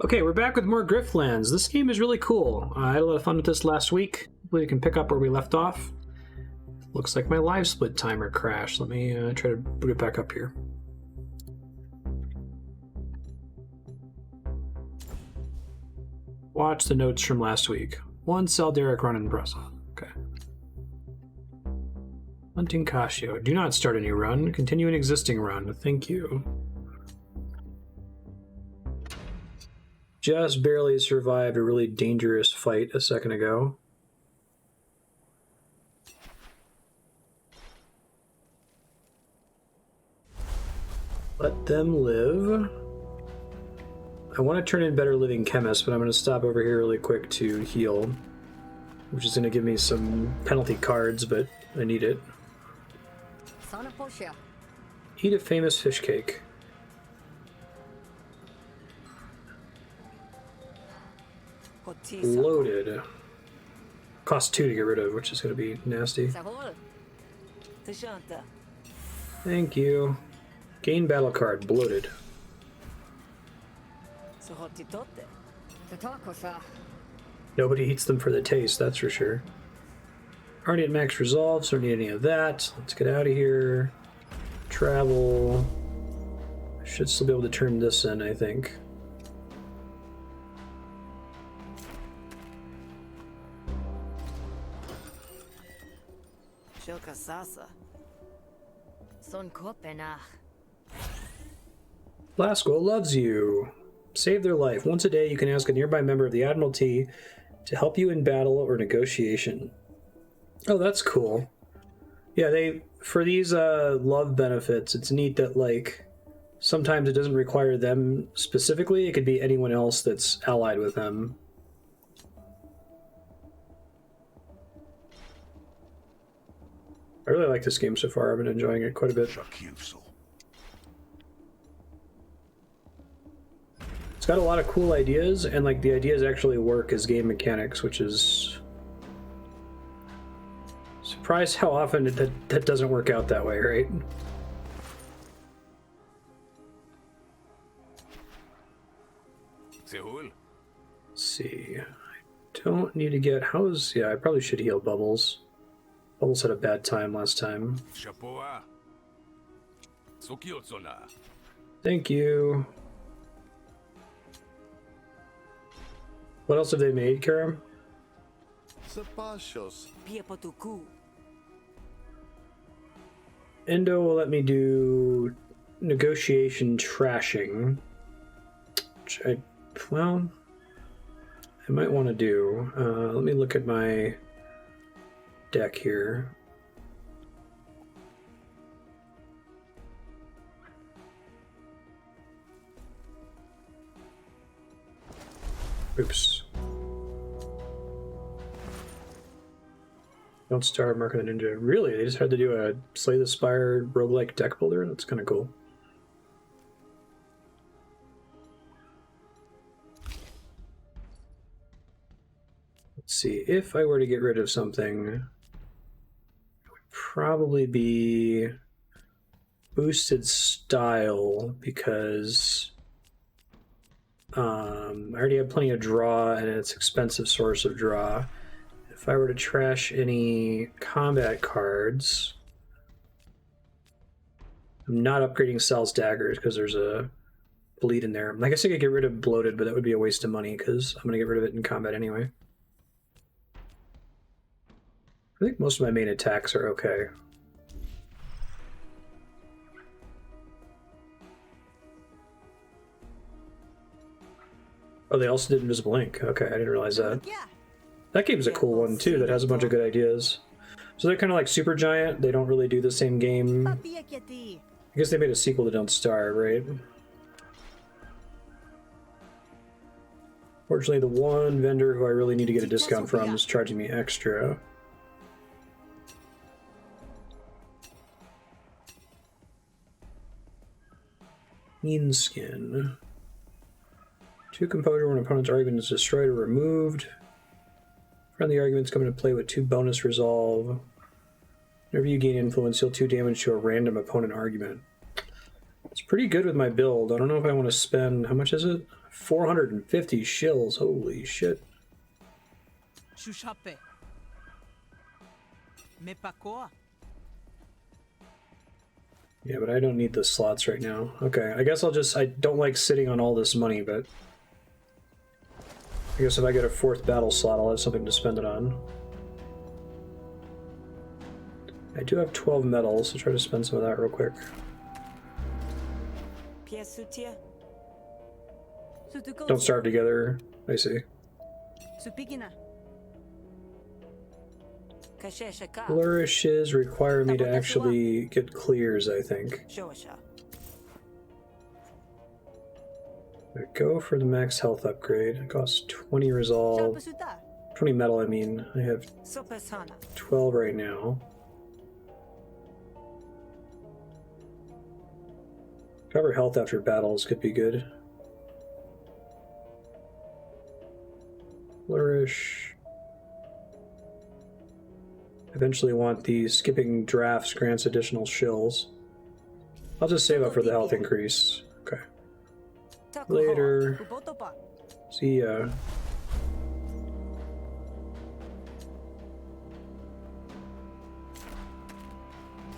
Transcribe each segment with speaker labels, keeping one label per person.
Speaker 1: Okay, we're back with more Griftlands. This game is really cool. I had a lot of fun with this last week. Hopefully we can pick up where we left off. Looks like my live split timer crashed. Let me try to boot it back up here. Watch the notes from last week. 1 Sell Derek run in Brussels. Okay. Hunting Casio. Do not start a new run. Continue an existing run. Thank you. Just barely survived a really dangerous fight a second ago. Let them live. I want to turn in Better Living Chemist, but I'm going to stop over here really quick to heal, which is going to give me some penalty cards, but I need it. Eat a famous fish cake. Loaded. Cost 2 to get rid of, which is going to be nasty. Thank you. Gain battle card. Bloated. Nobody eats them for the taste, that's for sure. Already at max resolve, so don't need any of that. Let's get out of here. Travel. Should still be able to turn this in, I think. Blasco loves you. Save their life. Once a day, you can ask a nearby member of the Admiralty to help you in battle or negotiation. Oh, that's cool. Yeah, for these love benefits, it's neat that, like, sometimes it doesn't require them specifically. It could be anyone else that's allied with them. I really like this game so far. I've been enjoying it quite a bit. It's got a lot of cool ideas, and like the ideas actually work as game mechanics, which is surprised how often that doesn't work out that way, right? Let's see. I don't need to get yeah, I probably should heal Bubbles. Bubbles had a bad time last time. Thank you. What else have they made, Karam? Endo will let me do negotiation trashing, which I might want to do. Let me look at my deck here. Oops. Don't start Mark of the Ninja. Really? They just had to do a Slay the Spire roguelike deck builder? That's kind of cool. Let's see. If I were to get rid of something, it would probably be boosted style, because I already have plenty of draw and it's an expensive source of draw. If I were to trash any combat cards, I'm not upgrading Sal's daggers because there's a bleed in there. I guess I could get rid of bloated, but that would be a waste of money because I'm going to get rid of it in combat anyway. I think most of my main attacks are okay. Oh, they also did Invisible Ink. Okay, I didn't realize that. That game's a cool one, too, that has a bunch of good ideas. So they're kind of like Supergiant. They don't really do the same game. I guess they made a sequel to Don't Starve, right? Fortunately, the one vendor who I really need to get a discount from is charging me extra. Mean Skin. 2 composure when an opponent's argument is destroyed or removed. Friendly arguments come into play with 2 bonus resolve. Whenever you gain influence, deal 2 damage to a random opponent argument. It's pretty good with my build. I don't know if I want to spend, how much is it? 450 shills. Holy shit. Yeah, but I don't need the slots right now. Okay, I guess I don't like sitting on all this money, but I guess if I get a 4th battle slot, I'll have something to spend it on. I do have 12 metals, so try to spend some of that real quick. Don't starve together, I see. Flourishes require me to actually get clears, I think. Go for the max health upgrade. It costs 20 resolve. 20 metal, I mean. I have 12 right now. Cover health after battles could be good. Flourish. Eventually want the skipping drafts grants additional shills. I'll just save up for the health increase. Okay. Later. See ya.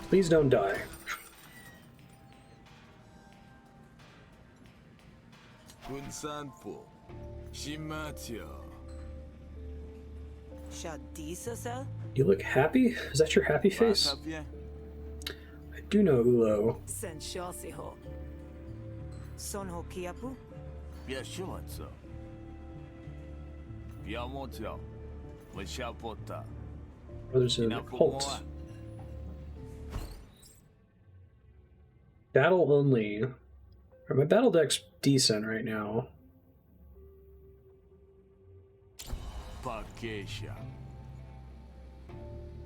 Speaker 1: Please don't die. You look happy? Is that your happy face? I do know Ulo. Brothers in the cult. Battle only. My battle deck's decent right now.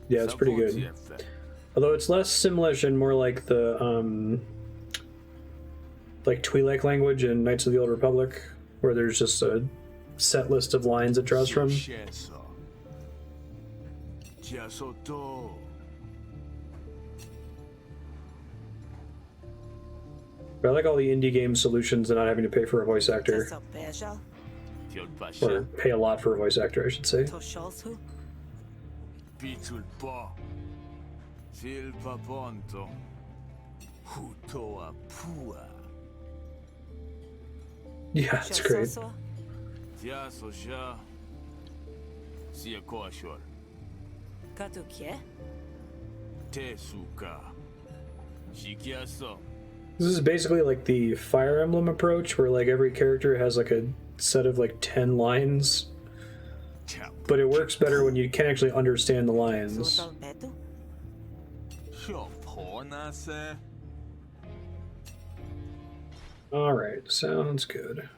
Speaker 1: Yeah, it's pretty good. Although it's less Simlish and more like the like Twi'lek language in Knights of the Old Republic, where there's just a set list of lines it draws from. But I like all the indie game solutions and not having to pay for a voice actor. Or pay a lot for a voice actor, I should say. Yeah, it's great. This is basically like the Fire Emblem approach, where like every character has like a set of like 10 lines, but it works better when you can actually understand the lines. Alright, sounds good.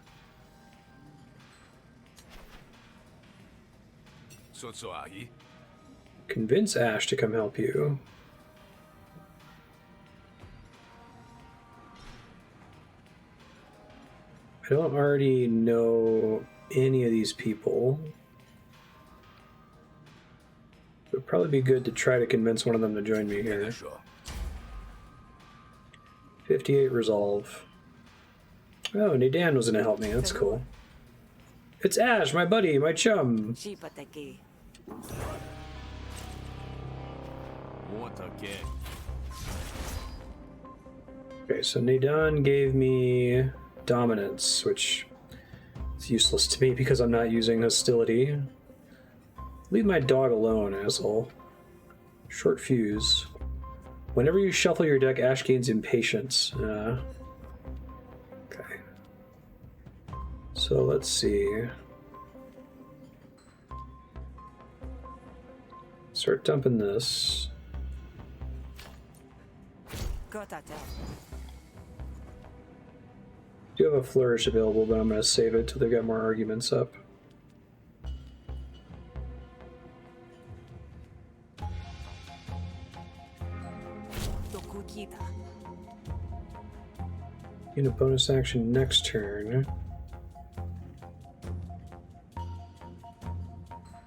Speaker 1: Convince Ash to come help you. I don't already know any of these people. It would probably be good to try to convince one of them to join me here. 58 resolve. Oh, Nidan was gonna help me. That's cool. It's Ash, my buddy, my chum. Okay, so Nidan gave me dominance, which is useless to me because I'm not using hostility. Leave my dog alone, asshole. Short fuse. Whenever you shuffle your deck, Ash gains impatience. Okay. So let's see. Start dumping this. Do have a flourish available, but I'm going to save it till they get more arguments up. In a bonus action next turn.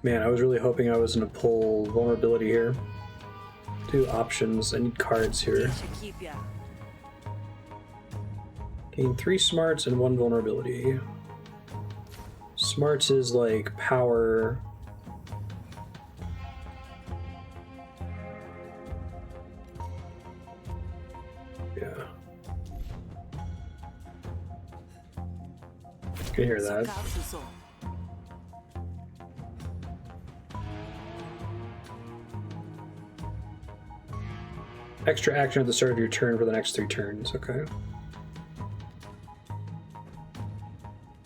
Speaker 1: Man, I was really hoping I was going to pull vulnerability here. Do options. I need cards here. Gain 3 smarts and 1 vulnerability. Smarts is like power. Yeah. Can hear that. Extra action at the start of your turn for the next 3 turns. Okay.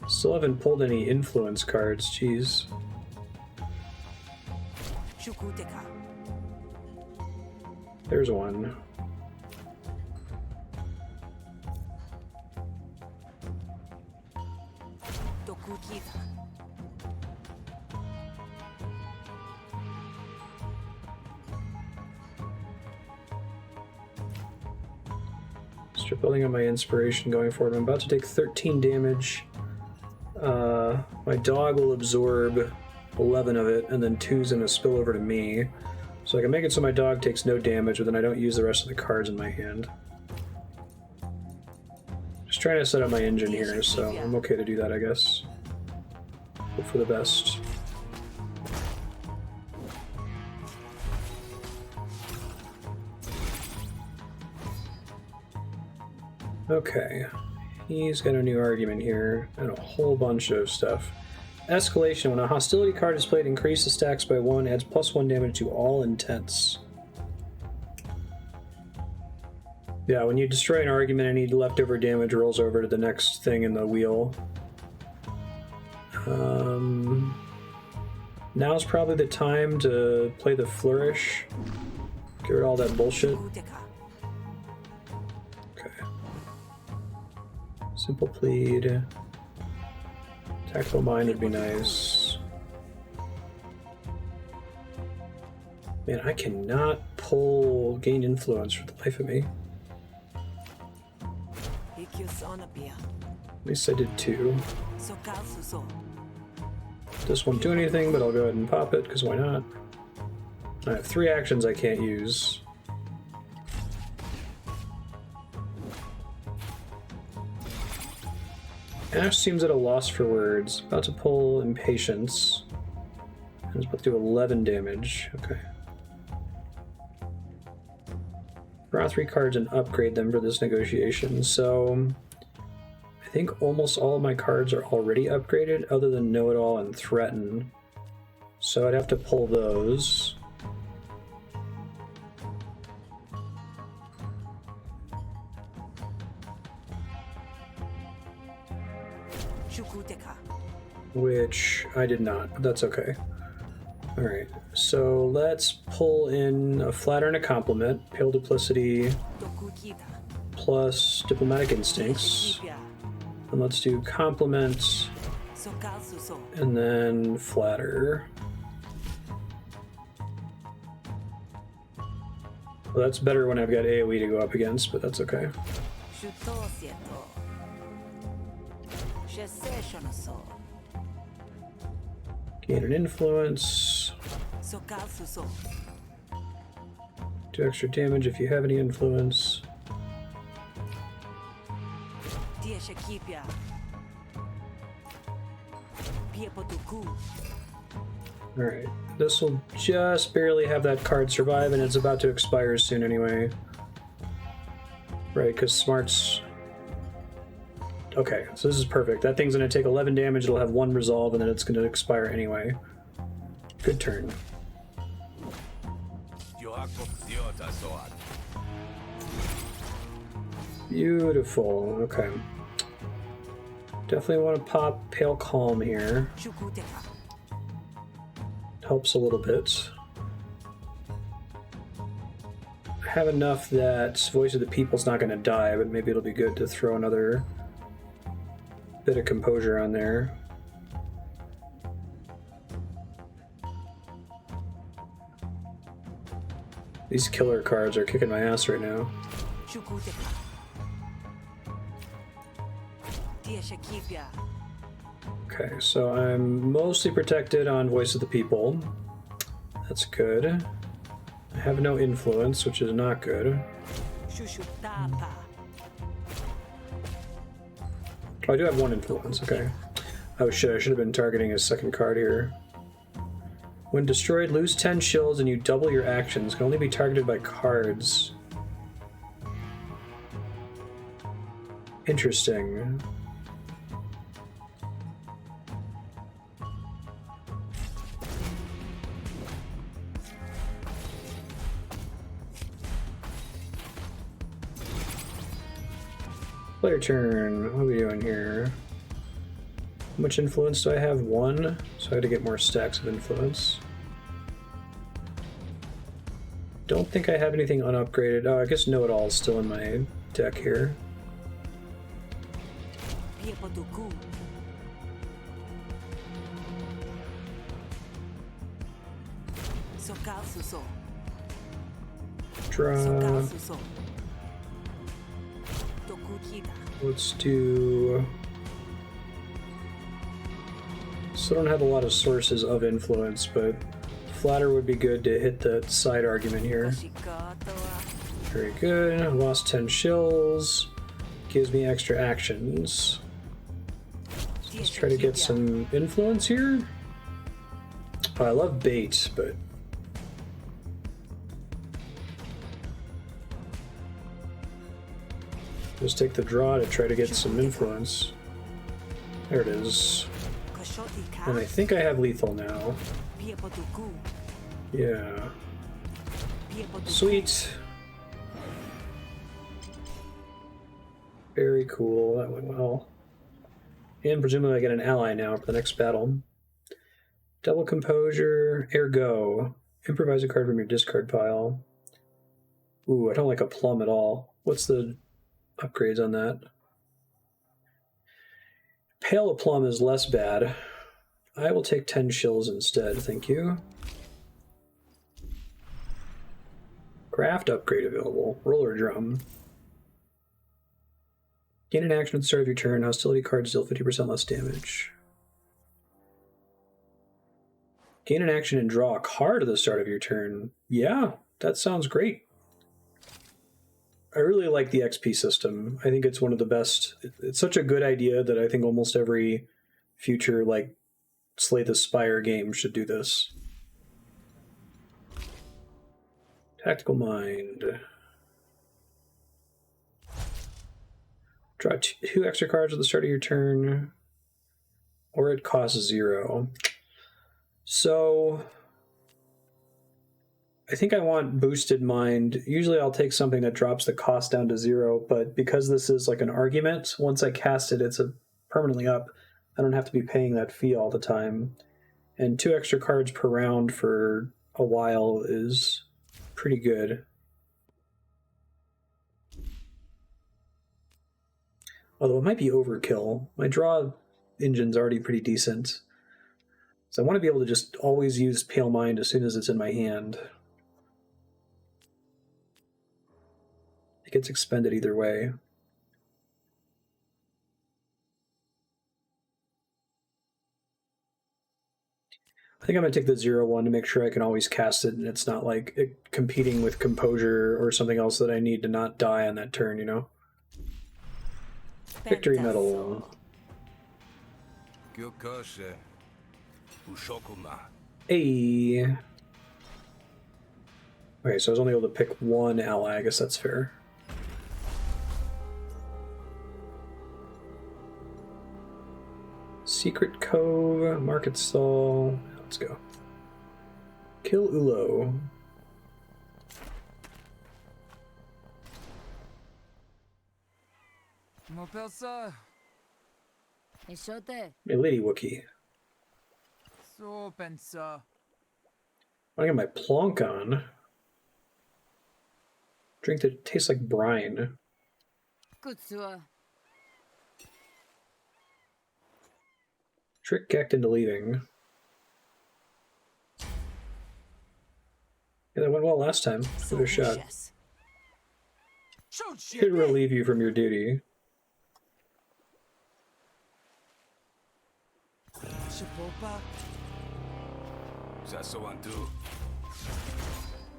Speaker 1: Still haven't pulled any influence cards. Jeez. There's one. Start building on my inspiration going forward. I'm about to take 13 damage. My dog will absorb 11 of it, and then 2's gonna spill over to me. So I can make it so my dog takes no damage, but then I don't use the rest of the cards in my hand. Just trying to set up my engine here, so I'm okay to do that, I guess. Hope for the best. Okay. He's got a new argument here, and a whole bunch of stuff. Escalation. When a hostility card is played, increase the stacks by 1, adds +1 damage to all intents. Yeah, when you destroy an argument, any leftover damage rolls over to the next thing in the wheel. Now's probably the time to play the Flourish. Get rid of all that bullshit. Simple Plead. Tactile Mind would be nice. Man, I cannot pull Gain Influence for the life of me. At least I did 2. This won't do anything, but I'll go ahead and pop it, because why not? I have 3 actions I can't use. Ash seems at a loss for words. About to pull Impatience. And it's about to do 11 damage. Okay. Draw 3 cards and upgrade them for this negotiation. So I think almost all of my cards are already upgraded, other than Know-It-All and Threaten. So I'd have to pull those. Which I did not, but that's okay. Alright, so let's pull in a Flatter and a Compliment, Pale Duplicity, plus Diplomatic Instincts. And let's do Compliment, and then Flatter. Well, that's better when I've got AoE to go up against, but that's okay. Gain an influence. Do extra damage if you have any influence. Alright, this will just barely have that card survive, and it's about to expire soon anyway. Right, because Smart's... Okay, so this is perfect. That thing's going to take 11 damage, it'll have 1 resolve, and then it's going to expire anyway. Good turn. Beautiful, okay. Definitely want to pop Pale Calm here. Helps a little bit. I have enough that Voice of the People's not going to die, but maybe it'll be good to throw another bit of composure on there. These killer cards are kicking my ass right now. Okay, so I'm mostly protected on Voice of the People. That's good. I have no influence, which is not good. Oh, I do have one influence, okay. Oh shit, I should have been targeting his second card here. When destroyed, lose 10 shills and you double your actions. Can only be targeted by cards. Interesting. Player turn. What are we doing here? How much influence do I have? 1. So I have to get more stacks of influence. Don't think I have anything unupgraded. Oh, I guess Know-It-All is still in my deck here. Draw. Let's do... Still don't have a lot of sources of influence, but Flatter would be good to hit the side argument here. Very good. Lost 10 shills. Gives me extra actions. So let's try to get some influence here. Oh, I love bait, but... Just take the draw to try to get some influence. There it is. And I think I have lethal now. Yeah. Sweet. Very cool. That went well. And presumably I get an ally now for the next battle. Double Composure. Ergo. Improvise a card from your discard pile. Ooh, I don't like a plum at all. What's the upgrades on that? Pale a plum is less bad. I will take 10 shills instead, thank you. Craft upgrade available. Roller drum. Gain an action at the start of your turn. Hostility cards deal 50% less damage. Gain an action and draw a card at the start of your turn. Yeah, that sounds great. I really like the XP system. I think it's one of the best. It's such a good idea that I think almost every future, like, Slay the Spire game should do this. Tactical Mind. Draw 2 extra cards at the start of your turn, or it costs 0. So I think I want Boosted Mind. Usually I'll take something that drops the cost down to 0, but because this is like an argument, once I cast it, it's permanently up. I don't have to be paying that fee all the time. And 2 extra cards per round for a while is pretty good. Although it might be overkill. My draw engine's already pretty decent. So I want to be able to just always use Pale Mind as soon as it's in my hand. It gets expended either way. I think I'm going to take the 0-1 to make sure I can always cast it and it's not like competing with Composure or something else that I need to not die on that turn, you know? Victory Medal. Hey. Okay, so I was only able to pick 1 ally. I guess that's fair. Secret Cove, Market Stall. Let's go. Kill Ulo. A Lady Wookie. I got my plonk on. Drink that tastes like brine. Trick Gecked into leaving. Yeah, that went well last time. Give it a shot. Could relieve you from your duty.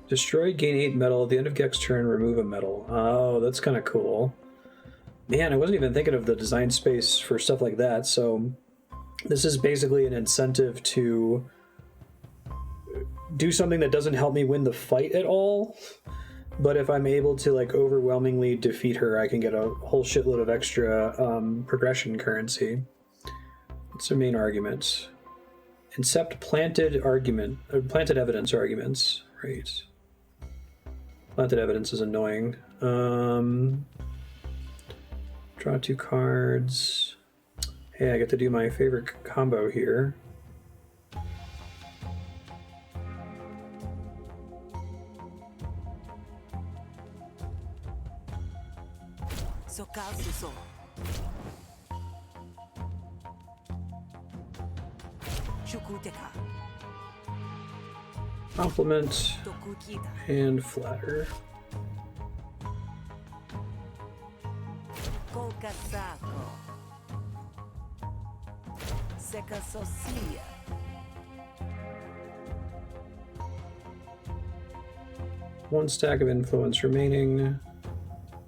Speaker 1: Destroy, gain 8 metal. At the end of Geck's turn, remove a metal. Oh, that's kind of cool. Man, I wasn't even thinking of the design space for stuff like that. So this is basically an incentive to do something that doesn't help me win the fight at all. But if I'm able to like overwhelmingly defeat her, I can get a whole shitload of extra progression currency. What's the main argument? Incept planted evidence arguments. Right. Planted evidence is annoying. Draw 2 cards. Hey, I get to do my favorite combo here. Compliment and flatter. One stack of influence remaining.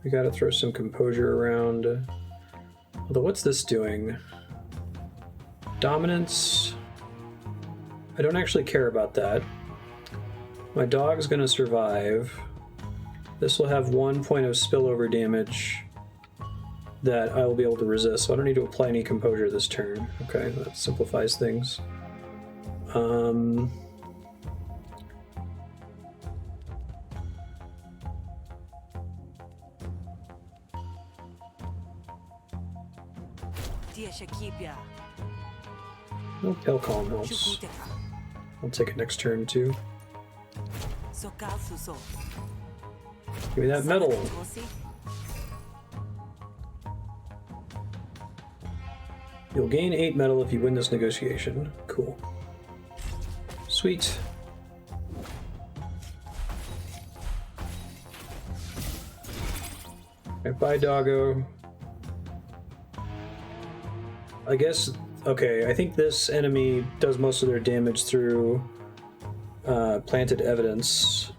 Speaker 1: We gotta throw some composure around. Although, what's this doing? Dominance. I don't actually care about that. My dog's gonna survive. This will have 1 point of spillover damage that I will be able to resist, so I don't need to apply any composure this turn. Okay, that simplifies things. Oh, Pale Calm helps. I'll take it next turn too. Give me that metal. You'll gain 8 metal if you win this negotiation. Cool. Sweet. Alright, bye, doggo. I guess, okay, I think this enemy does most of their damage through planted evidence.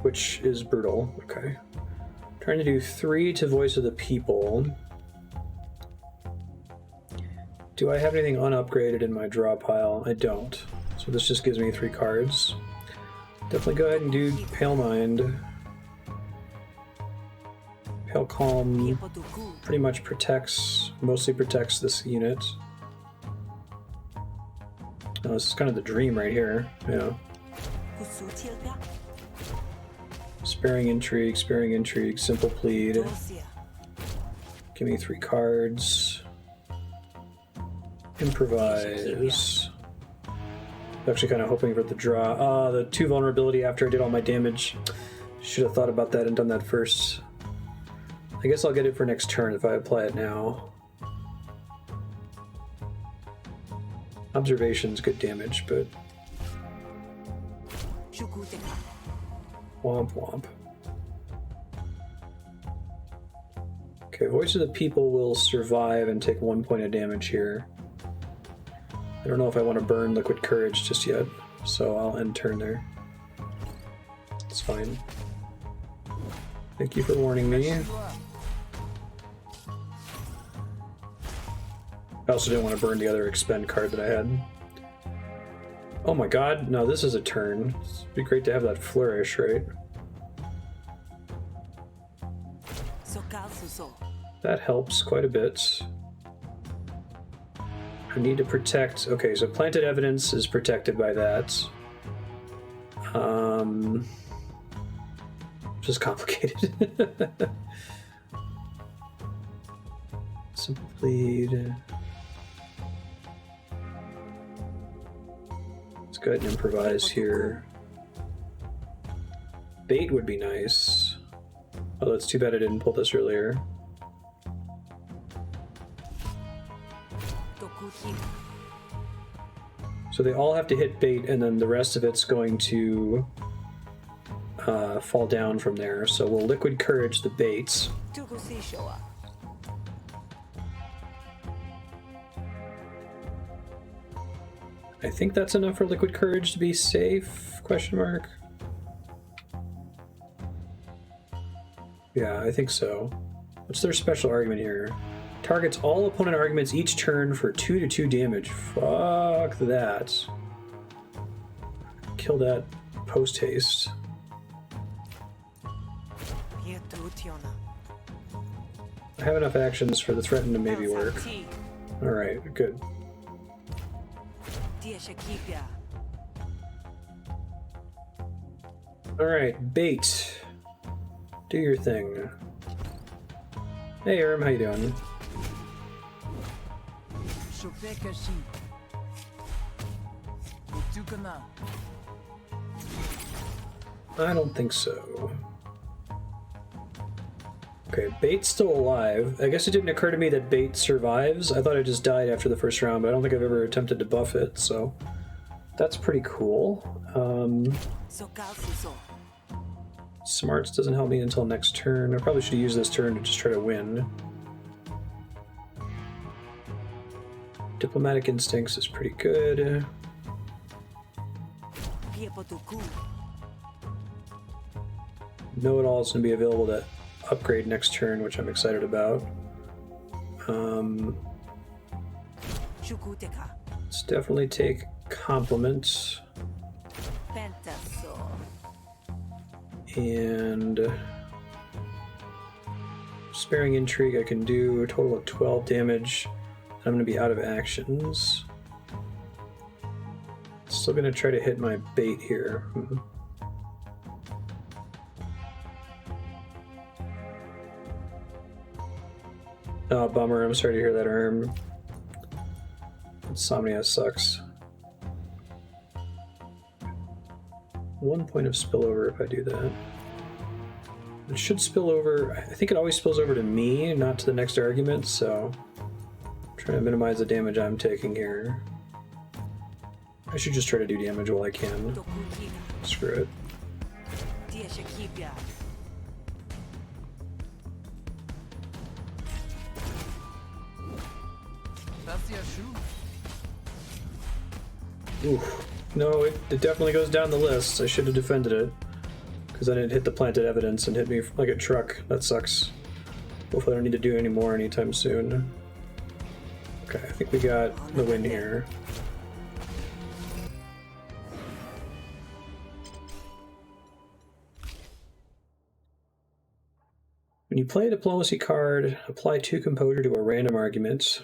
Speaker 1: Which is brutal. Okay. Trying to do 3 to Voice of the People. Do I have anything unupgraded in my draw pile? I don't. So this just gives me 3 cards. Definitely go ahead and do Pale Mind. Pale Calm pretty much mostly protects this unit. Oh, this is kind of the dream right here. Yeah. Sparing Intrigue, Simple Plead. Give me 3 cards. Improvise. Actually kind of hoping for the draw. The 2 vulnerability after I did all my damage. Should have thought about that and done that first. I guess I'll get it for next turn if I apply it now. Observation's good damage, but... Womp womp. Okay, Voice of the People will survive and take 1 point of damage here. I don't know if I want to burn Liquid Courage just yet, so I'll end turn there. It's fine. Thank you for warning me. I also didn't want to burn the other expend card that I had. Oh my god, no, this is a turn. It'd be great to have that flourish, right? That helps quite a bit. I need to protect... Okay, so Planted Evidence is protected by that. Just complicated. Simple Plead. Let's go ahead and improvise here. Bait would be nice. Although it's too bad I didn't pull this earlier. So they all have to hit bait, and then the rest of it's going to fall down from there. So we'll Liquid Courage the baits. I think that's enough for Liquid Courage to be safe, question mark. Yeah, I think so. What's their special argument here? Targets all opponent arguments each turn for 2/2 damage. Fuck that. Kill that post haste. I have enough actions for the threaten to maybe work. Alright, good. Alright, bait. Do your thing. Hey Erm, how you doing? I don't think so. Okay, Bait's still alive. I guess it didn't occur to me that Bait survives. I thought it just died after the first round, but I don't think I've ever attempted to buff it, so that's pretty cool. Smarts doesn't help me until next turn. I probably should use this turn to just try to win. Diplomatic Instincts is pretty good. Know-it-all is going to be available to upgrade next turn, which I'm excited about. Let's definitely take Compliment. And Sparing Intrigue I can do a total of 12 damage. I'm going to be out of actions. Still going to try to hit my bait here. Oh, bummer. I'm sorry to hear that, Erm. Insomnia sucks. 1 point of spillover if I do that. It should spill over. I think it always spills over to me, not to the next argument, so I'm trying to minimize the damage I'm taking here. I should just try to do damage while I can. Screw it. Oof. No, it definitely goes down the list. I should have defended it. Because then it hit the planted evidence and hit me like a truck. That sucks. Hopefully I don't need to do any more anytime soon. Okay, I think we got the win here. When you play a diplomacy card, apply 2 composure to a random argument.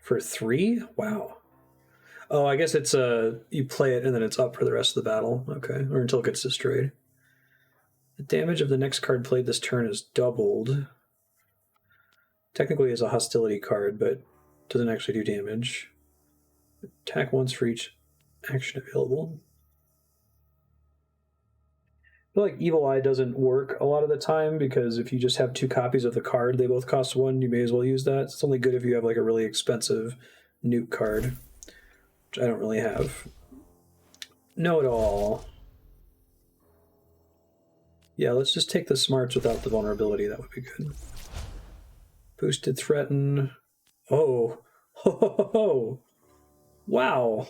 Speaker 1: For 3? Wow. Oh, I guess it's you play it and then it's up for the rest of the battle. Okay, or until it gets destroyed. The damage of the next card played this turn is doubled. Technically it's a hostility card, but doesn't actually do damage. Attack once for each action available. I feel like Evil Eye doesn't work a lot of the time because if you just have 2 copies of the card, they both cost 1, you may as well use that. It's only good if you have like a really expensive nuke card, which I don't really have. Know-it-all. Yeah, let's just take the smarts without the vulnerability. That would be good. Boosted threaten. Oh. Ho, ho, ho, ho. Wow.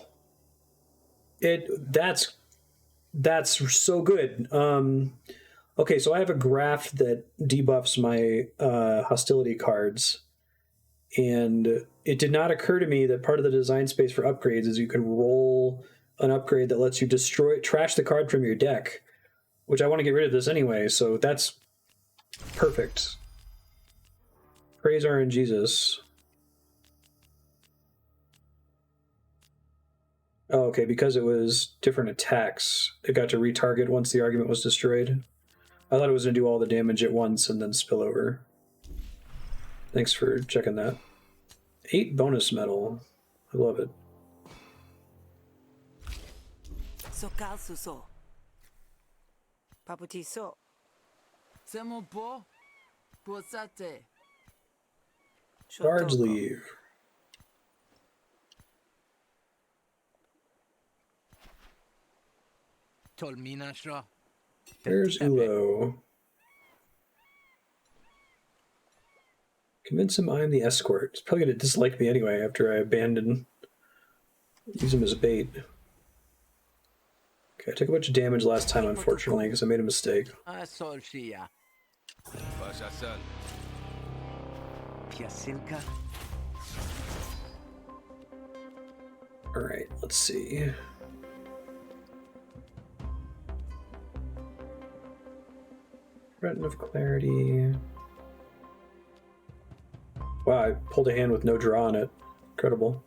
Speaker 1: That's so good. Okay, so I have a graph that debuffs my hostility cards, and it did not occur to me that part of the design space for upgrades is you can roll an upgrade that lets you trash the card from your deck, which I want to get rid of this anyway, so that's perfect. Praise RNGesus. Oh, okay, because it was different attacks, it got to retarget once the argument was destroyed. I thought it was going to do all the damage at once and then spill over. Thanks for checking that. 8 bonus metal. I love it. Guards leave. There's Ulo. Convince him I'm the escort. He's probably going to dislike me anyway after I abandon Use him as bait. Okay, I took a bunch of damage last time, unfortunately, because I made a mistake. Alright, let's see. Threaten of Clarity. Wow, I pulled a hand with no draw on it. Incredible.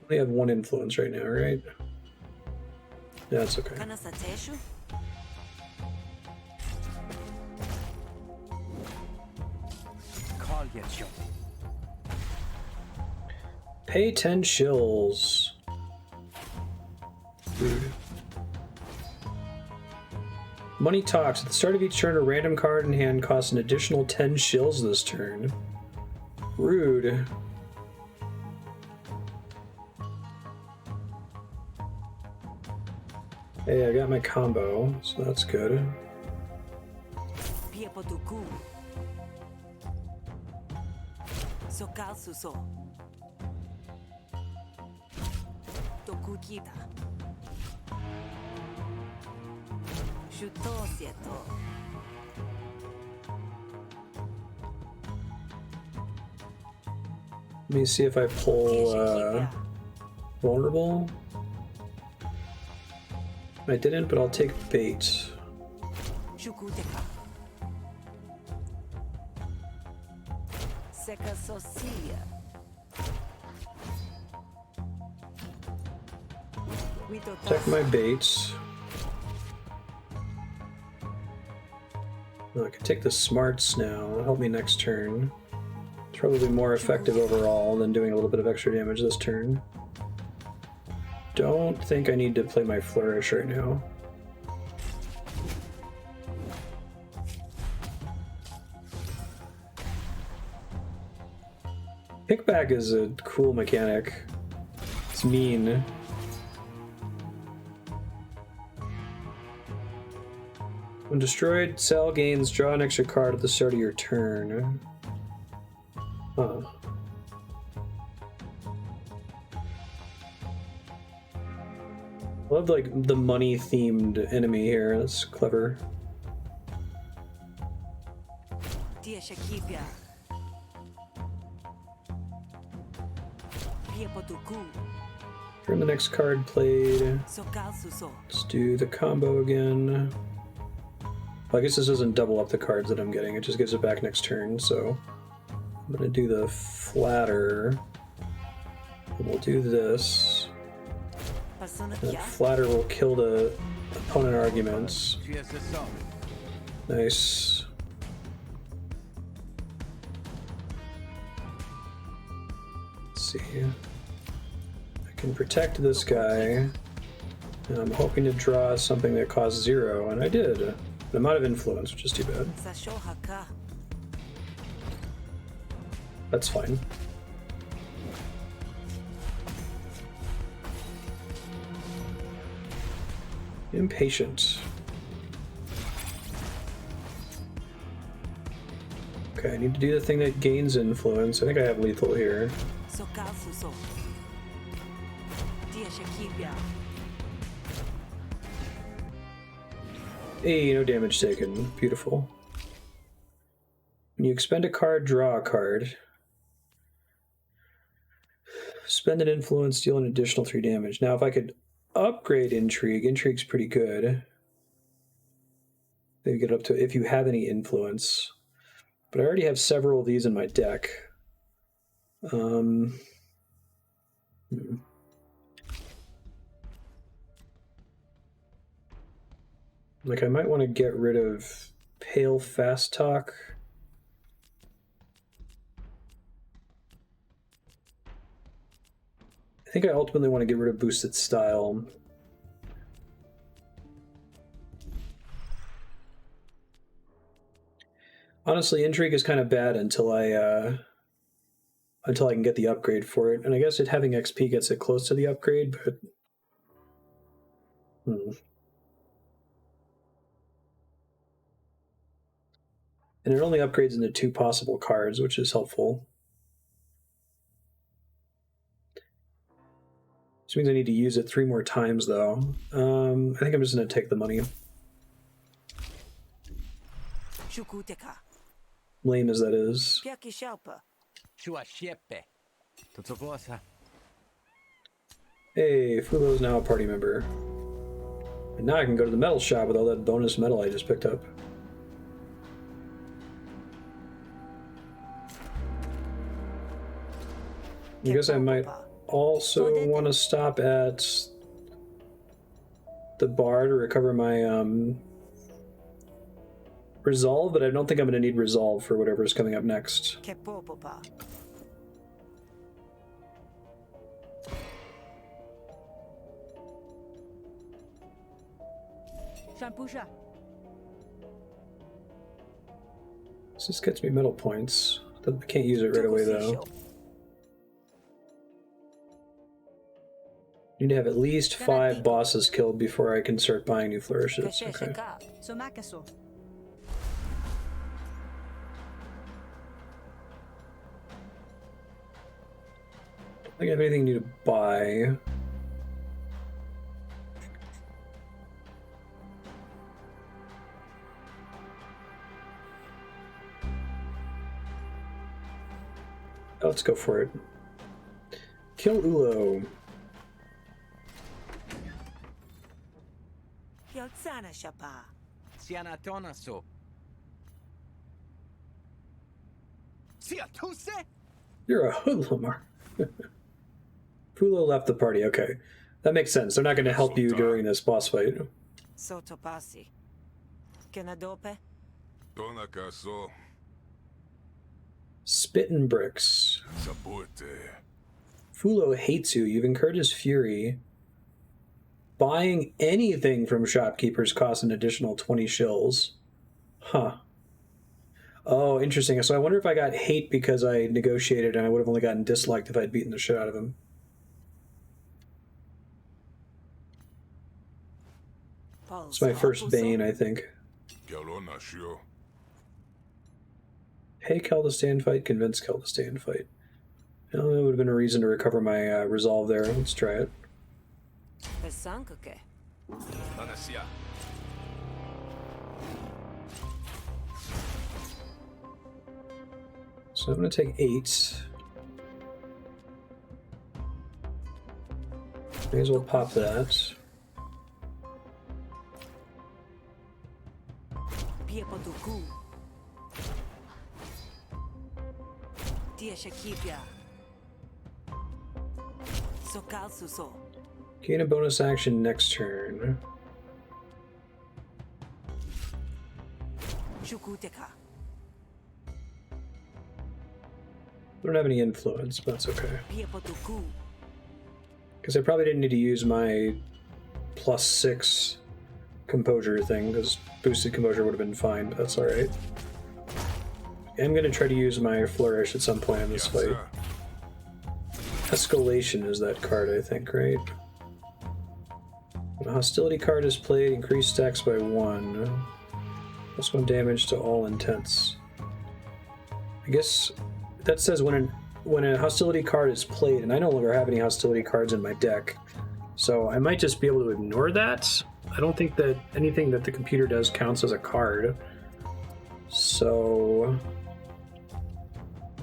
Speaker 1: We have one influence right now, right? Yeah, that's okay. Pay 10 shills. Rude. Money talks. At the start of each turn, a random card in hand costs an additional 10 shills this turn. Rude. Hey, I got my combo, so that's good. Let me see if I pull vulnerable. I didn't, but I'll take bait. Check my baits. Oh, I can take the smarts now. It'll help me next turn. It's probably more effective overall than doing a little bit of extra damage this turn. Don't think I need to play my flourish right now. Pickback is a cool mechanic. It's mean. When destroyed, Cell gains draw an extra card at the start of your turn. Huh. I love like the money themed enemy here. That's clever. Turn the next card played. Let's do the combo again. Well, I guess this doesn't double up the cards that I'm getting. It just gives it back next turn. So I'm gonna do the flatter. And we'll do this. And flatter will kill the opponent arguments. Nice. Let's see. I can protect this guy. And I'm hoping to draw something that costs 0, and I did. But I'm out of influence, which is too bad. That's fine. Impatient. Okay, I need to do the thing that gains influence. I think I have lethal here. Hey, no damage taken. Beautiful. When you expend a card, draw a card. Spend an influence, deal an additional 3 damage. Now, if I could upgrade Intrigue, Intrigue's pretty good. Maybe get up to if you have any influence. But I already have several of these in my deck. Like, I might want to get rid of Pale Fast Talk. I think I ultimately want to get rid of Boosted Style. Honestly, intrigue is kind of bad until I can get the upgrade for it, and I guess having XP gets it close to the upgrade, but and it only upgrades into 2 possible cards, which is helpful. Which means I need to use it 3 more times, though. I think I'm just going to take the money. Lame as that is. Hey, Fulo's now a party member. And now I can go to the metal shop with all that bonus metal I just picked up. I guess I might also want to stop at the bar to recover my resolve, but I don't think I'm going to need resolve for whatever's coming up next. This gets me metal points. I can't use it right away though. Need to have at least 5 bosses killed before I can start buying new flourishes. Okay. I think I have anything new to buy. Oh, let's go for it. Kill Ulo. You're a hoodlummer. Fulo left the party. Okay, that makes sense. They're not going to help you during this boss fight. Spittin' bricks. Fulo hates you. You've incurred his fury. Buying anything from shopkeepers costs an additional 20 shills. Huh. Oh, interesting. So I wonder if I got hate because I negotiated and I would have only gotten disliked if I'd beaten the shit out of him. It's my first Bane, I think. Hey, Kel to stay and fight. Convince Kel to stay and fight. Well, that would have been a reason to recover my resolve there. Let's try it. So I'm going to take 8. May as well pop that. Gain a bonus action next turn. I don't have any influence, but that's okay. Because I probably didn't need to use my +6 composure thing, because boosted composure would have been fine, but that's alright. I'm going to try to use my flourish at some point in this fight. Escalation is that card, I think, right? When a hostility card is played, increase stacks by 1. +1 damage to all intents. I guess that says when a hostility card is played, and I no longer have any hostility cards in my deck, so I might just be able to ignore that. I don't think that anything that the computer does counts as a card. So,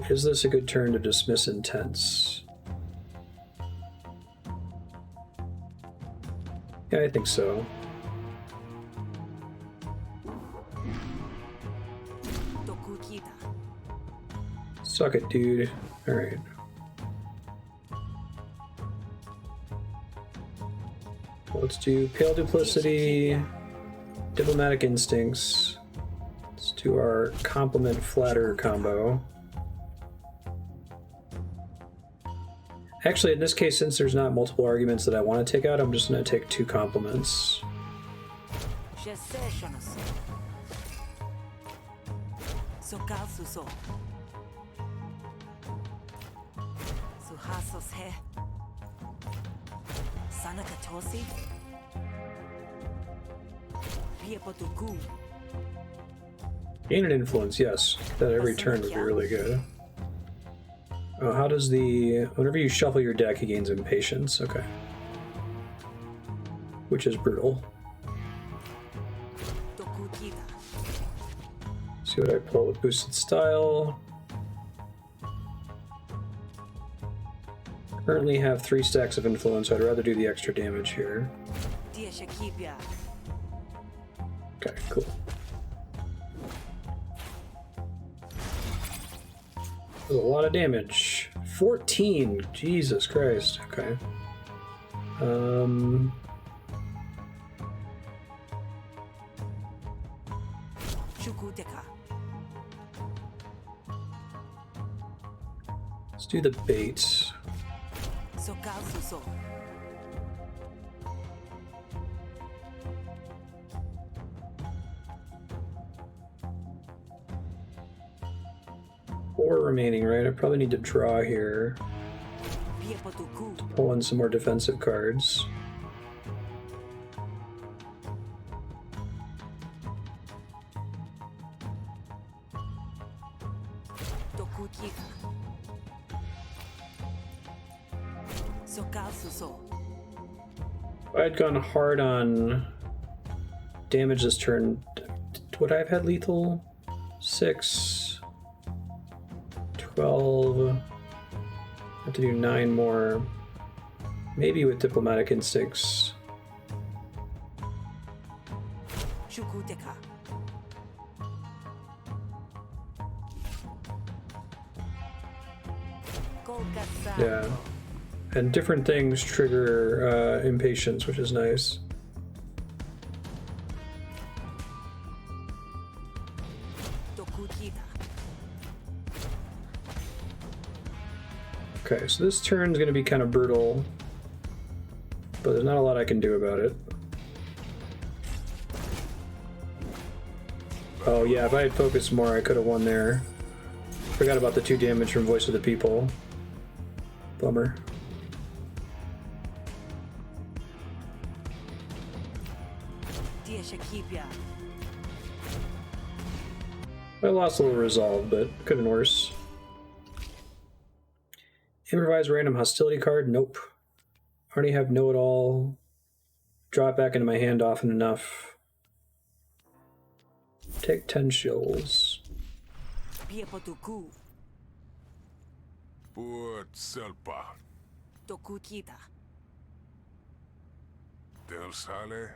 Speaker 1: is this a good turn to dismiss intents? Yeah, I think so. Suck it, dude. Alright. Let's do Pale Duplicity, Diplomatic Instincts. Let's do our Compliment Flatter combo. Actually, in this case, since there's not multiple arguments that I want to take out, I'm just going to take 2 compliments.
Speaker 2: Sokalsuso. Suhasos he. Sanakatosi. Piepotuku.
Speaker 1: Gain an influence, yes. That every turn would be really good. Oh, how does the... Whenever you shuffle your deck, he gains impatience. Okay. Which is brutal. See what I pull with boosted style. Currently have 3 stacks of influence, so I'd rather do the extra damage here. Okay, cool. That's a lot of damage. 14! Jesus Christ. Okay. Let's do the bait. Four remaining, right? I probably need to draw here to pull in some more defensive cards. If I had gone hard on damage this turn, would I have had lethal? 6, 12, I have to do 9 more, maybe with diplomatic instincts. Yeah. And different things trigger impatience, which is nice. Okay, so this turn's going to be kind of brutal, but there's not a lot I can do about it. Oh yeah, if I had focused more, I could have won there. Forgot about the 2 damage from Voice of the People. Bummer. I lost a little resolve, but could have been worse. Improvise random hostility card? Nope. Already have know-it-all. Draw it back into my hand often enough. Take 10 shills.
Speaker 3: Put selpa.
Speaker 2: Tokukita.
Speaker 3: Del sale.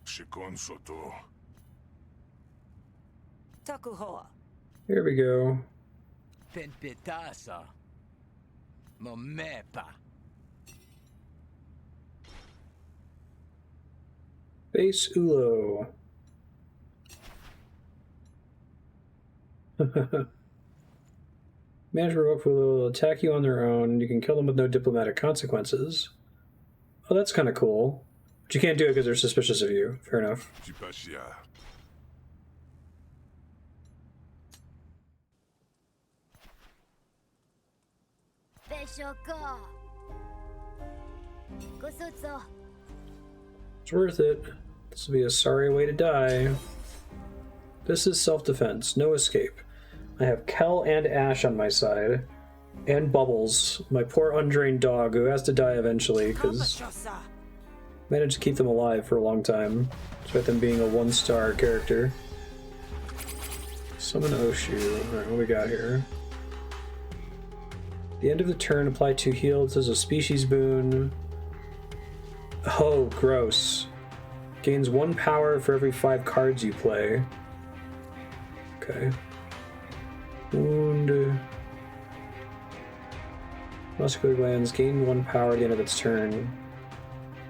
Speaker 3: Shikon soto.
Speaker 2: Takuhoa.
Speaker 1: Here we go.
Speaker 4: Penpetasa. Momepa.
Speaker 1: Base Ulo. Manage Revoke will attack you on their own. You can kill them with no diplomatic consequences. Oh, that's kind of cool. But you can't do it because they're suspicious of you. Fair enough. It's worth it. This will be a sorry way to die. This is self-defense. No escape. I have Kel and Ash on my side. And Bubbles, my poor undrained dog who has to die eventually because I managed to keep them alive for a long time, despite them being a 1-star character. Summon Oshu. Alright, what we got here? At the end of the turn, apply 2 heals as a species boon. Oh, gross. Gains 1 power for every 5 cards you play. Okay. Wound. Muscular glands gain 1 power at the end of its turn.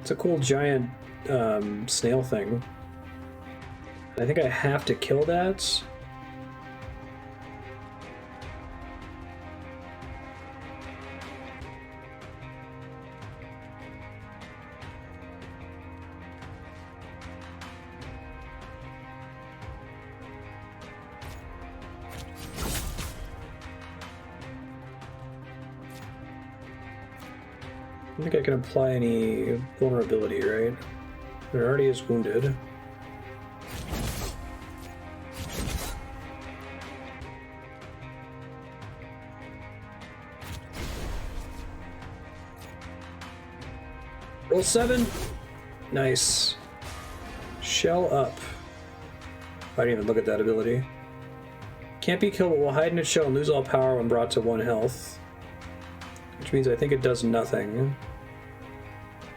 Speaker 1: It's a cool giant snail thing. I think I have to kill that. don't think I can apply any vulnerability, right? It already is wounded. Roll 7. Nice. Shell up. I didn't even look at that ability. Can't be killed, but will hide in its shell and lose all power when brought to 1 health. Which means I think it does nothing.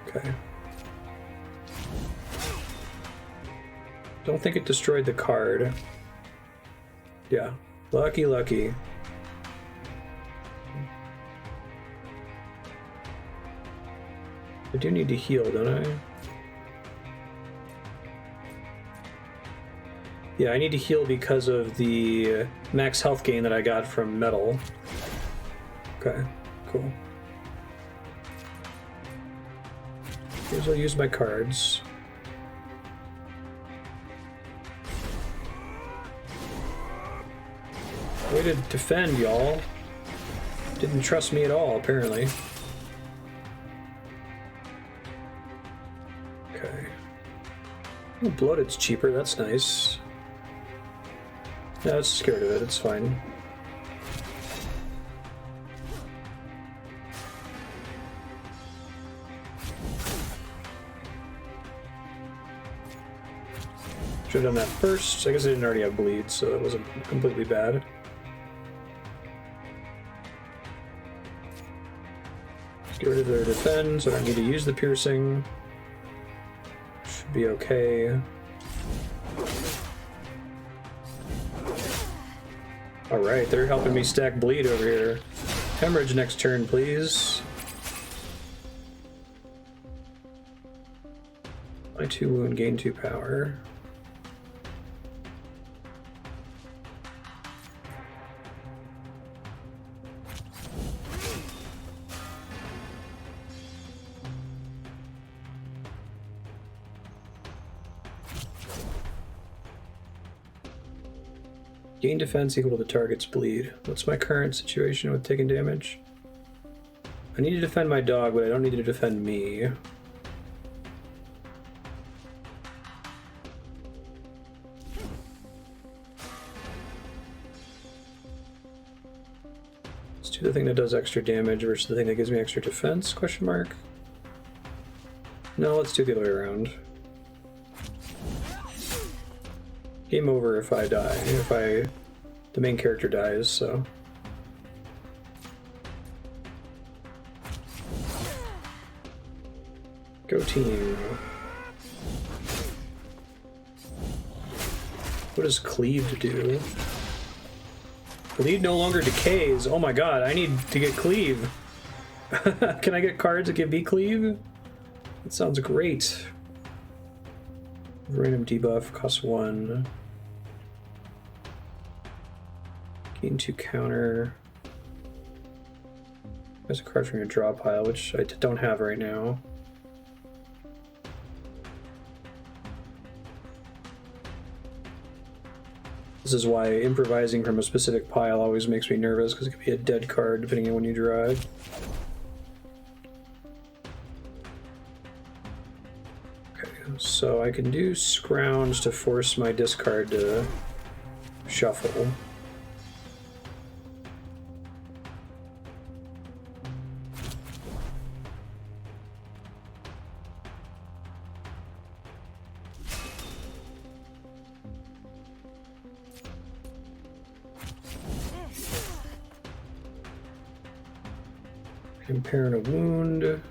Speaker 1: Okay. Don't think it destroyed the card. Yeah. Lucky, lucky. I do need to heal, don't I? Yeah, I need to heal because of the max health gain that I got from metal. Okay, cool. Here's I'll use my cards. Way to defend, y'all. Didn't trust me at all, apparently. Okay. Oh, bloated's cheaper, that's nice. Yeah, I was scared of it, it's fine. Should have done that first. I guess I didn't already have bleed, so that wasn't completely bad. Get rid of their defend, so I don't need to use the piercing. Should be okay. Alright, they're helping me stack bleed over here. Hemorrhage next turn, please. My 2 wound, gain 2 power. Gain defense equal to the target's bleed. What's my current situation with taking damage? I need to defend my dog, but I don't need to defend me. Let's do the thing that does extra damage versus the thing that gives me extra defense, question mark? No, let's do the other way around. Game over if I die, the main character dies, so. Go team. What does cleave do? Bleed no longer decays. Oh my god, I need to get cleave. Can I get cards that give me cleave? That sounds great. Random debuff, costs 1. Gain 2 counter. There's a card from your draw pile, which I don't have right now. This is why improvising from a specific pile always makes me nervous, because it could be a dead card depending on when you draw it. So I can do scrounge to force my discard to shuffle. Impairing a wound.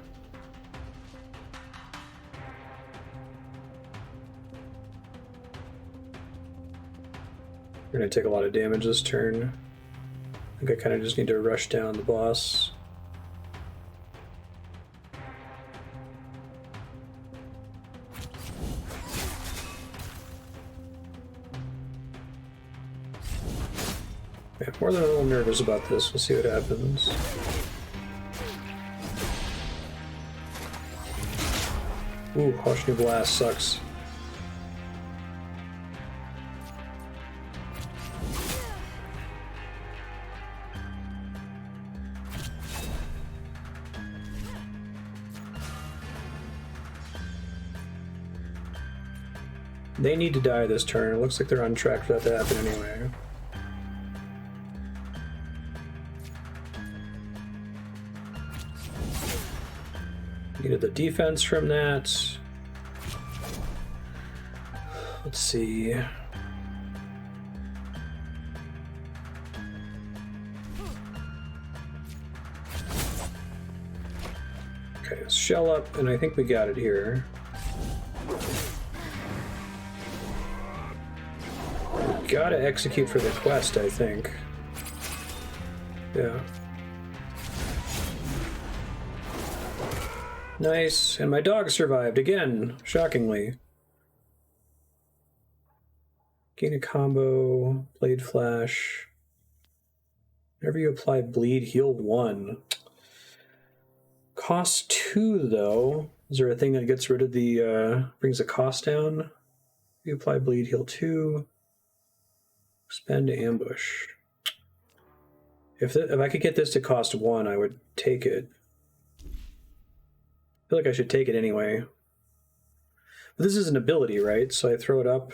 Speaker 1: We're gonna take a lot of damage this turn. I think I kind of just need to rush down the boss. Yeah, more than a little nervous about this. We'll see what happens. Ooh, Hush New Blast sucks. They need to die this turn. It looks like they're on track for that to happen anyway. Needed the defense from that. Let's see. Okay, shell up, and I think we got it here. Gotta execute for the quest, I think. Yeah. Nice, and my dog survived again, shockingly. Gain a combo, Blade Flash. Whenever you apply Bleed, heal 1. Cost 2, though. Is there a thing that gets rid of the, brings the cost down? If you apply Bleed, heal 2. Spend Ambush. If I could get this to cost 1, I would take it. I feel like I should take it anyway. But this is an ability, right? So I throw it up.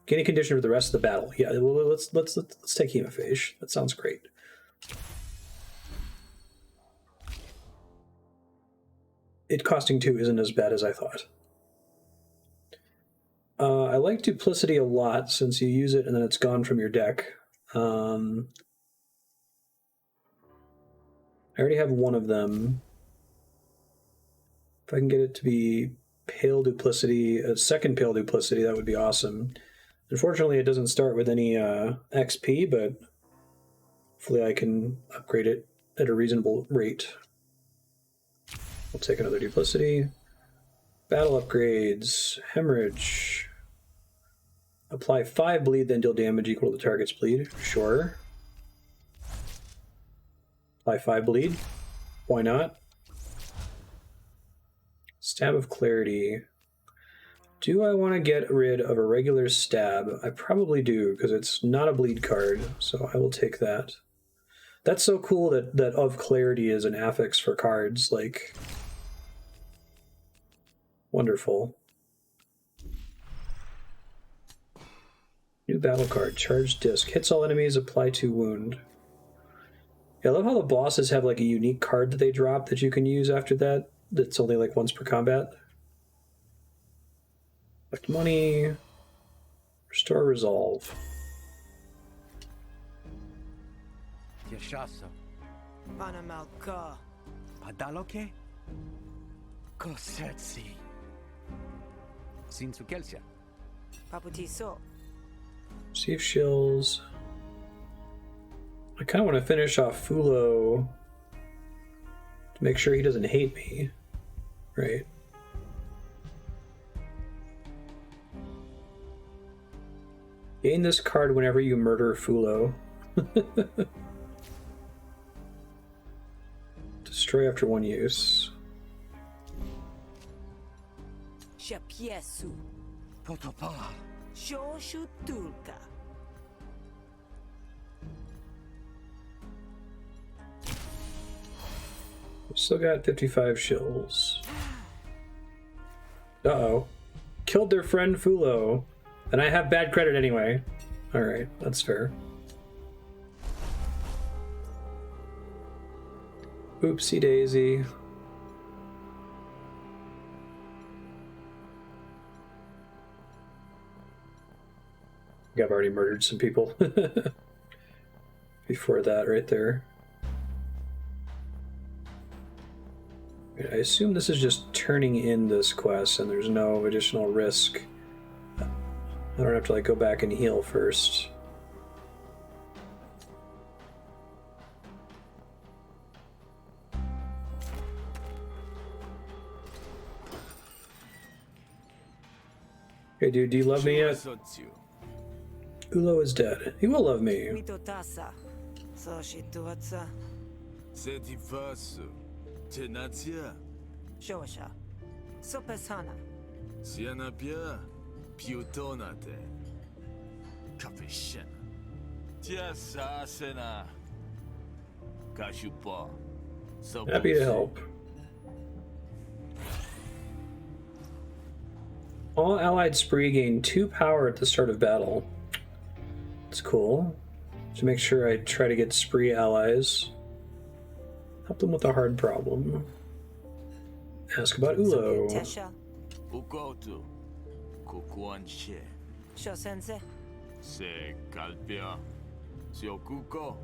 Speaker 1: Gain a condition for the rest of the battle. Yeah, well, let's take Hemophage. That sounds great. It costing 2 isn't as bad as I thought. I like Duplicity a lot since you use it and then it's gone from your deck. I already have one of them. If I can get it to be Pale Duplicity, a second Pale Duplicity, that would be awesome. Unfortunately, it doesn't start with any XP, but hopefully I can upgrade it at a reasonable rate. I'll take another Duplicity. Battle upgrades. Hemorrhage. Apply 5 bleed, then deal damage equal to the target's bleed. Sure. Apply 5 bleed. Why not? Stab of Clarity. Do I want to get rid of a regular stab? I probably do, because it's not a bleed card, so I will take that. That's so cool that of Clarity is an affix for cards, like... Wonderful. New battle card, Charged Disc. Hits all enemies, apply 2 wound. Yeah, I love how the bosses have like a unique card that they drop that you can use after that. That's only like once per combat. Collect money. Restore Resolve.
Speaker 4: Yashaso.
Speaker 2: Panamalka.
Speaker 4: Padaloke? Kosetsi. Sinsukelsia.
Speaker 2: Paputiso.
Speaker 1: Receive shills. I kind of want to finish off Fulo to make sure he doesn't hate me. Right. Gain this card whenever you murder Fulo. Destroy after 1 use.
Speaker 2: Shapiesu.
Speaker 4: Potopa.
Speaker 2: Shoshutulka.
Speaker 1: Still got 55 shills. Uh-oh. Killed their friend Fulo. And I have bad credit anyway. Alright, that's fair. Oopsie daisy. I think I've already murdered some people. Before that, right there. I assume this is just turning in this quest and there's no additional risk. I don't have to like go back and heal first. Hey dude, do you love me yet? Ulo is dead. He will love me.
Speaker 2: Mitotasa. Soshituatsa.
Speaker 5: Setifasu. Tenatia.
Speaker 2: Shosha. Sopesana.
Speaker 5: Sianapia. Piutonate. Kapishena. Tiasasena. Kashupa.
Speaker 1: Happy to help. All allied spree gain 2 power at the start of battle. That's cool. To make sure I try to get spree allies. Help them with a hard problem. Ask about Ulo.
Speaker 2: Tesha.
Speaker 5: Ukotu. Kukuanshe.
Speaker 2: Sho sensei.
Speaker 5: Se kalpia. Siokuko.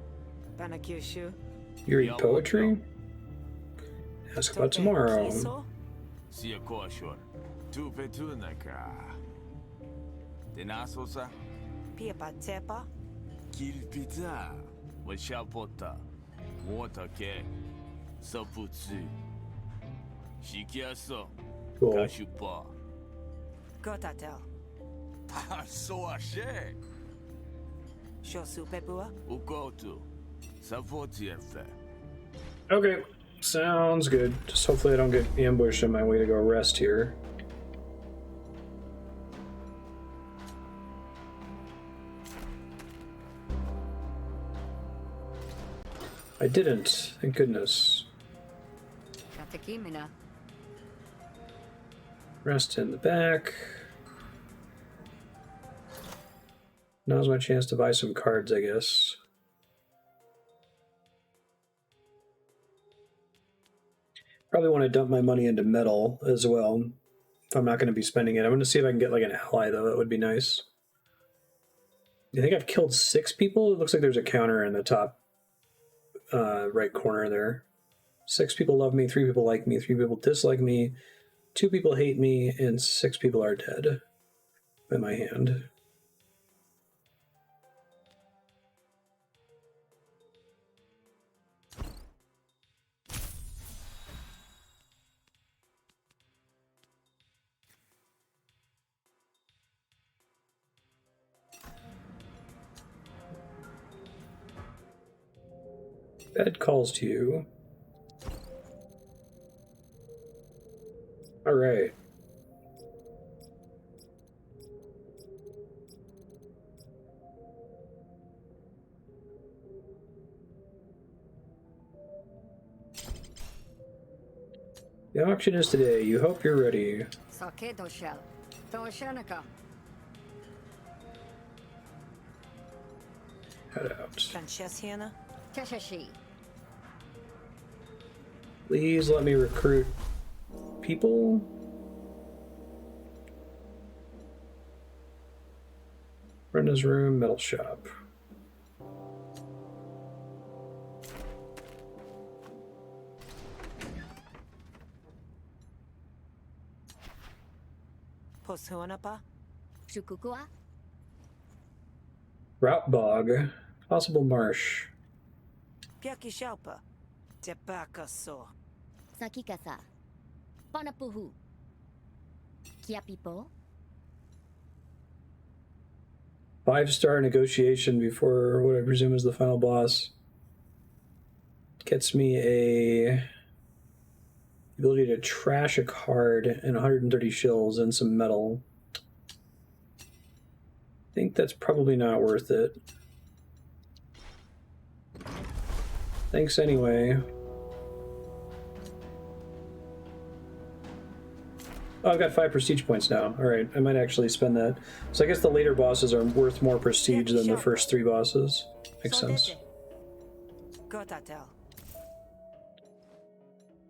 Speaker 2: Panakyushu.
Speaker 1: You read poetry? Ask about tomorrow.
Speaker 2: Kiso.
Speaker 5: Siakoshor. Tupetunaka. Tenasosa.
Speaker 2: Piepa tepa.
Speaker 5: Kilpita. Washapota. Motake. Saputsu. Shikiaso.
Speaker 1: Cool.
Speaker 5: Kashupa.
Speaker 2: Gotatel.
Speaker 5: Soashe.
Speaker 2: Sho supepua.
Speaker 5: Ukotu. Sapotiefe.
Speaker 1: Okay, sounds good. Just hopefully I don't get ambushed on my way to go rest here. I didn't, thank goodness.
Speaker 6: Katakimina.
Speaker 1: Rest in the back. Now's my chance to buy some cards, I guess. Probably want to dump my money into metal as well, if I'm not going to be spending it. I'm going to see if I can get like an ally, though. That would be nice. I think I've killed 6 people. It looks like there's a counter in the top right corner there. 6 people love me, 3 people like me, 3 people dislike me, 2 people hate me, and 6 people are dead by my hand. Bed calls to you. All right. The auction is today. You hope you're ready.
Speaker 6: Sakedo shell. Toshanaka.
Speaker 1: Head out.
Speaker 2: Franceshiana.
Speaker 6: Teshashi.
Speaker 1: Please let me recruit people. Brenda's room, metal shop.
Speaker 2: Poshuanapa.
Speaker 6: Shukukua.
Speaker 1: Route bog. Possible marsh.
Speaker 2: Piakishalpa. Tepakaso.
Speaker 6: Sakikasa. Panapuhu. Kiapipo.
Speaker 1: 5-star negotiation before what I presume is the final boss. Gets me a ability to trash a card and 130 shills and some metal. I think that's probably not worth it. Thanks anyway. Oh, I've got 5 prestige points now. Alright, I might actually spend that. So I guess the later bosses are worth more prestige than the first 3 bosses. Makes sense.
Speaker 2: Gotatel.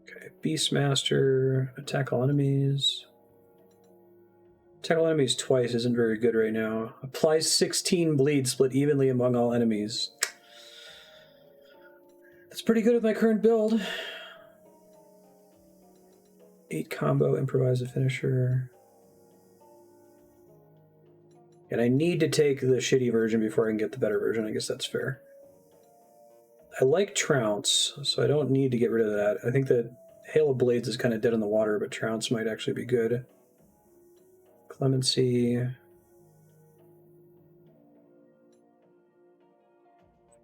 Speaker 1: Okay, Beastmaster, attack all enemies. Attack all enemies twice isn't very good right now. Applies 16 bleed, split evenly among all enemies. That's pretty good with my current build. 8 combo, improvise a finisher. And I need to take the shitty version before I can get the better version. I guess that's fair. I like Trounce, so I don't need to get rid of that. I think that Hail of Blades is kind of dead in the water, but Trounce might actually be good. Clemency.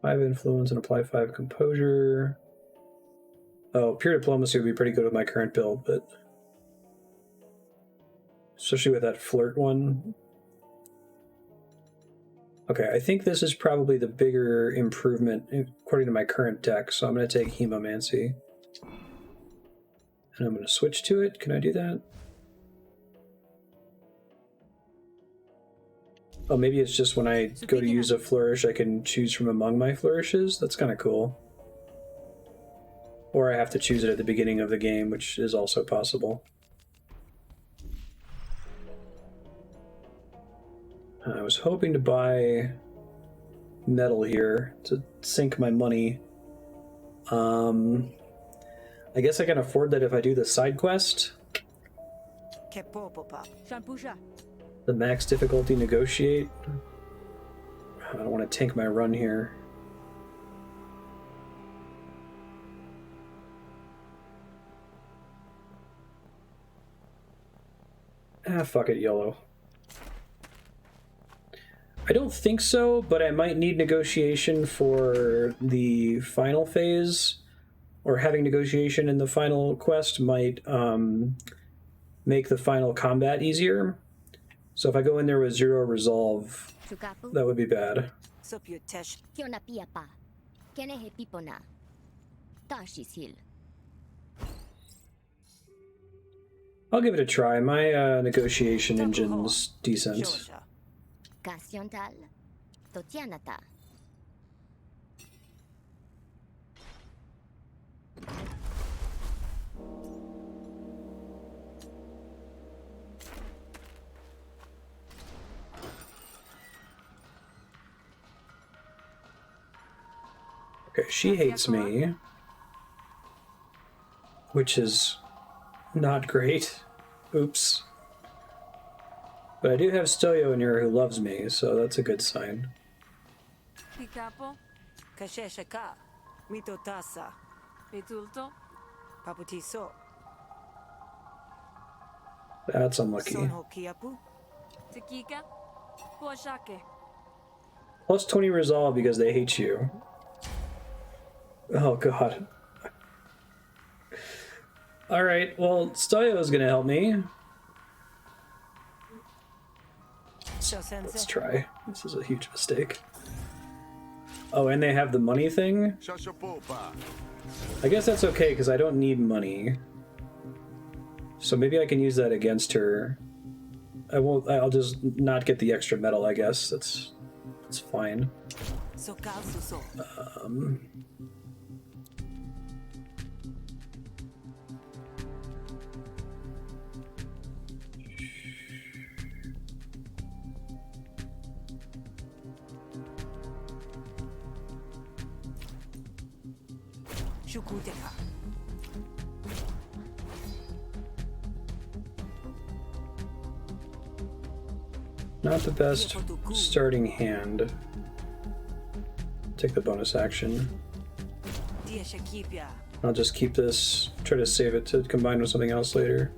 Speaker 1: 5 influence and apply 5 composure. Oh, pure diplomacy would be pretty good with my current build, but especially with that flirt one. Okay, I think this is probably the bigger improvement according to my current deck, so I'm going to take Hemomancy. And I'm going to switch to it. Can I do that? Oh, maybe it's just when I go to use a flourish, I can choose from among my flourishes? That's kind of cool. Or I have to choose it at the beginning of the game, which is also possible. I was hoping to buy metal here to sink my money. I guess I can afford that if I do the side quest. The max difficulty negotiate. I don't want to tank my run here. Ah, fuck it, YOLO. I don't think so, but I might need negotiation for the final phase, or having negotiation in the final quest might make the final combat easier. So if I go in there with 0 resolve, that would be bad. I'll give it a try. My negotiation engine's decent. Okay, she hates me, which is not great. Oops. But I do have Stoyo in here who loves me, so that's a good sign. That's unlucky. Plus 20 resolve because they hate you. Oh god. Alright, well, Stoyo is gonna help me. Let's try. This is a huge mistake. Oh, and they have the money thing? I guess that's okay, because I don't need money. So maybe I can use that against her. I'll just not get the extra metal, I guess. That's fine. Not the best starting hand. Take the bonus action. I'll just keep this, try to save it to combine with something else later.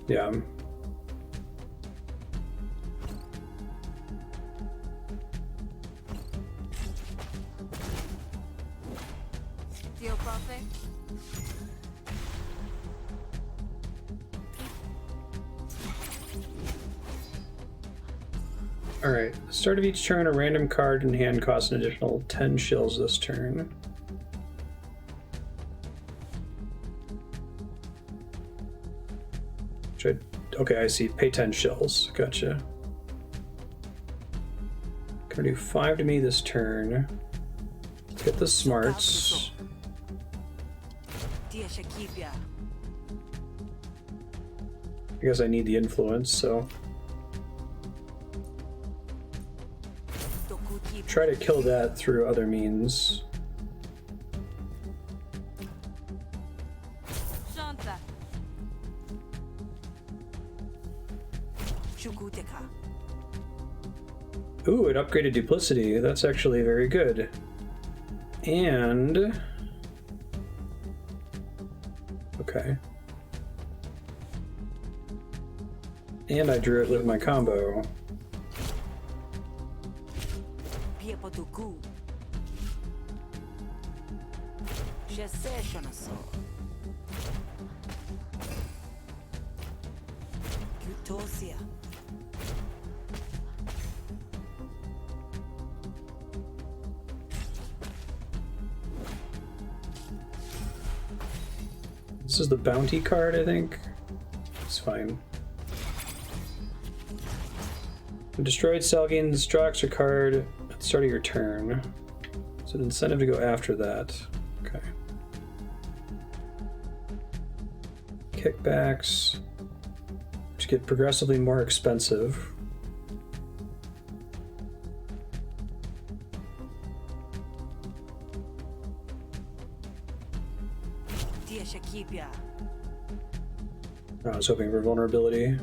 Speaker 1: Yeah. Alright, start of each turn, a random card in hand costs an additional 10 shills this turn. Okay, I see. Pay 10 shills. Gotcha. Gonna do 5 to me this turn. Let's get the smarts. I guess I need the influence, so... try to kill that through other means. Ooh, it upgraded duplicity. That's actually very good. And... okay. And I drew it with my combo. This is the bounty card, I think. It's fine. Destroyed Salgin's draw extra card at the start of your turn. It's an incentive to go after that. Okay. Kickbacks, which get progressively more expensive. I was hoping for vulnerability.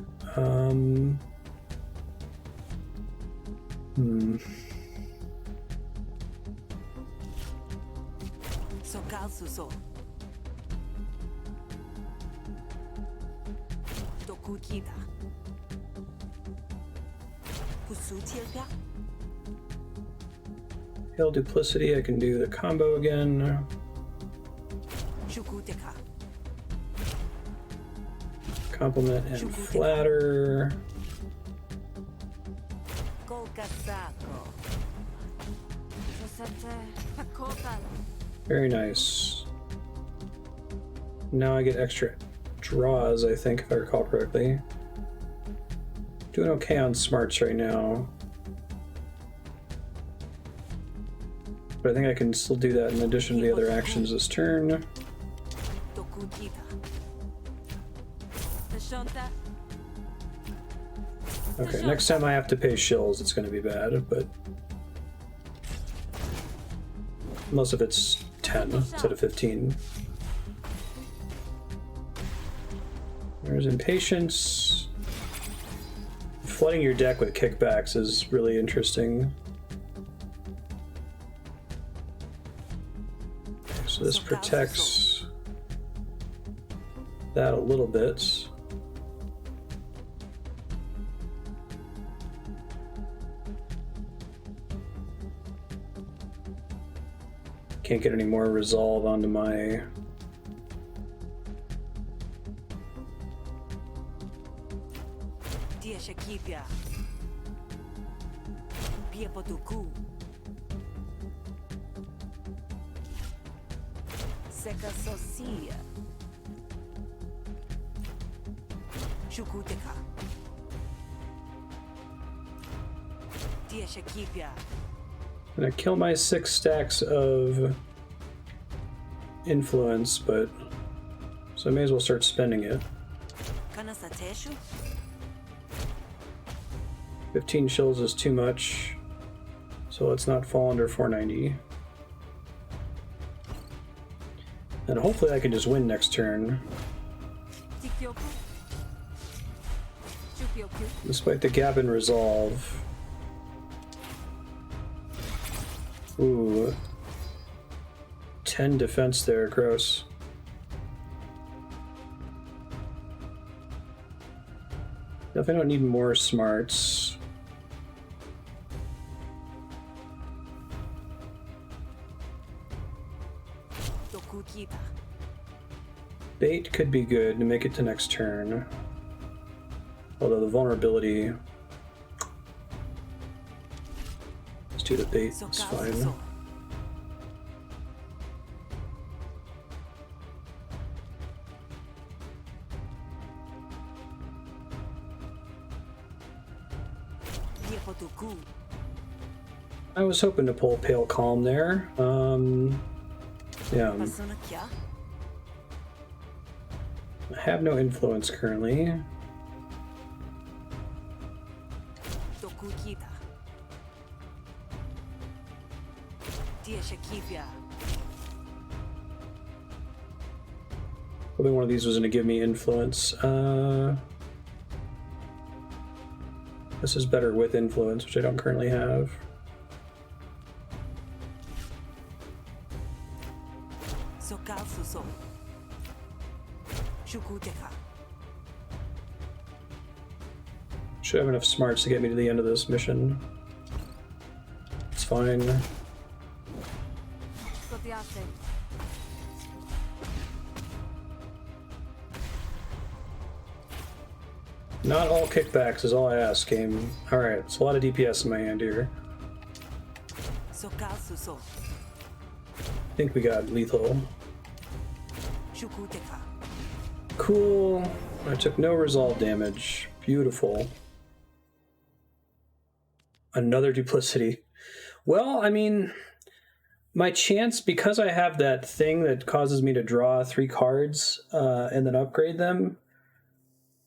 Speaker 1: Hail Duplicity, I can do the combo again. Compliment and flatter. Very nice. Now I get extra draws, I think, if I recall correctly. Doing okay on smarts right now. But I think I can still do that in addition to the other actions this turn. Okay, next time I have to pay shills, it's going to be bad, but... Unless if it's 10 instead of 15. There's Impatience. Flooding your deck with kickbacks is really interesting. So this protects that a little bit. Can't get any more resolve onto my... I'm gonna kill my 6 stacks of influence, but so I may as well start spending it. 15 shills is too much, so let's not fall under 490. And hopefully I can just win next turn. Despite the gap in resolve. Ooh. 10 defense there, gross. Definitely don't need more smarts. Bait could be good to make it to next turn. Although the vulnerability... Let's do the bait, it's fine. I was hoping to pull Pale Calm there. Yeah. I have no influence currently. Hoping one of these was going to give me influence. This is better with influence, which I don't currently have. Should have enough smarts to get me to the end of this mission. It's fine. Not all kickbacks is all I ask, game. Alright, it's a lot of DPS in my hand here. I think we got lethal. Cool. I took no resolve damage. Beautiful. Another duplicity. Well, I mean, my chance, because I have that thing that causes me to draw 3 cards and then upgrade them,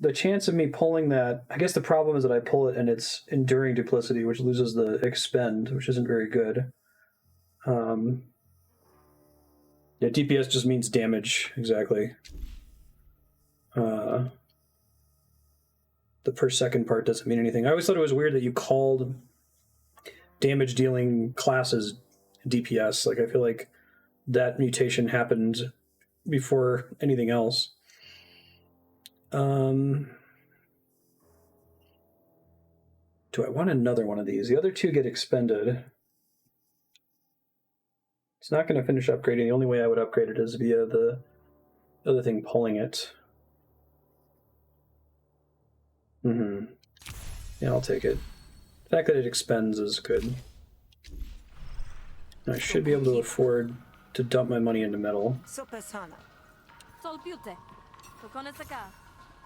Speaker 1: the chance of me pulling that, I guess the problem is that I pull it and it's enduring duplicity, which loses the expend, which isn't very good. Yeah, DPS just means damage, exactly. The per second part doesn't mean anything. I always thought it was weird that you called damage dealing classes DPS. Like, I feel like that mutation happened before anything else. Do I want another one of these? The other 2 get expended. It's not going to finish upgrading. The only way I would upgrade it is via the other thing pulling it. Yeah, I'll take it. The fact that it expends is good. I should be able to afford to dump my money into metal.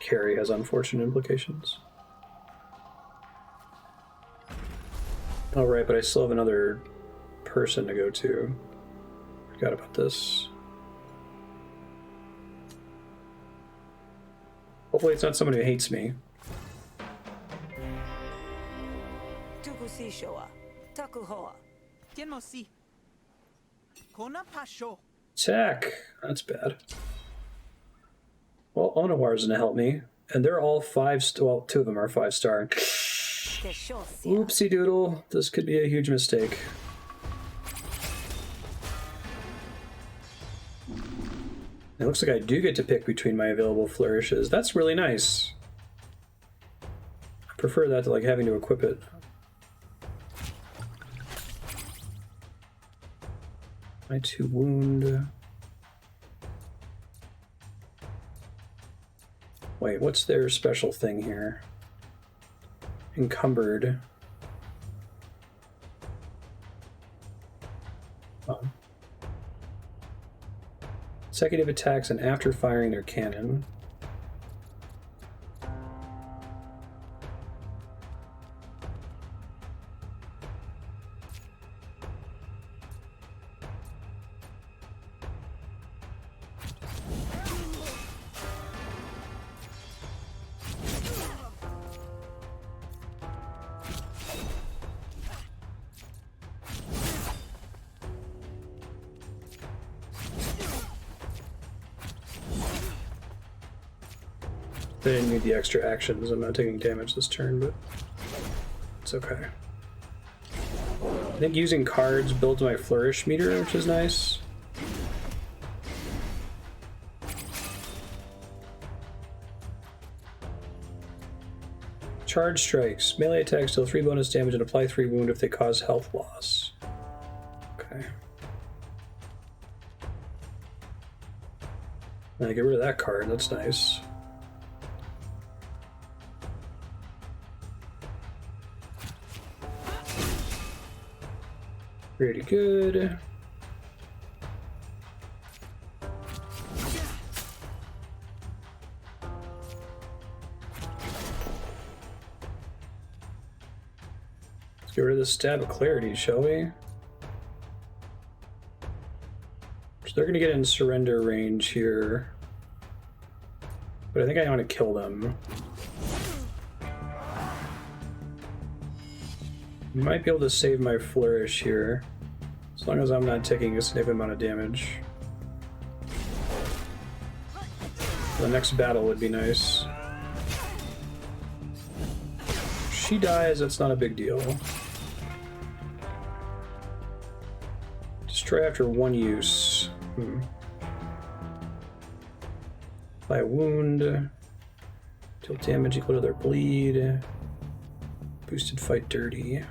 Speaker 1: Carry has unfortunate implications. Oh, right, but I still have another person to go to. Forgot about this. Hopefully it's not someone who hates me. Attack! That's bad. Well, Onawar's gonna help me. And they're all 5 well, 2 of them are 5-star. Oopsie doodle. This could be a huge mistake. It looks like I do get to pick between my available flourishes. That's really nice. I prefer that to like having to equip it. My 2 wound. Wait, what's their special thing here? Encumbered. Oh. Consecutive attacks and after firing their cannon. I didn't need the extra actions. I'm not taking damage this turn, but it's okay. I think using cards builds my flourish meter, which is nice. Charge strikes. Melee attacks deal 3 bonus damage and apply 3 wound if they cause health loss. Okay. I get rid of that card. That's nice. Pretty good. Let's get rid of the stab of clarity, shall we? So they're going to get in surrender range here. But I think I want to kill them. Might be able to save my flourish here, as long as I'm not taking a significant amount of damage. The next battle would be nice. If she dies, that's not a big deal. Destroy after 1 use. Apply a wound. Deal damage equal to their bleed. Boosted fight dirty.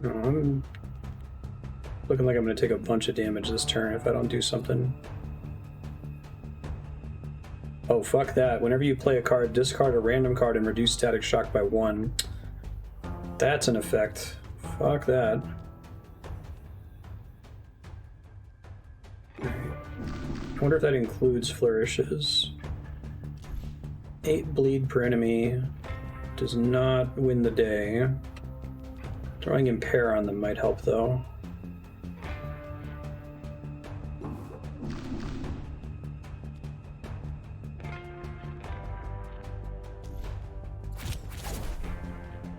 Speaker 1: No, I'm looking like I'm going to take a bunch of damage this turn if I don't do something. Oh, fuck that. Whenever you play a card, discard a random card and reduce static shock by 1. That's an effect. Fuck that. I wonder if that includes flourishes. 8 bleed per enemy does not win the day. Throwing Impair on them might help, though.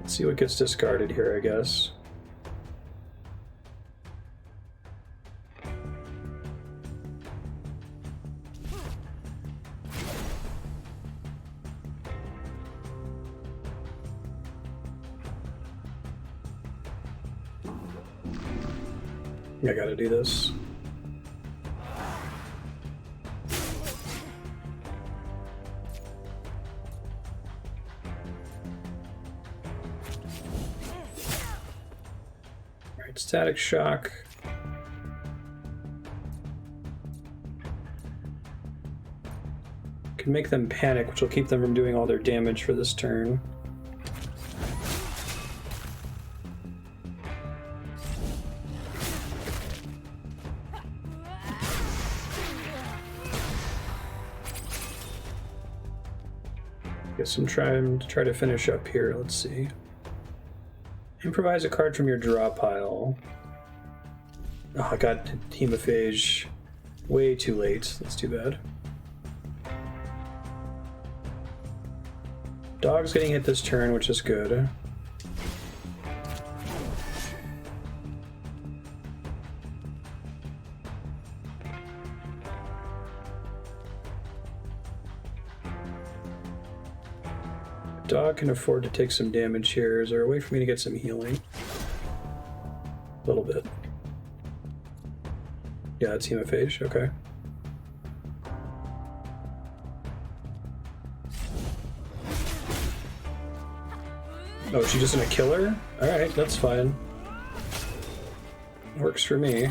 Speaker 1: Let's see what gets discarded here, I guess. I gotta do this. Alright, Static Shock. Can make them panic, which will keep them from doing all their damage for this turn. Guess I'm trying to try to finish up here. Let's see. Improvise a card from your draw pile. Oh, I got Hemophage way too late. That's too bad. Dog's getting hit this turn, which is good. Dog can afford to take some damage here. Is there a way for me to get some healing? A little bit. Yeah, it's Hemophage. Okay. Oh, is she just gonna kill her? Alright, that's fine. Works for me.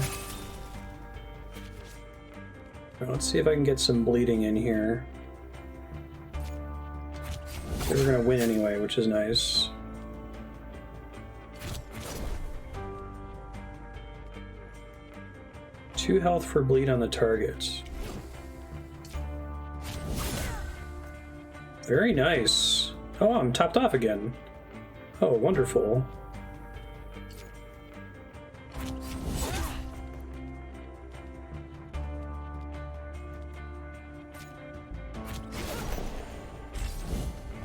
Speaker 1: Now, let's see if I can get some bleeding in here. We're gonna win anyway, which is nice. Two health for bleed on the target. Very nice. Oh, I'm topped off again. Oh, wonderful.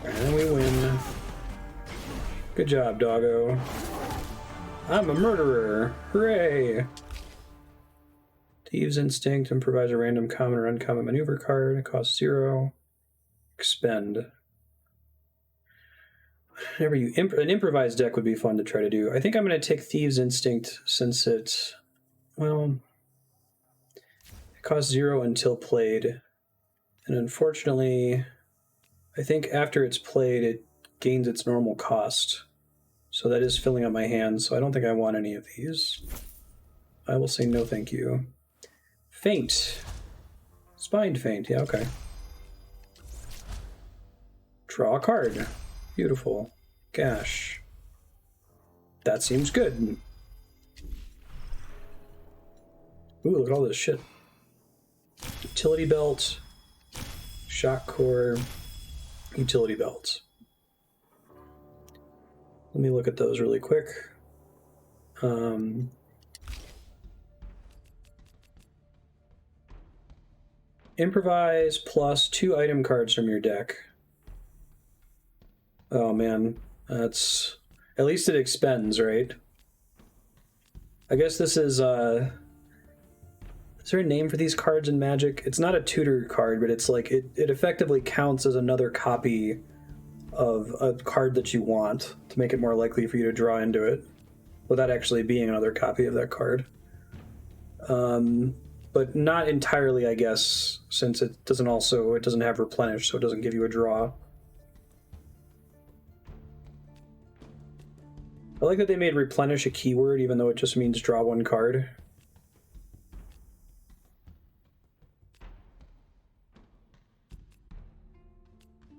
Speaker 1: And we win. Good job, doggo. I'm a murderer. Hooray! Thieves' Instinct improvises a random common or uncommon maneuver card. It costs 0. Expend. Whenever you an improvised deck would be fun to try to do. I think I'm going to take Thieves' Instinct since it, well, it costs 0 until played. And unfortunately, I think after it's played, it gains its normal cost. So that is filling up my hand, so I don't think I want any of these. I will say no thank you. Faint. Spined Faint, yeah, okay. Draw a card. Beautiful. Gash. That seems good. Ooh, look at all this shit. Utility Belt. Shock Core. Utility Belt. Let me look at those really quick. Improvise plus 2 item cards from your deck. Oh man, that's... At least it expends, right? I guess this is there a name for these cards in Magic? It's not a tutor card, but it's like, it effectively counts as another copy of a card that you want to make it more likely for you to draw into it without actually being another copy of that card. But not entirely, I guess, since it doesn't have replenish, so it doesn't give you a draw. I like that they made replenish a keyword, even though it just means draw 1 card.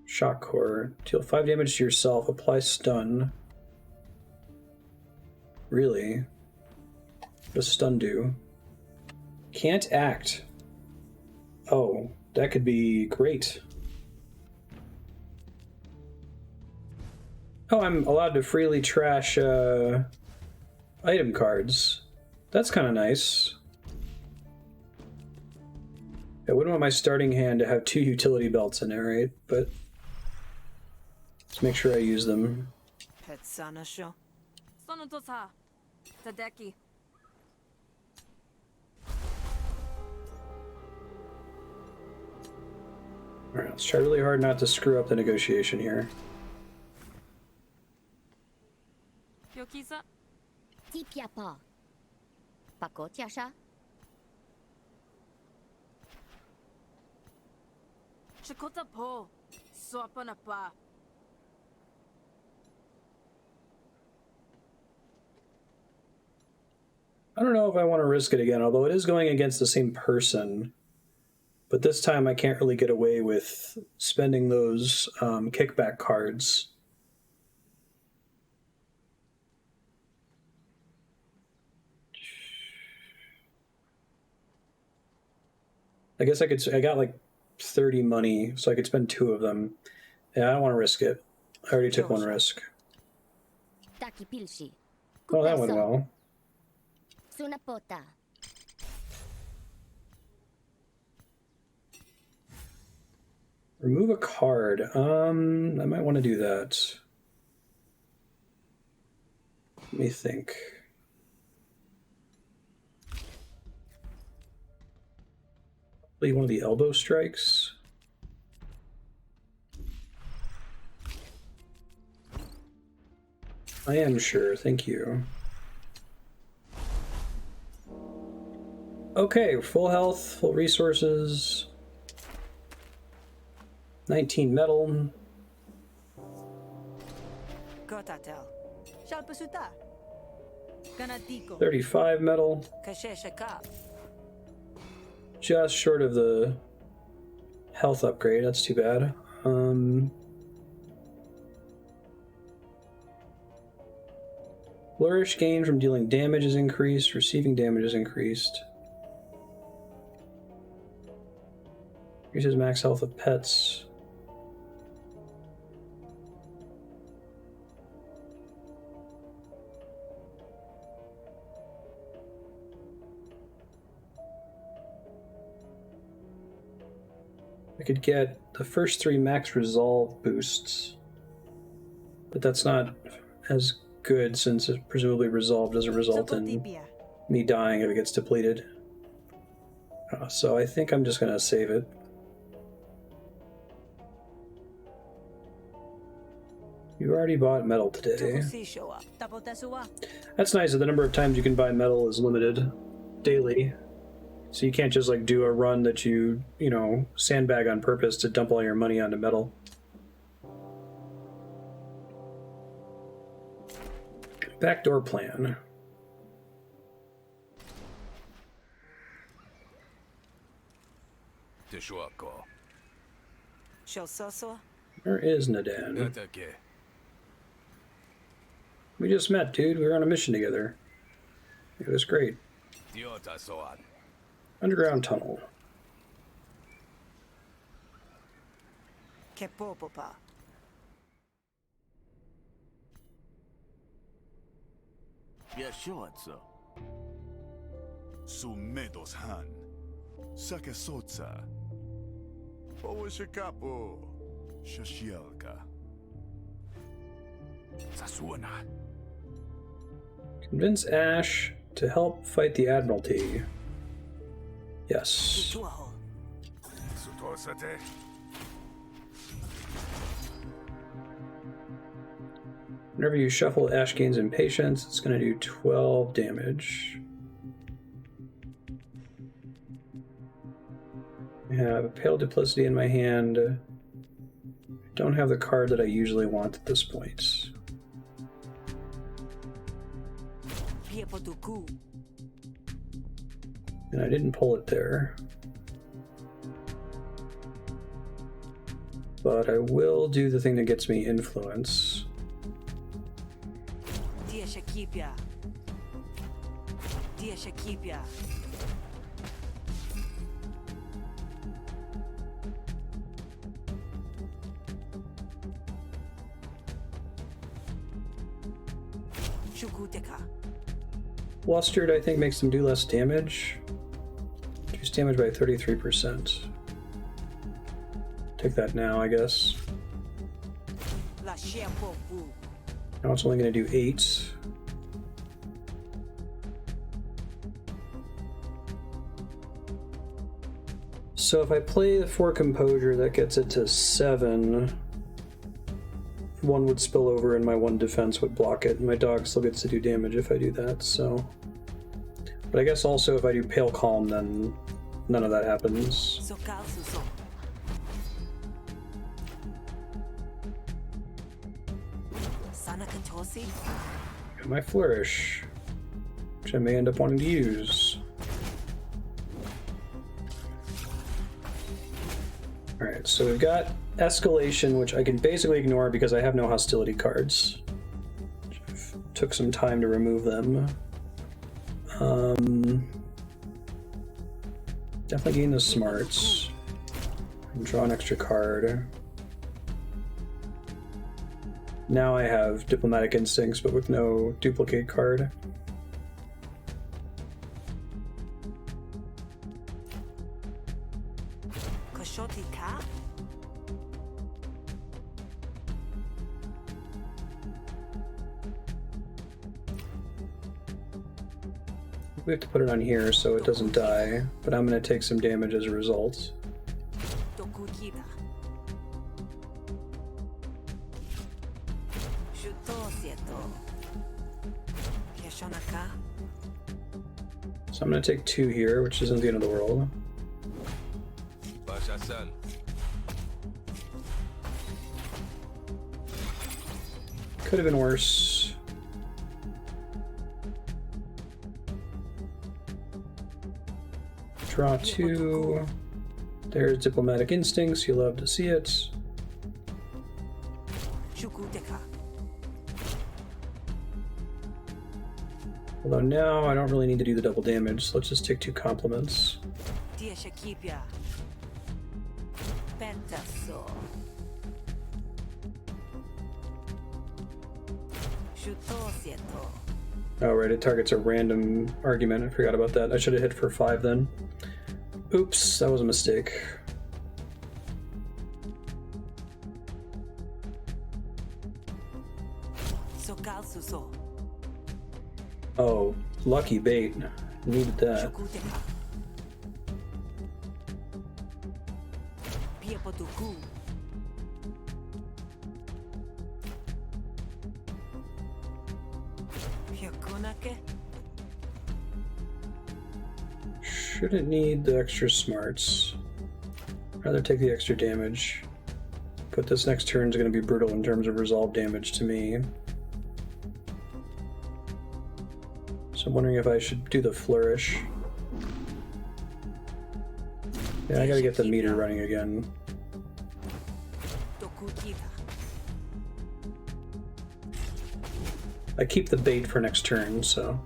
Speaker 1: Shock Core. Deal 5 damage to yourself. Apply stun. Really? What does stun do? Can't act. Oh, that could be great. Oh, I'm allowed to freely trash item cards. That's kind of nice. I wouldn't want my starting hand to have 2 utility belts in it, right? But let's make sure I use them.
Speaker 2: Petsana show.
Speaker 6: Sonotosa. Tadeki.
Speaker 1: Alright, let's try really hard not to screw up the negotiation here.
Speaker 6: Yokisa. Tipia pa. Pakotiasha. Chikota po. Swapana pa.
Speaker 1: I don't know if I want to risk it again, although it is going against the same person. But this time I can't really get away with spending those kickback cards. I guess I got like 30 money, so I could spend 2 of them. Yeah, I don't want to risk it. I already took 1 risk.
Speaker 6: Taki pilshi.
Speaker 1: Oh, that went well.
Speaker 6: Sunapota.
Speaker 1: Remove a card. I might want to do that. Let me think. Probably one of the elbow strikes. I am sure, thank you. Okay, full health, full resources. 19 metal.
Speaker 2: Gotatel.
Speaker 7: Shalpasuta. Ganatiko.
Speaker 1: 35 metal.
Speaker 2: Kasheshaka.
Speaker 1: Just short of the health upgrade, that's too bad. Flourish gain from dealing damage is increased, receiving damage is increased. Increases max health of pets. I could get the first 3 max resolve boosts, but that's not as good since it presumably resolve doesn't result in
Speaker 7: Sokotipia.
Speaker 1: me dying if it gets depleted. So I think I'm just going to save it. You already bought metal today.
Speaker 2: Tukusishoa.
Speaker 7: Tapotasua.
Speaker 1: That's nice that the number of times you can buy metal is limited daily. So you can't just like do a run that you know, sandbag on purpose to dump all your money onto metal. Backdoor plan.
Speaker 3: Tishuako.
Speaker 2: Shososo.
Speaker 1: Where is Nadan?
Speaker 3: Atake.
Speaker 1: We just met, dude. We were on a mission together. It was great.
Speaker 3: Diota soan.
Speaker 1: Underground tunnel.
Speaker 2: Kepopopa.
Speaker 5: Yeah, sure, so.
Speaker 3: Sumedos han. Sakesotsa. Owashikapo. Shashielka. Sasuana.
Speaker 1: Convince Ash to help fight the Admiralty. Yes.
Speaker 2: Tuaho.
Speaker 3: Sutosate.
Speaker 1: Whenever you shuffle, Ash gains impatience. It's going to do 12 damage. I have a Pale Duplicity in my hand. I don't have the card that I usually want at this point.
Speaker 2: Piepotuku.
Speaker 1: And I didn't pull it there. But I will do the thing that gets me influence.
Speaker 2: Dia Shakipia. Dia Shakipia. Shukuteka.
Speaker 1: Flustered, I think, makes them do less damage. Reduce damage by 33%. Take that now, I guess.
Speaker 2: La Shempoku.
Speaker 1: Now it's only going to do 8. So if I play the 4 Composure, that gets it to 7. 1 would spill over and my 1 defense would block it. And my dog still gets to do damage if I do that, so... But I guess also if I do Pale Calm, then none of that happens.
Speaker 2: Sokal Suso. Sana Kantosi.
Speaker 1: Got my Flourish, which I may end up wanting to use. Alright, so we've got Escalation, which I can basically ignore because I have no hostility cards. Took some time to remove them. Definitely gain the smarts. And draw an extra card. Now I have Diplomatic Instincts, but with no duplicate card.
Speaker 2: Koshoti Ka.
Speaker 1: We have to put it on here so it doesn't die, but I'm going to take some damage as a result.
Speaker 2: Dokukida. Shuto Sieto. Yashonaka.
Speaker 1: So I'm going to take 2 here, which isn't the end of the world.
Speaker 3: Bashasal.
Speaker 1: Could have been worse. Draw 2. There's Diplomatic Instincts. You love to see it.
Speaker 2: Shukuteka.
Speaker 1: Although now I don't really need to do the double damage, so let's just take 2 compliments.
Speaker 2: Tia Shakipia. Pentaso. Shuto Sieto.
Speaker 1: Oh, right, it targets a random argument. I forgot about that. I should have hit for 5 then. Oops, that was a mistake.
Speaker 2: Sokal Suso.
Speaker 1: Oh, lucky bait. Needed that.
Speaker 2: Shukuteka. Piepotuku. Piokunake.
Speaker 1: Shouldn't need the extra smarts. Rather take the extra damage. But this next turn is going to be brutal in terms of resolve damage to me. So I'm wondering if I should do the Flourish. Yeah, I gotta get the meter running again.
Speaker 2: Dokukida.
Speaker 1: I keep the bait for next turn, so...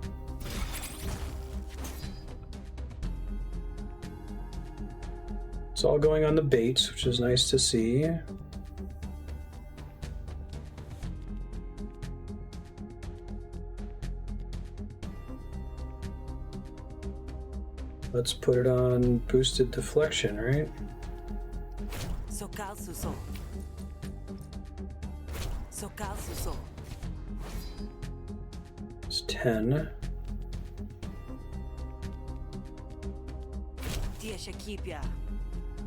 Speaker 1: It's all going on the bait, which is nice to see. Let's put it on boosted deflection, right?
Speaker 2: Sokal Suso. Sokal Suso.
Speaker 1: It's 10.
Speaker 2: Tia Shakipia.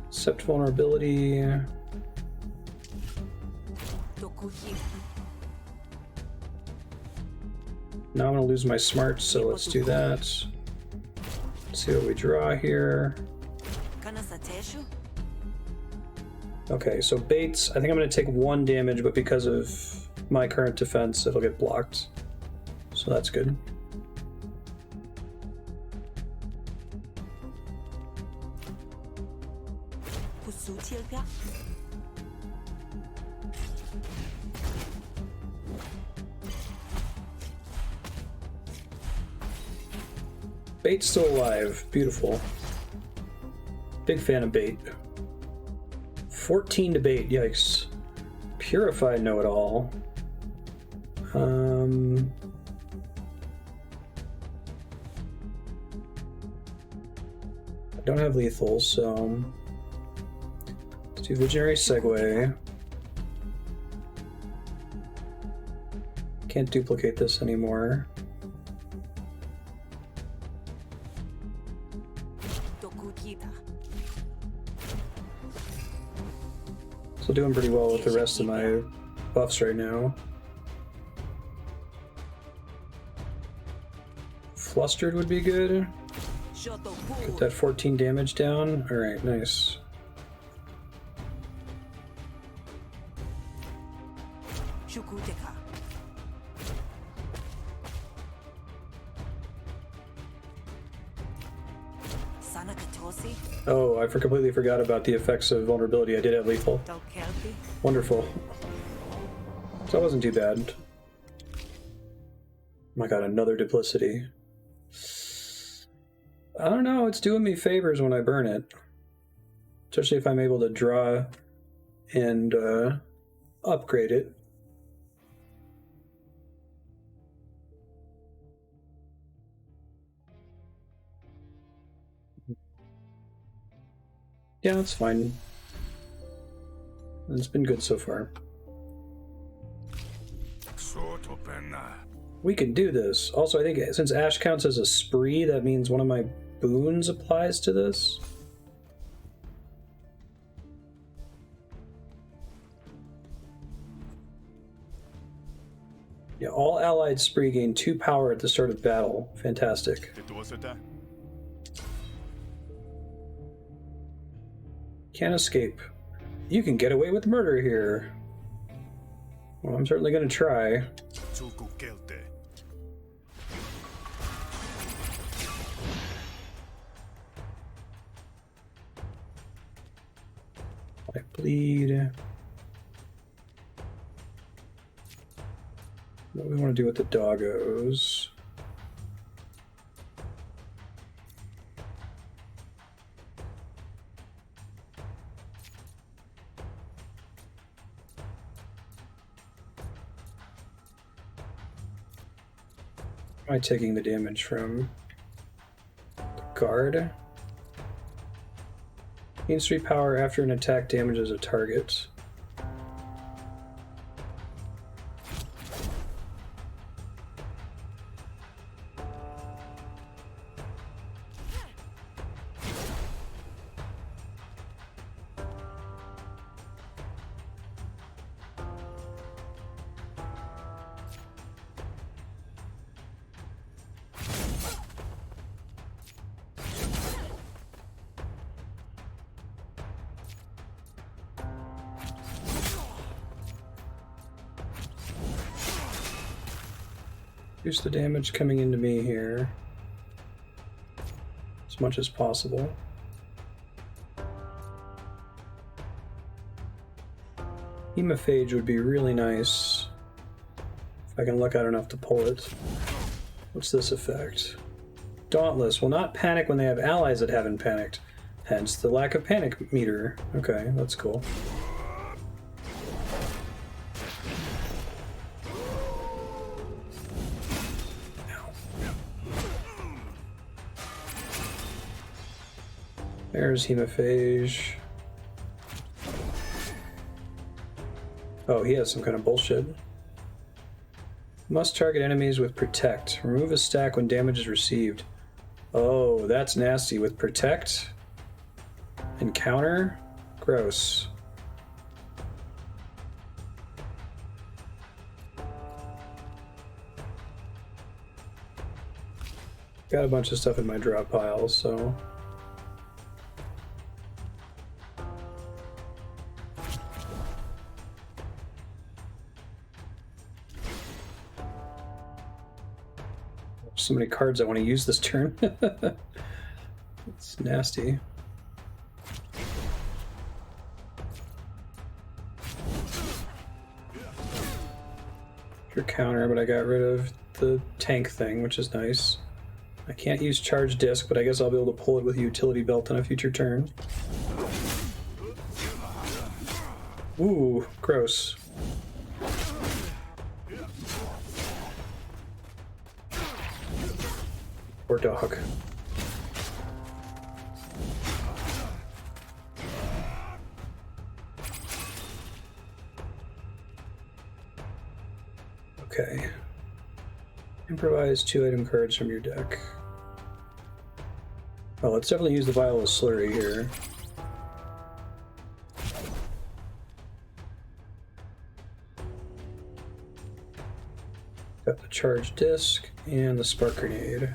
Speaker 1: Accept vulnerability.
Speaker 2: Dokukida.
Speaker 1: Now I'm gonna lose my smarts, so let's do that. See what we draw here.
Speaker 2: Kanasateshu.
Speaker 1: Okay, so baits, I think I'm going to take 1 damage, but because of my current defense, it'll get blocked. So that's good.
Speaker 2: Pusutilpia.
Speaker 1: Bait's still alive. Beautiful. Big fan of bait. 14 to bait. Yikes. Purified know-it-all. don't have lethal, so let's do Visionary Segue. Can't duplicate this anymore. Still doing pretty well with the rest of my buffs right now. Flustered would be good. Get that 14 damage down. Alright, nice. Oh, I completely forgot about the effects of vulnerability. I did have lethal. Wonderful. So that wasn't too bad. Oh my god, another duplicity. I don't know, it's doing me favors when I burn it. Especially if I'm able to draw and upgrade it. Yeah, that's fine. It's been good so far. We can do this. Also, I think since Ash counts as a spree, that means one of my boons applies to this. Yeah, all allied spree gain 2 power at the start of battle. Fantastic. Can't escape. You can get away with murder here. Well, I'm certainly going to try. I bleed. What do we want to do with the doggos? Am I taking the damage from the guard? Gains 3 power after an attack damages a target. Reduce the damage coming into me here as much as possible. Hemophage would be really nice if I can luck out enough to pull it. What's this effect? Dauntless will not panic when they have allies that haven't panicked. Hence the lack of panic meter. Okay, that's cool. There's Hemophage. Oh, he has some kind of bullshit. Must target enemies with Protect. Remove a stack when damage is received. Oh, that's nasty. With Protect? Encounter? Gross. Got a bunch of stuff in my drop pile, so... so many cards I want to use this turn. It's nasty. Your counter, but I got rid of the tank thing, which is nice. I can't use Charge Disc, but I guess I'll be able to pull it with Utility Belt on a future turn. Ooh, gross. Poor dog. Okay. Improvise 2 item cards from your deck. Oh, let's definitely use the Vial of Slurry here. Got the Charged Disc and the Spark Grenade.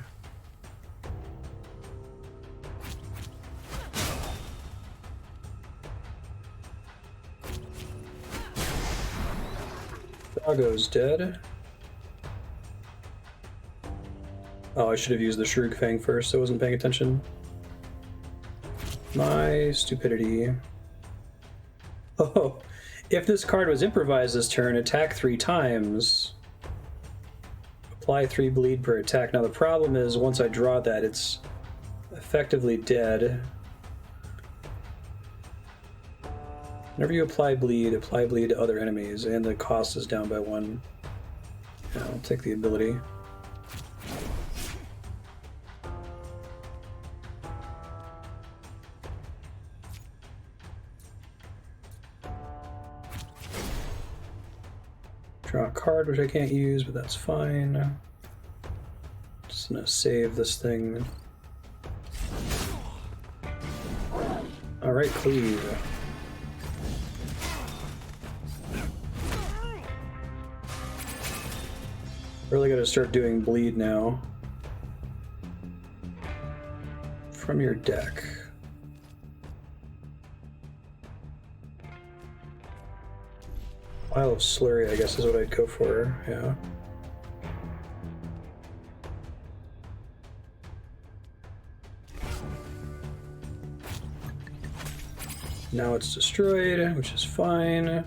Speaker 1: Doggo's dead. Oh, I should have used the Shroog Fang first. I wasn't paying attention. My stupidity. Oh, if this card was improvised this turn, attack 3 times. Apply 3 bleed per attack. Now the problem is, once I draw that, it's effectively dead. Whenever you apply bleed to other enemies, and the cost is down by 1. Yeah, I'll take the ability. Draw a card, which I can't use, but that's fine. Just gonna save this thing. Alright, cleave. Really gotta start doing bleed now. From your deck. Vial of Slurry, I guess, is what I'd go for, yeah. Now it's destroyed, which is fine.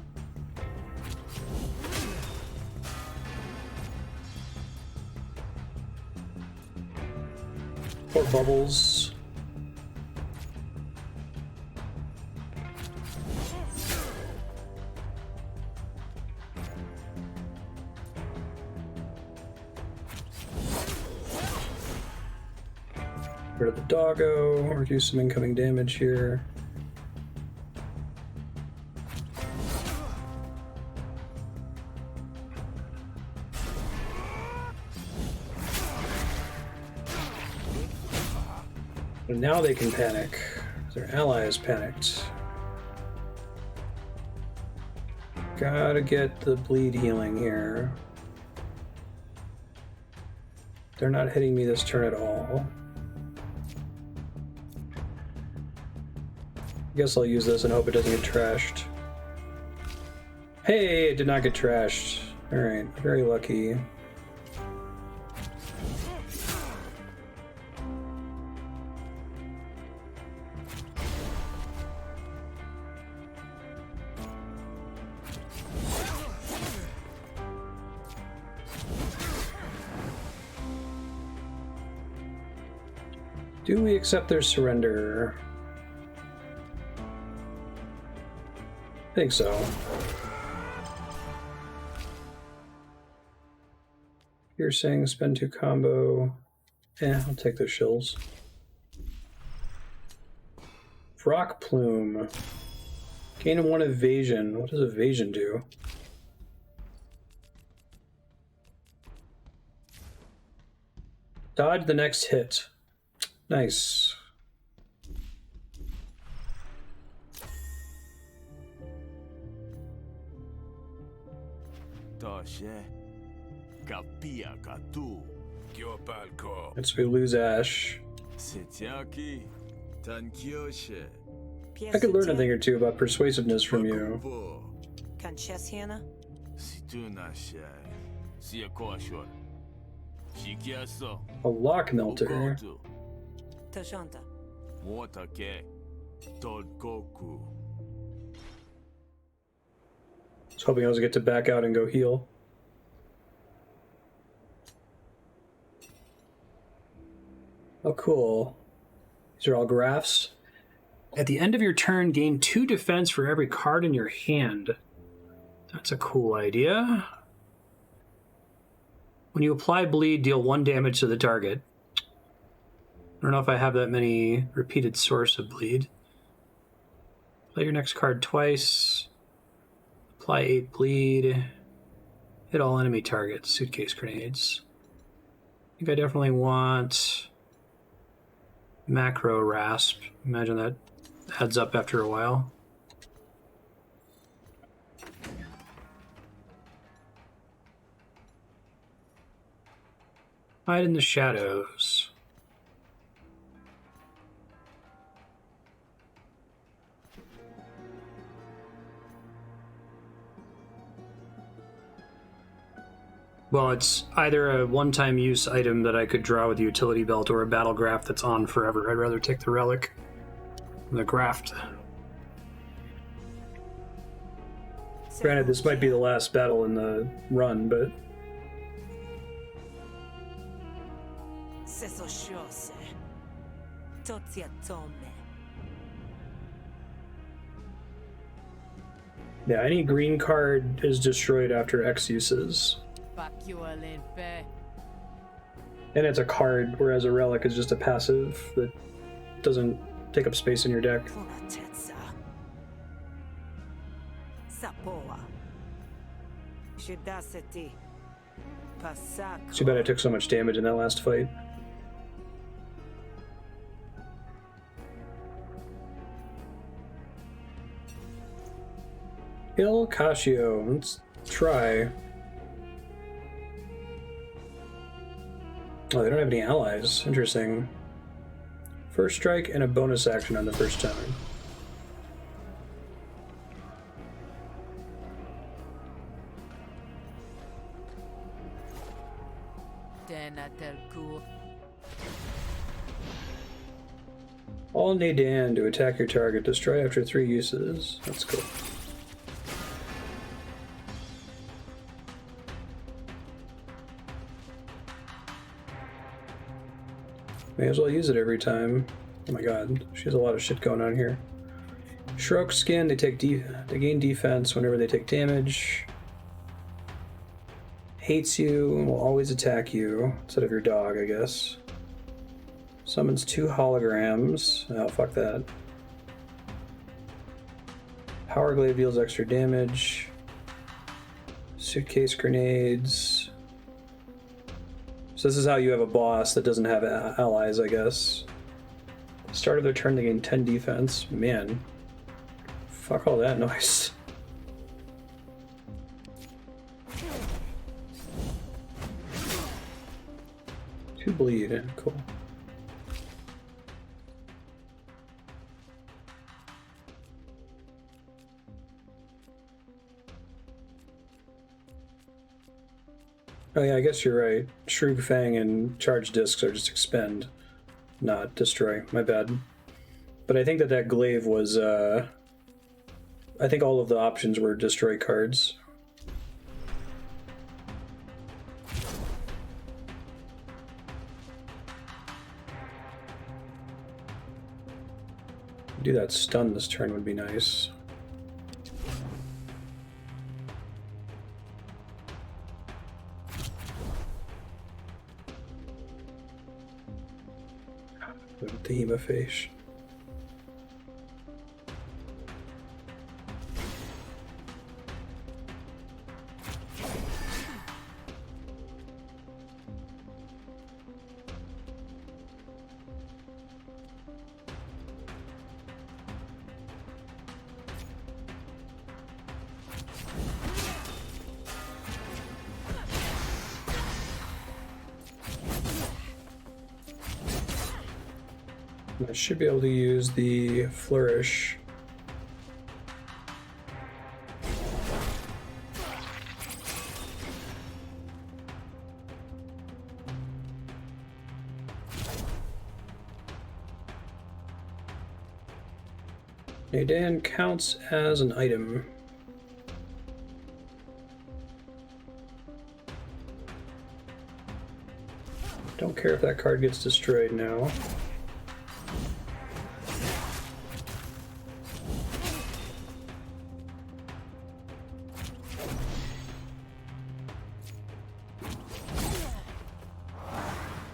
Speaker 1: Poor Bubbles. Rid of the doggo, reduce some incoming damage here. And now they can panic. Their ally is panicked. Gotta get the bleed healing here. They're not hitting me this turn at all. Guess I'll use this and hope it doesn't get trashed. Hey, it did not get trashed. Alright, very lucky. Do we accept their surrender? I think so. Piercing, spend 2 combo. I'll take those shills. Rock Plume. Gain 1 evasion. What does evasion do? Dodge the next hit. Nice. Let's we lose Ash. I could learn a thing or two about persuasiveness from you. A lock melter.
Speaker 2: Tashanta.
Speaker 1: I was hoping I was going to get to back out and go heal. Oh, cool. These are all graphs. At the end of your turn, gain 2 defense for every card in your hand. That's a cool idea. When you apply bleed, deal 1 damage to the target. I don't know if I have that many repeated source of bleed. Play your next card twice. Apply 8 bleed. Hit all enemy targets. Suitcase grenades. I think I definitely want macro rasp. Imagine that adds up after a while. Hide in the shadows. Well, it's either a one-time use item that I could draw with the utility belt or a battle graft that's on forever. I'd rather take the relic than the graft. Granted, this might be the last battle in the run, but... yeah, any green card is destroyed after X uses. And it's a card, whereas a relic is just a passive that doesn't take up space in your deck. Too bad I took so much damage in that last fight. Il Cascio. Let's try. Oh, they don't have any allies. Interesting. First strike and a bonus action on the first time. All Nadan to attack your target. Destroy after 3 uses. That's cool. May as well use it every time. Oh my god, she has a lot of shit going on here. Shrok skin, they gain defense whenever they take damage. Hates you and will always attack you instead of your dog, I guess. Summons 2 holograms. Oh, fuck that. Power glaive deals extra damage. Suitcase grenades. So this is how you have a boss that doesn't have allies, I guess. Start of their turn, they gain 10 defense. Man. Fuck all that noise. 2 bleed. Cool. Oh yeah, I guess you're right. Shroog Fang and Charge Discs are just expend, not destroy. My bad. But I think that glaive was, I think all of the options were destroy cards. Do that stun this turn would be nice. The Hemophage. I should be able to use the Flourish. Nadan counts as an item. Don't care if that card gets destroyed now.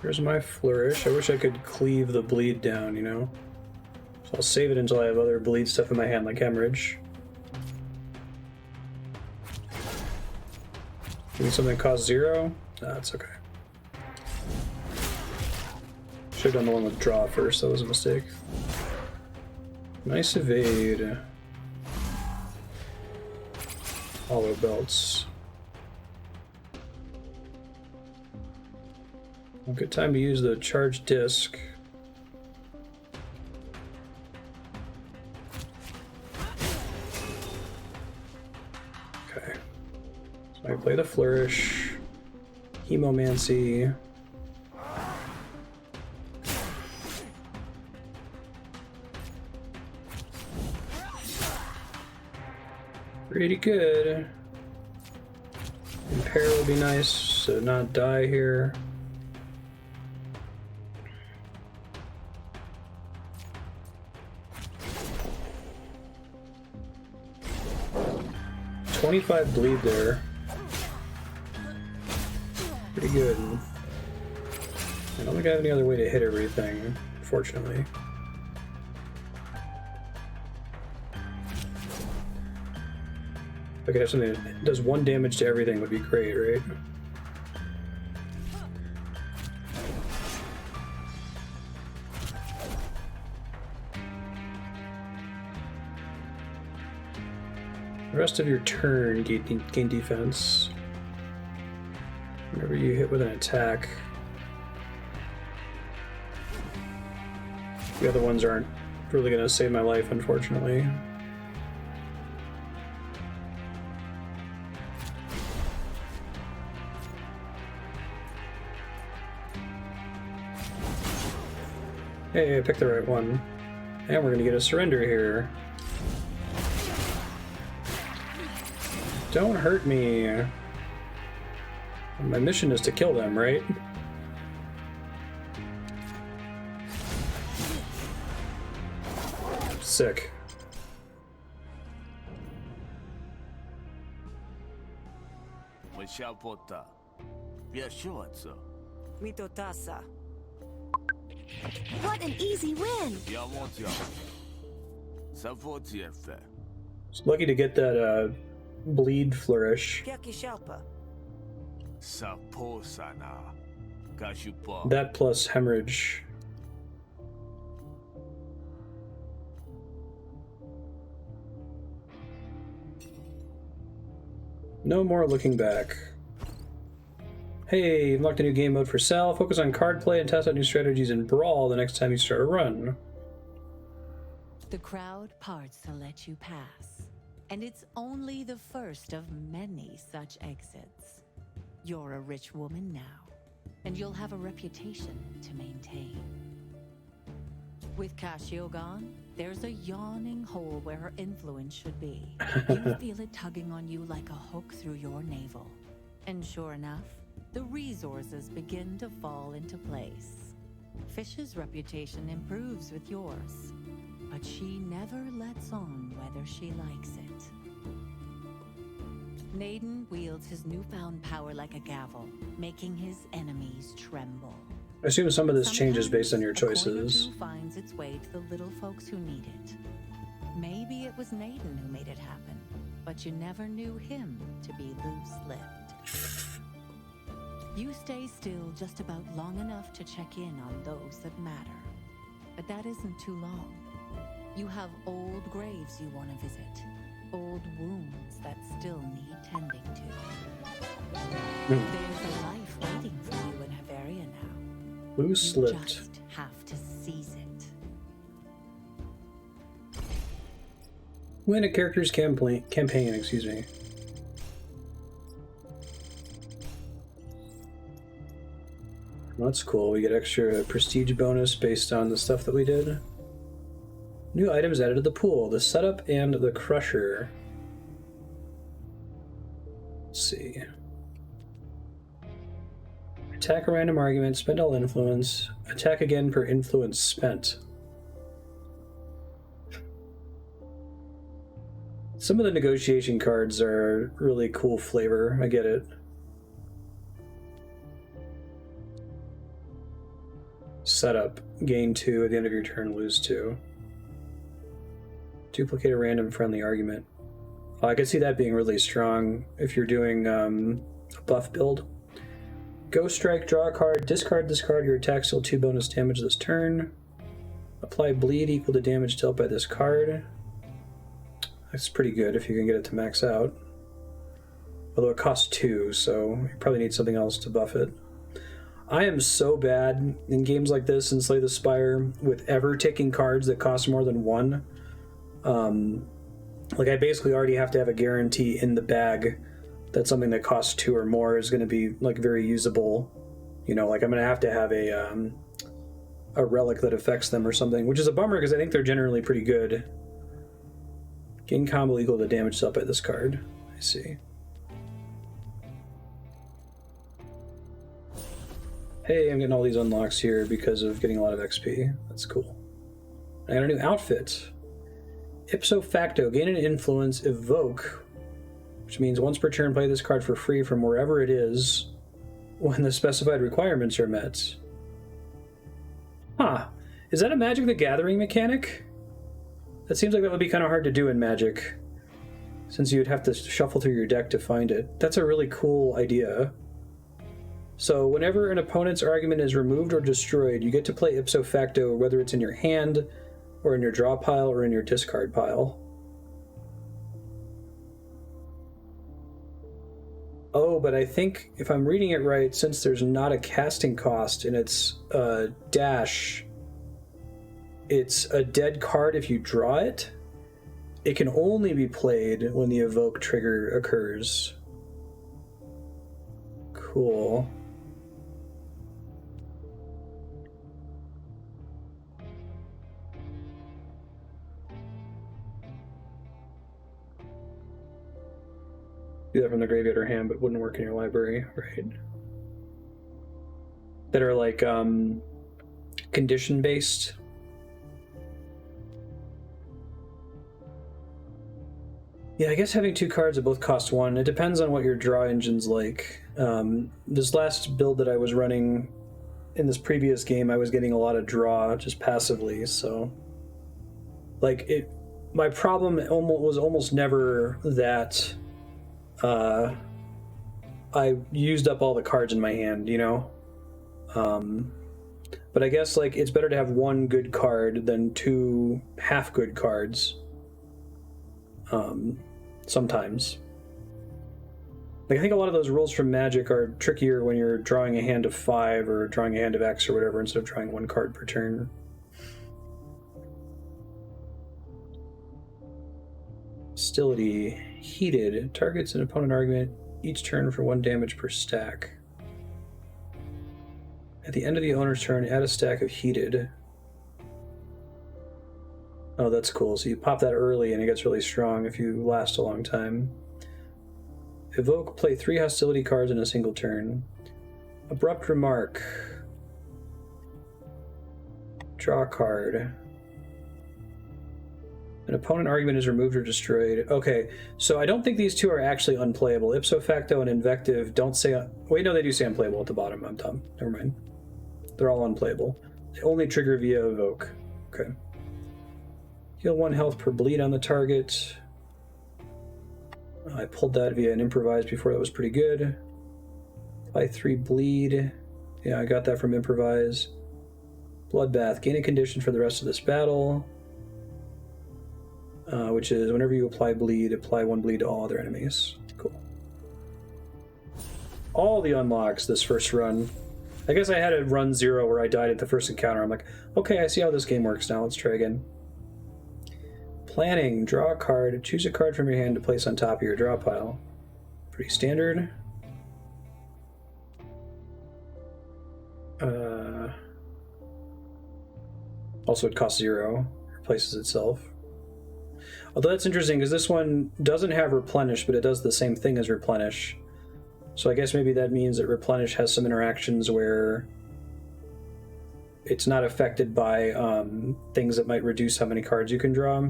Speaker 1: Here's my Flourish. I wish I could cleave the bleed down, you know? So I'll save it until I have other bleed stuff in my hand, like Hemorrhage. Maybe something costs 0? That's okay. Should have done the one with draw first, that was a mistake. Nice evade. Hollow belts. Good time to use the charged disc. Okay. So I play the flourish. Hemomancy. Pretty good. Impair will be nice to not die here. $25 bleed there. Pretty good. I don't think I have any other way to hit everything, fortunately. If I could have something that does 1 damage to everything would be great, right? The rest of your turn, gain defense. Whenever you hit with an attack. The other ones aren't really going to save my life, unfortunately. Hey, I picked the right one. And we're going to get a surrender here. Don't hurt me. My mission is to kill them, right? Sick.
Speaker 5: Wishapota. Yeshua.
Speaker 2: Mitotasa.
Speaker 6: What an easy win!
Speaker 5: Yamotia. Savotiefe.
Speaker 1: Lucky to get that bleed flourish.
Speaker 2: Kyakishalpa.
Speaker 5: Saposana. Kashupa.
Speaker 1: That plus hemorrhage. No more looking back. Hey, unlocked a new game mode for Sal. Focus on card play and test out new strategies in Brawl the next time you start a run.
Speaker 8: The crowd parts to let you pass, and it's only the first of many such exits. You're a rich woman now, and you'll have a reputation to maintain. With Cashio gone, there's a yawning hole where her influence should be. You feel it tugging on you like a hook through your navel. And sure enough, the resources begin to fall into place. Fish's reputation improves with yours, but she never lets on whether she likes it. Naden wields his newfound power like a gavel, making his enemies tremble.
Speaker 1: I assume some of this changes based on your
Speaker 8: A coin or
Speaker 1: choices.
Speaker 8: two finds its way to the little folks who need it. Maybe it was Naden who made it happen, but you never knew him to be loose-lipped. You stay still just about long enough to check in on those that matter. But that isn't too long. You have old graves you want to visit. Old wounds that still need tending to. There's a life waiting for you in Havaria now.
Speaker 1: Who
Speaker 8: You
Speaker 1: slipped?
Speaker 8: just have to seize it.
Speaker 1: Win a character's campaign, excuse me. Well, that's cool. We get extra prestige bonus based on the stuff that we did. New items added to the pool. The setup and the crusher. Let's see. Attack a random argument. Spend all influence. Attack again per influence spent. Some of the negotiation cards are really cool flavor. I get it. Setup. Gain 2 at the end of your turn, lose 2. Duplicate a random friendly argument. I could see that being really strong if you're doing a buff build. Ghost Strike, draw a card, discard this card, your attack deal 2 bonus damage this turn. Apply bleed equal to damage dealt by this card. That's pretty good if you can get it to max out. Although it costs 2, so you probably need something else to buff it. I am so bad in games like this in Slay the Spire with ever taking cards that cost more than 1. Like, I basically already have to have a guarantee in the bag that something that costs 2 or more is going to be, like, very usable. You know, like, I'm going to have a relic that affects them or something, which is a bummer because I think they're generally pretty good. Gain combo equal to damage dealt by this card. I see. Hey, I'm getting all these unlocks here because of getting a lot of XP. That's cool. I got a new outfit. Ipso facto, gain an influence, evoke, which means once per turn play this card for free from wherever it is when the specified requirements are met. Huh. Is that a Magic the Gathering mechanic? That seems like that would be kind of hard to do in Magic, since you'd have to shuffle through your deck to find it. That's a really cool idea. So whenever an opponent's argument is removed or destroyed, you get to play ipso facto whether it's in your hand, or in your draw pile, or in your discard pile. Oh, but I think, if I'm reading it right, since there's not a casting cost and it's a dash, it's a dead card if you draw it. It can only be played when the evoke trigger occurs. Cool. Do that from the graveyard or hand, but wouldn't work in your library, right? That are like condition based. Yeah, I guess having 2 cards that both cost 1. It depends on what your draw engine's like. This last build that I was running in this previous game, I was getting a lot of draw just passively, so like my problem was almost never that I used up all the cards in my hand, you know? But I guess, like, it's better to have 1 good card than 2 half-good cards. Sometimes. Like, I think a lot of those rules from Magic are trickier when you're drawing a hand of 5 or drawing a hand of X or whatever instead of drawing 1 card per turn. Hostility. Heated. Targets an opponent argument each turn for 1 damage per stack. At the end of the owner's turn, add a stack of Heated. Oh, that's cool. So you pop that early and it gets really strong if you last a long time. Evoke. Play 3 hostility cards in a single turn. Abrupt Remark. Draw a card. An opponent argument is removed or destroyed. Okay, so I don't think these 2 are actually unplayable. Ipso facto and invective don't say... Wait, no, they do say unplayable at the bottom. I'm dumb. Never mind. They're all unplayable. They only trigger via evoke. Okay. Heal 1 health per bleed on the target. I pulled that via an improvise before. That was pretty good. Apply 3 bleed. Yeah, I got that from improvise. Bloodbath. Gain a condition for the rest of this battle. Which is whenever you apply 1 bleed to all other enemies. Cool. All the unlocks this first run. I guess I had a run 0 where I died at the first encounter. I'm like, okay, I see how this game works now. Let's try again. Planning. Draw a card. Choose a card from your hand to place on top of your draw pile. Pretty standard. Also, it costs 0. Replaces itself. Although that's interesting because this one doesn't have replenish, but it does the same thing as replenish. So I guess maybe that means that replenish has some interactions where it's not affected by things that might reduce how many cards you can draw.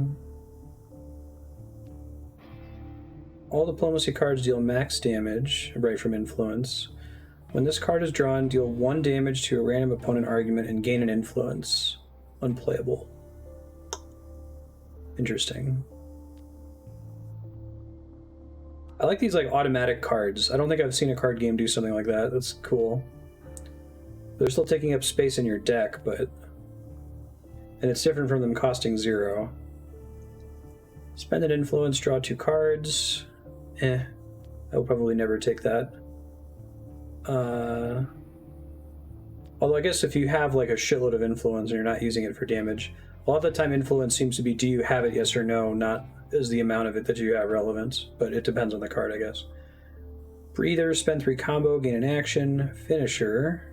Speaker 1: All diplomacy cards deal max damage, right from influence. When this card is drawn, deal 1 damage to a random opponent argument and gain an influence. Unplayable. Interesting. I like these like automatic cards. I don't think I've seen a card game do something like that. That's cool. They're still taking up space in your deck, but... And it's different from them costing 0. Spend an influence, draw 2 cards. I will probably never take that. Although I guess if you have like a shitload of influence and you're not using it for damage, a lot of the time influence seems to be do you have it, yes or no, not is the amount of it that you have relevant, but it depends on the card, I guess. Breather, spend 3 combo, gain an action. Finisher.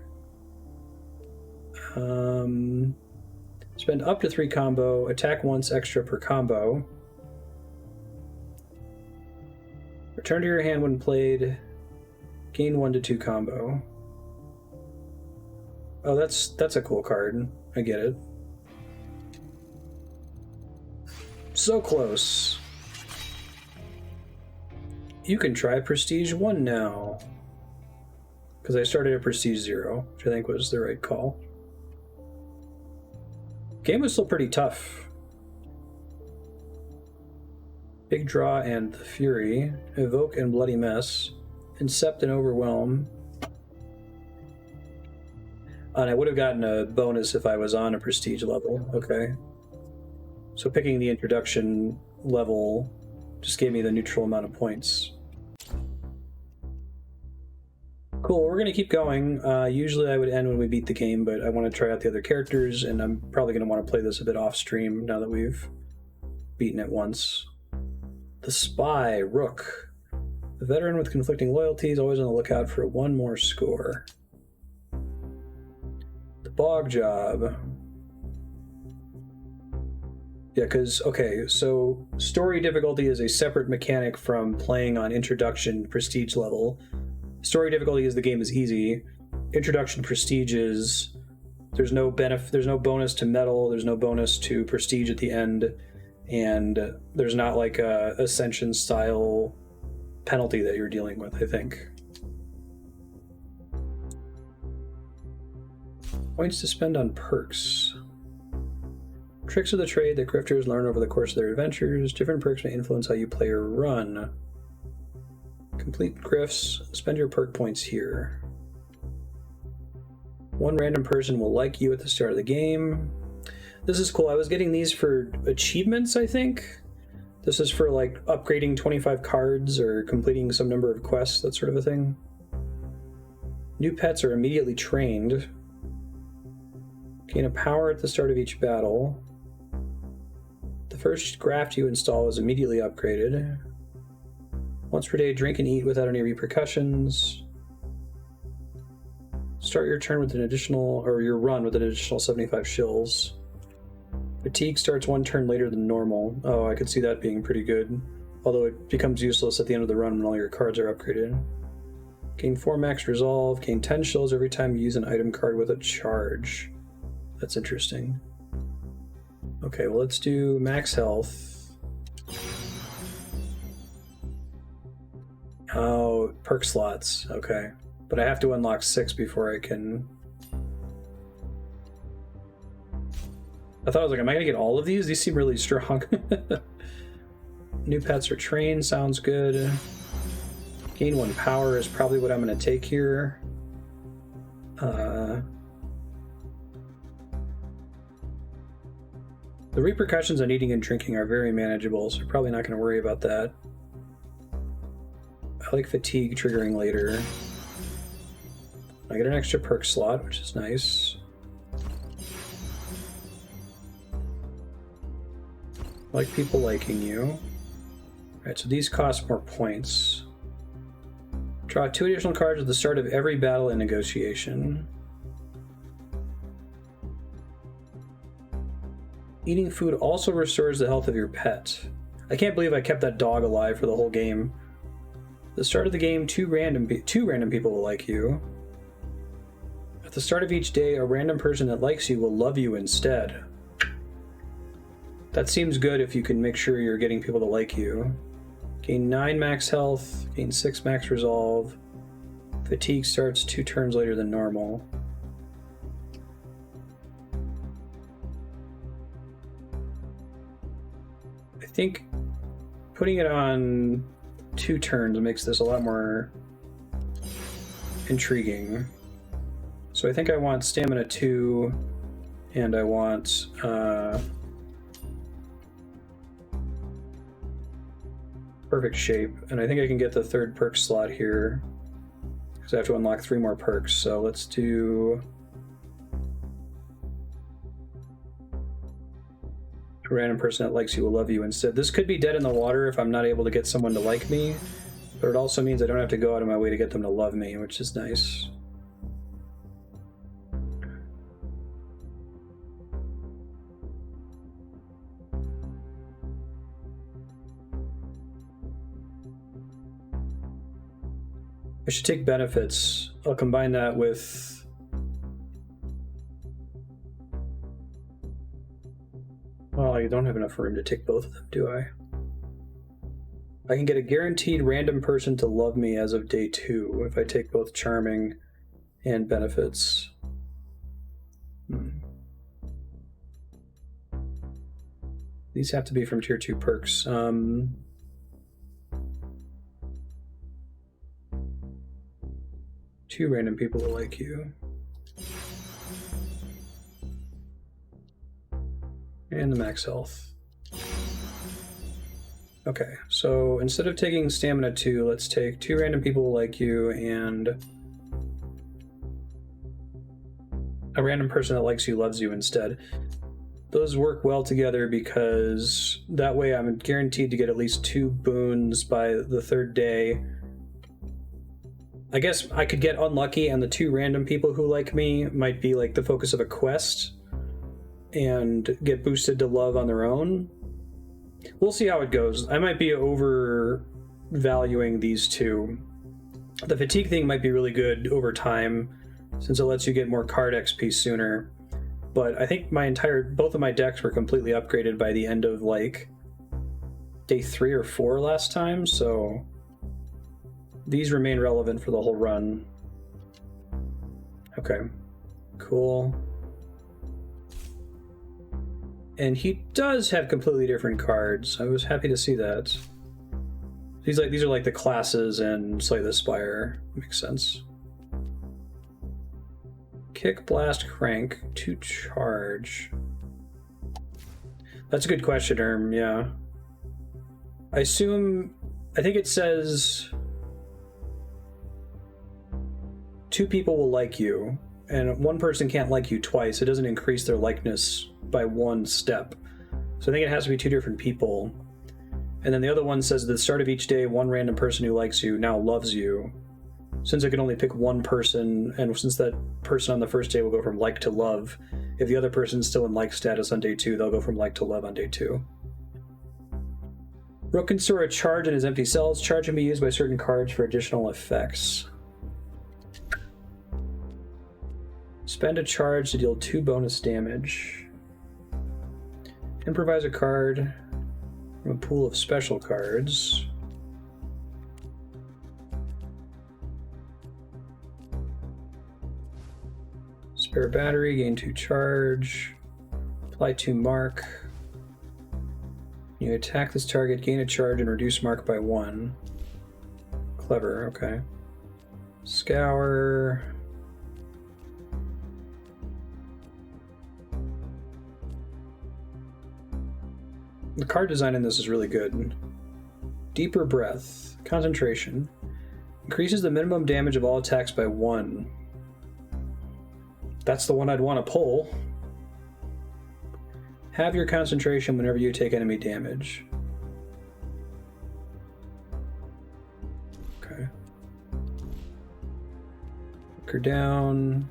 Speaker 1: Spend up to 3 combo, attack once extra per combo. Return to your hand when played, gain 1 to 2 combo. Oh, that's a cool card. I get it. So close. You can try Prestige 1 now. Because I started at Prestige 0, which I think was the right call. Game was still pretty tough. Big Draw and the Fury. Evoke and Bloody Mess. Incept and Overwhelm. And I would have gotten a bonus if I was on a Prestige level. Okay. So picking the introduction level just gave me the neutral amount of points. Cool, we're going to keep going. Usually I would end when we beat the game, but I want to try out the other characters, and I'm probably going to want to play this a bit off stream now that we've beaten it once. The Spy, Rook. The veteran with conflicting loyalties, always on the lookout for 1 more score. The Bog Job. Yeah, because, okay, so story difficulty is a separate mechanic from playing on introduction prestige level. Story difficulty is the game is easy. Introduction prestige is there's no bonus to metal, there's no bonus to prestige at the end, and there's not like a ascension style penalty that you're dealing with, I think. Points to spend on perks. Tricks of the trade that grifters learn over the course of their adventures. Different perks may influence how you play or run. Complete grifts. Spend your perk points here. 1 random person will like you at the start of the game. This is cool. I was getting these for achievements, I think. This is for like upgrading 25 cards or completing some number of quests, that sort of a thing. New pets are immediately trained. Gain a power at the start of each battle. The first graft you install is immediately upgraded. Once per day, drink and eat without any repercussions. Start your turn with an additional, or your run with an additional 75 shills. Fatigue starts 1 turn later than normal. Oh, I could see that being pretty good. Although it becomes useless at the end of the run when all your cards are upgraded. Gain 4 max resolve. Gain 10 shills every time you use an item card with a charge. That's interesting. Okay, well let's do max health. Oh, perk slots. Okay. But I have to unlock 6 before I can... I thought I was like, am I going to get all of these? These seem really strong. New pets are trained. Sounds good. Gain 1 power is probably what I'm going to take here. The repercussions on eating and drinking are very manageable, so I'm probably not going to worry about that. I like fatigue triggering later. I get an extra perk slot, which is nice. I like people liking you. Alright, so these cost more points. Draw 2 additional cards at the start of every battle and negotiation. Eating food also restores the health of your pet. I can't believe I kept that dog alive for the whole game. At the start of the game, two random people will like you. At the start of each day, a random person that likes you will love you instead. That seems good if you can make sure you're getting people to like you. Gain 9 max health, gain 6 max resolve. Fatigue starts 2 turns later than normal. I think putting it on 2 turns makes this a lot more intriguing. So I think I want stamina 2, and I want perfect shape, and I think I can get the 3rd perk slot here because I have to unlock 3 more perks. So let's do a random person that likes you will love you instead. This could be dead in the water if I'm not able to get someone to like me, but it also means I don't have to go out of my way to get them to love me, which is nice. I should take benefits. I'll combine that with... Well, I don't have enough room to take both of them, do I? I can get a guaranteed random person to love me as of day 2 if I take both charming and benefits. These have to be from tier 2 perks. 2 random people will like you. And the max health. Okay, so instead of taking stamina 2, let's take 2 random people will like you and a random person that likes you loves you instead. Those work well together because that way I'm guaranteed to get at least 2 boons by the 3rd day. I guess I could get unlucky and the 2 random people who like me might be like the focus of a quest and get boosted to love on their own. We'll see how it goes. I might be overvaluing these 2. The fatigue thing might be really good over time since it lets you get more card XP sooner. But I think both of my decks were completely upgraded by the end of like day 3 or 4 last time, so these remain relevant for the whole run. Okay, cool. And he does have completely different cards. I was happy to see that. These are like the classes and Slay the Spire. Makes sense. Kick, blast, crank, to charge. That's a good question, Erm, yeah. I think it says 2 people will like you, and 1 person can't like you twice. It doesn't increase their likeness by 1 step. So I think it has to be 2 different people. And then the other one says at the start of each day, 1 random person who likes you now loves you. Since I can only pick 1 person, and since that person on the first day will go from like to love, if the other person's still in like status on day 2, they'll go from like to love on day 2. Rook can store a charge in his empty cells. Charge can be used by certain cards for additional effects. Spend a charge to deal 2 bonus damage. Improvise a card from a pool of special cards. Spare battery, gain 2 charge. Apply 2 mark. You attack this target, gain a charge, and reduce mark by 1. Clever, okay. Scour. The card design in this is really good. Deeper breath. Concentration. Increases the minimum damage of all attacks by 1. That's the one I'd want to pull. Have your concentration whenever you take enemy damage. Okay. Look her down.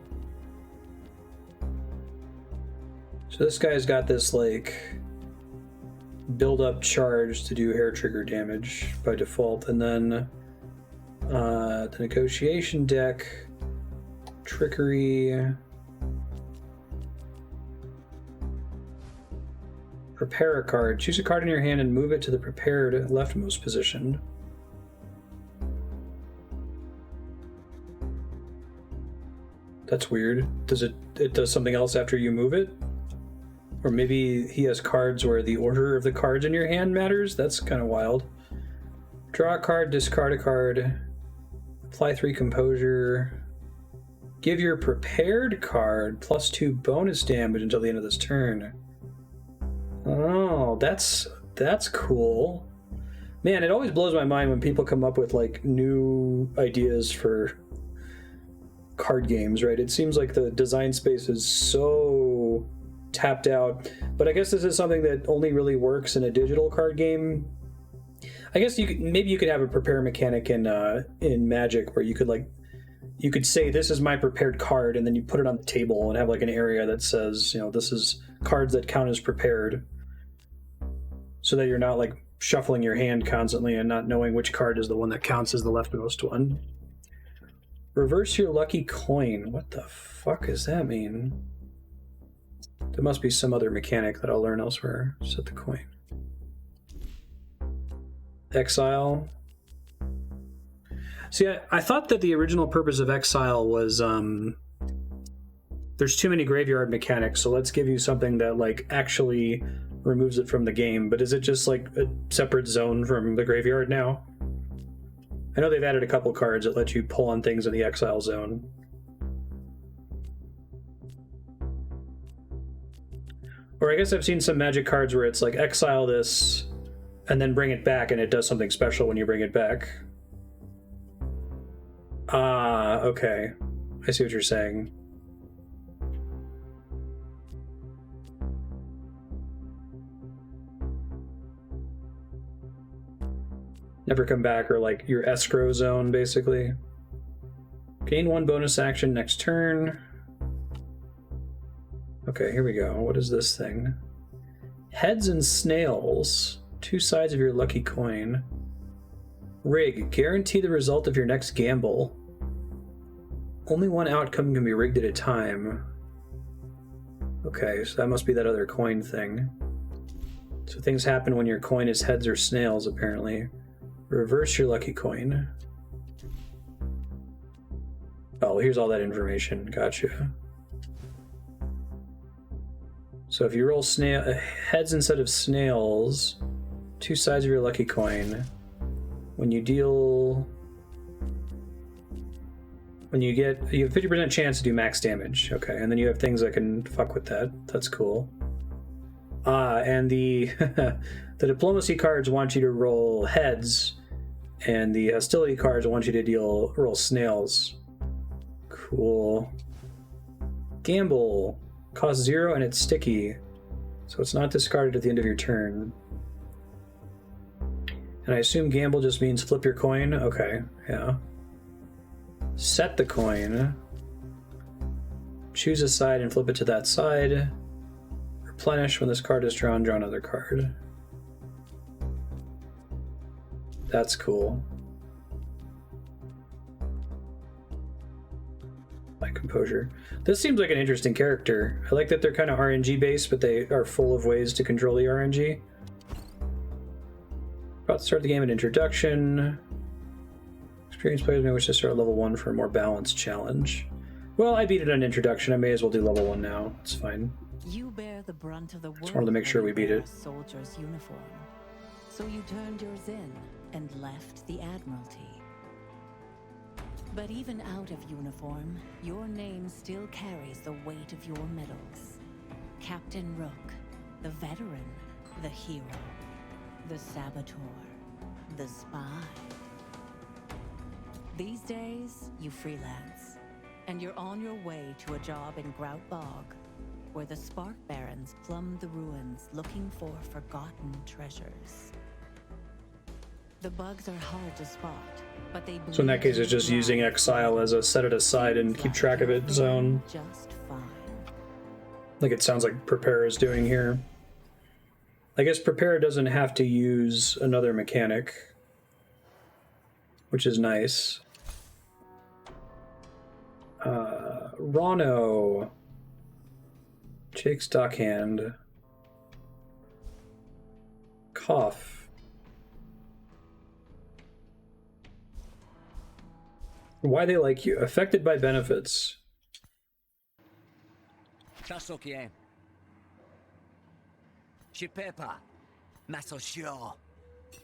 Speaker 1: So this guy's got this, like, build up charge to do hair trigger damage by default, and then the negotiation deck, trickery, prepare a card. Choose a card in your hand and move it to the prepared leftmost position. That's weird. It does something else after you move it? Or maybe he has cards where the order of the cards in your hand matters? That's kind of wild. Draw a card, discard a card, apply 3 composure, give your prepared card +2 bonus damage until the end of this turn. Oh, that's cool. Man, it always blows my mind when people come up with like new ideas for card games, right? It seems like the design space is so tapped out, but I guess this is something that only really works in a digital card game. I guess maybe you could have a prepare mechanic in Magic where you could say this is my prepared card, and then you put it on the table and have like an area that says, you know, this is cards that count as prepared, so that you're not like shuffling your hand constantly and not knowing which card is the one that counts as the leftmost one. Reverse your lucky coin. What the fuck does that mean? There must be some other mechanic that I'll learn elsewhere. Set the coin. Exile. See, I thought that the original purpose of Exile was there's too many graveyard mechanics, so let's give you something that like actually removes it from the game. But is it just like a separate zone from the graveyard now? I know they've added a couple cards that let you pull on things in the Exile zone. Or I guess I've seen some Magic cards where it's like exile this and then bring it back, and it does something special when you bring it back. Ah, okay. I see what you're saying. Never come back, or like your escrow zone, basically. Gain 1 bonus action next turn. Okay, here we go. What is this thing? Heads and snails. 2 sides of your lucky coin. Rig. Guarantee the result of your next gamble. Only one outcome can be rigged at a time. Okay, so that must be that other coin thing. So things happen when your coin is heads or snails, apparently. Reverse your lucky coin. Oh, here's all that information. Gotcha. So if you roll heads instead of snails, 2 sides of your lucky coin. When you deal... you have a 50% chance to do max damage. Okay, and then you have things that can fuck with that. That's cool. And the the diplomacy cards want you to roll heads, and the hostility cards want you to roll snails. Cool. Gamble. Costs 0 and it's sticky, so it's not discarded at the end of your turn. And I assume gamble just means flip your coin? Okay, yeah. Set the coin. Choose a side and flip it to that side. Replenish when this card is drawn, draw another card. That's cool. My composure. This seems like an interesting character. I like that they're kind of RNG based, but they are full of ways to control the RNG. About to start the game at introduction. Experienced players may wish to start at level 1 for a more balanced challenge. Well, I beat it on introduction. I may as well do level 1 now. It's fine.
Speaker 8: You bear the brunt of the work.
Speaker 1: Just wanted to make sure we beat it.
Speaker 8: Soldier's uniform. So you turned yours in and left the Admiralty. But even out of uniform, your name still carries the weight of your medals. Captain Rook, the veteran, the hero, the saboteur, the spy. These days, you freelance, and you're on your way to a job in Grout Bog, where the Spark Barons plumb the ruins looking for forgotten treasures. The bugs are hard to spot, but they
Speaker 1: So in that case, it's just using exile as a set it aside and keep track of it zone.
Speaker 8: Just fine.
Speaker 1: Like it sounds like Prepare is doing here. I guess Prepare doesn't have to use another mechanic, which is nice. Rono. Jake's Dockhand. Cough. Why they like you. Affected by benefits.
Speaker 4: Tasokien. Shipepa. Masosho.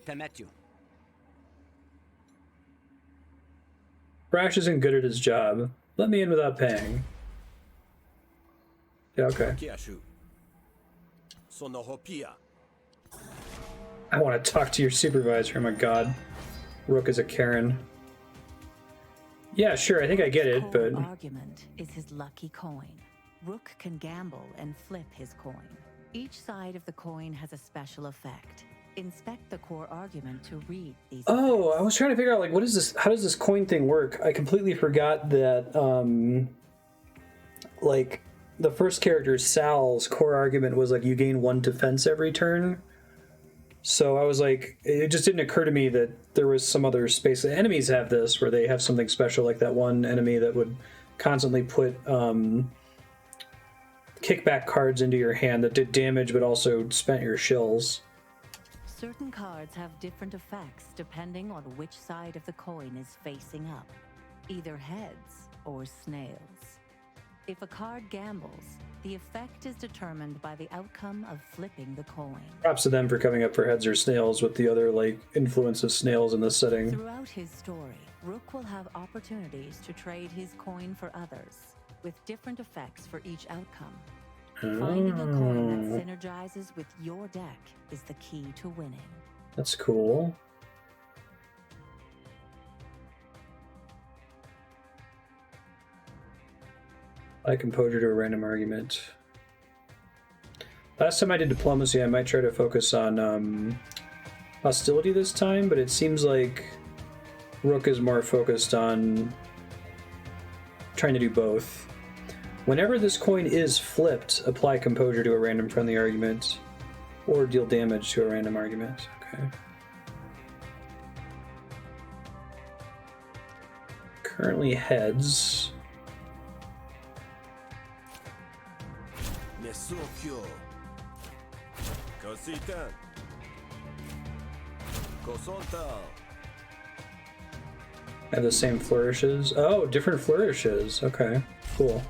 Speaker 4: Temetyu.
Speaker 1: Brash isn't good at his job. Let me in without paying. Yeah, okay. I want to talk to your supervisor. Oh my god. Rook is a Karen. Yeah, sure, I think I get it, but...
Speaker 8: argument is his lucky coin. Rook can gamble and flip his coin. Each side of the coin has a special effect. Inspect the core argument to read these
Speaker 1: Oh,
Speaker 8: effects.
Speaker 1: I was trying to figure out, like, what is this? How does this coin thing work? I completely forgot that, like, the first character, Sal's core argument was, like, you gain 1 defense every turn. So I was like, it just didn't occur to me that there was some other space. The enemies have this, where they have something special, like that one enemy that would constantly put kickback cards into your hand that did damage but also spent your shills.
Speaker 8: Certain cards have different effects depending on which side of the coin is facing up, either heads or snails. If a card gambles, the effect is determined by the outcome of flipping the coin.
Speaker 1: Props to them for coming up for heads or snails with the other, like, influence of snails in this setting.
Speaker 8: Throughout his story, Rook will have opportunities to trade his coin for others, with different effects for each outcome. Finding a coin that synergizes with your deck is the key to winning.
Speaker 1: That's cool. Apply composure to a random argument. Last time I did diplomacy, I might try to focus on hostility this time, but it seems like Rook is more focused on trying to do both. Whenever this coin is flipped, apply composure to a random friendly argument, or deal damage to a random argument. Okay. Currently heads. Have the same flourishes. Oh, different flourishes. Okay, cool.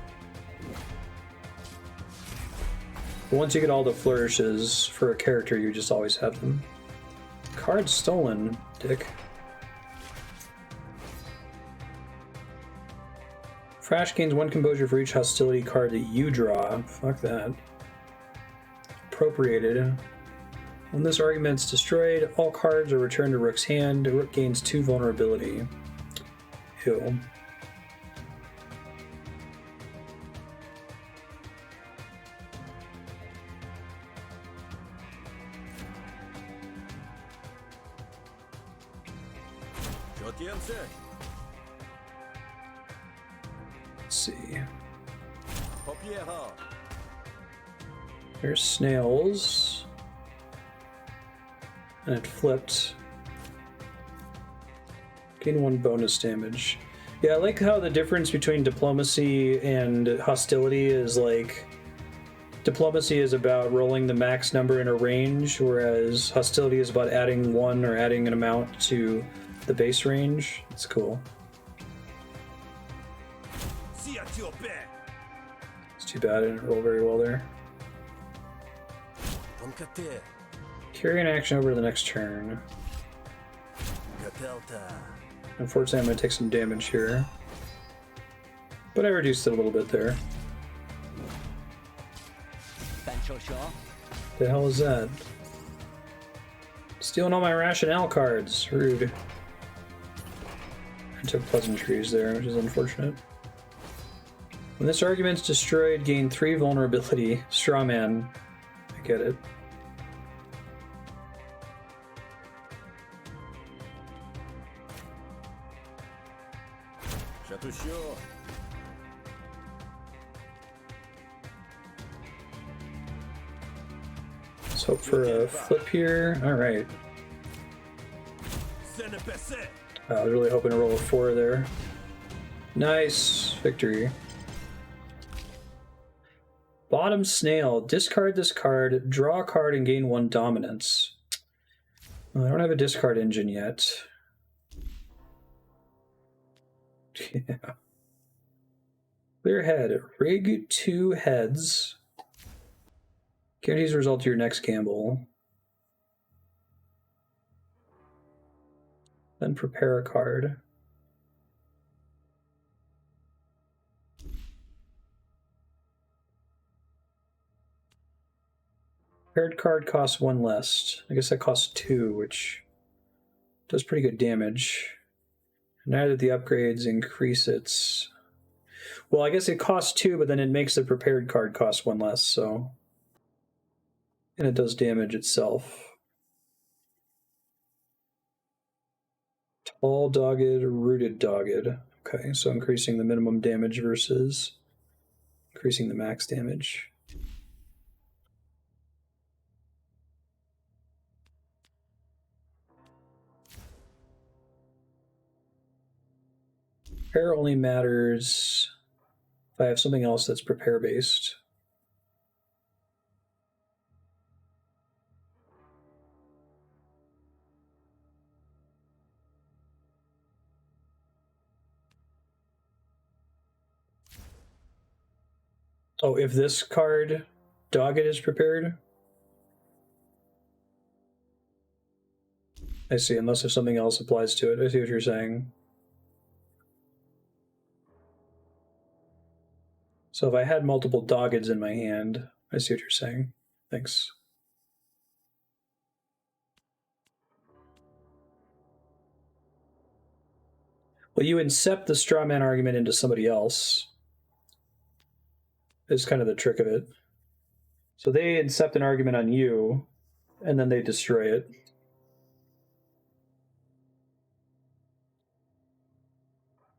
Speaker 1: Once you get all the flourishes for a character, you just always have them. Card stolen, dick. Frash gains 1 composure for each hostility card that you draw. Fuck that. Appropriated. When this argument's destroyed, all cards are returned to Rook's hand. Rook gains 2 vulnerability. Ew. Let's see. There's snails. And it flipped. Gain 1 bonus damage. Yeah, I like how the difference between diplomacy and hostility is like... Diplomacy is about rolling the max number in a range, whereas hostility is about adding 1 or adding an amount to the base range. It's cool. It's too bad I didn't roll very well there. Carry an action over to the next turn. Unfortunately, I'm going to take some damage here. But I reduced it a little bit there. The hell is that? Stealing all my rationale cards. Rude. I took pleasantries there, which is unfortunate. When this argument's destroyed, gain 3 vulnerability. Strawman. I get it. Let's hope for a flip here. Alright. I was really hoping to roll a 4 there. Nice. Victory. Bottom snail. Discard this card, draw a card, and gain 1 dominance. Well, I don't have a discard engine yet. Yeah. Clear head. Rig 2 heads. Guarantees the result to your next gamble. Then prepare a card. Prepared card costs 1 less. I guess that costs 2, which does pretty good damage. Neither of the upgrades increase its... Well, I guess it costs 2, but then it makes the prepared card cost 1 less, so... And it does damage itself. Tall dogged, rooted dogged. Okay, so increasing the minimum damage versus increasing the max damage. Prepare only matters if I have something else that's prepare based. Oh, if this card, Dogged, is prepared? I see, unless if something else applies to it. I see what you're saying. So if I had multiple Doggeds in my hand, I see what you're saying. Thanks. Well, you incept the straw man argument into somebody else. Is kind of the trick of it. So they incept an argument on you, and then they destroy it.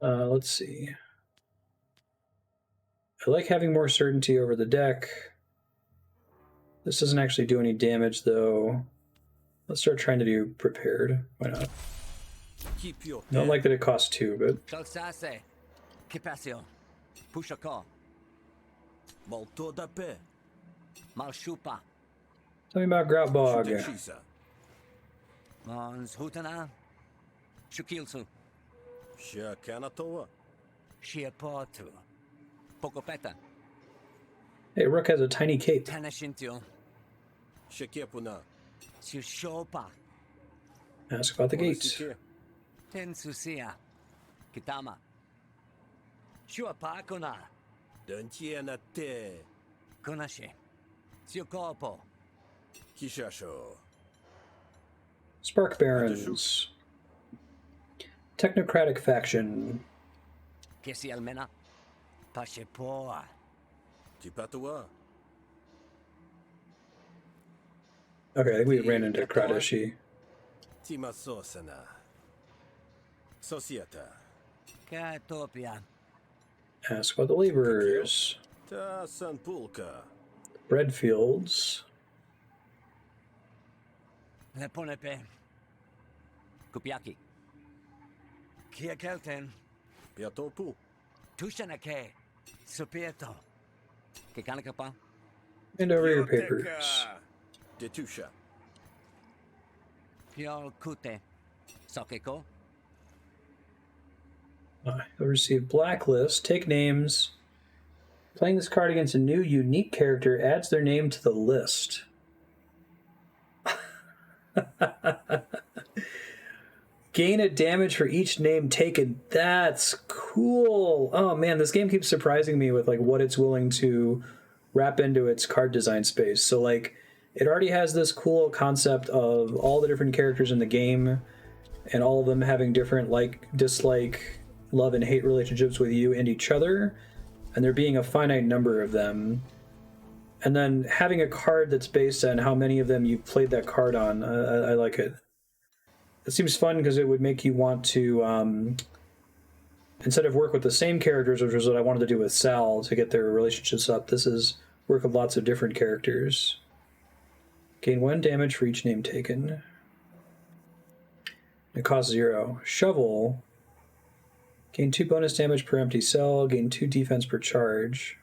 Speaker 1: Let's see. I like having more certainty over the deck. This doesn't actually do any damage, though. Let's start trying to do prepared. Why not? Don't like that it costs 2, but... Tell me about Groutbog. Hey, Rook has a tiny cape. Ask about the gates. Spark Barons. Technocratic faction. Okay, I think we ran into Kradoshi. Ask about the laborers. Breadfields. Hand over your papers. You'll receive blacklist. Take names. Playing this card against a new unique character adds their name to the list. Gain a damage for each name taken. That's cool. Oh man, this game keeps surprising me with like what it's willing to wrap into its card design space. So like it already has this cool concept of all the different characters in the game and all of them having different like, dislike, love and hate relationships with you and each other, and there being a finite number of them. And then having a card that's based on how many of them you've played that card on. I like it. It seems fun because it would make you want to, instead of work with the same characters, which was what I wanted to do with Sal to get their relationships up, this is work with lots of different characters. Gain 1 damage for each name taken. It costs 0. Shovel. Gain 2 bonus damage per empty cell. Gain 2 defense per charge.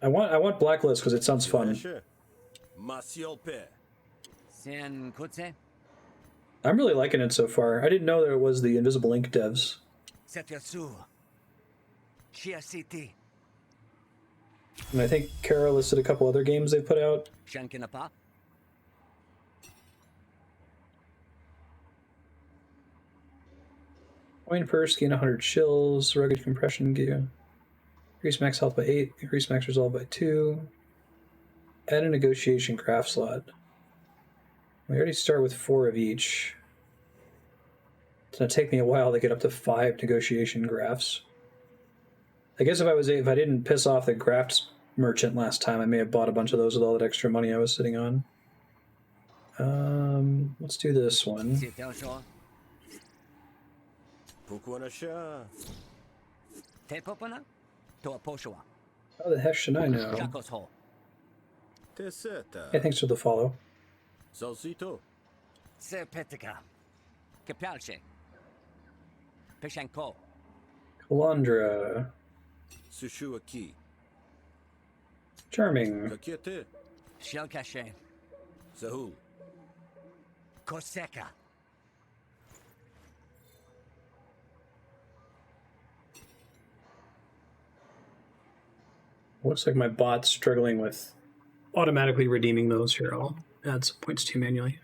Speaker 1: I want Blacklist because it sounds fun. I'm really liking it so far. I didn't know there was the Invisible Ink devs. And I think Kara listed a couple other games they put out. Coin purse, gain 100 shills, rugged compression gear. Increase max health by 8. Increase max resolve by 2. Add a negotiation craft slot. We already start with 4 of each. It's gonna take me a while to get up to 5 negotiation grafts. I guess if I didn't piss off the grafts merchant last time, I may have bought a bunch of those with all that extra money I was sitting on. Let's do this one. How the heck should I know? Hey, thanks for the follow. Kalandra. Charming.
Speaker 4: Koseka.
Speaker 1: Looks like my bot's struggling with automatically redeeming those here. I'll add some points to manually.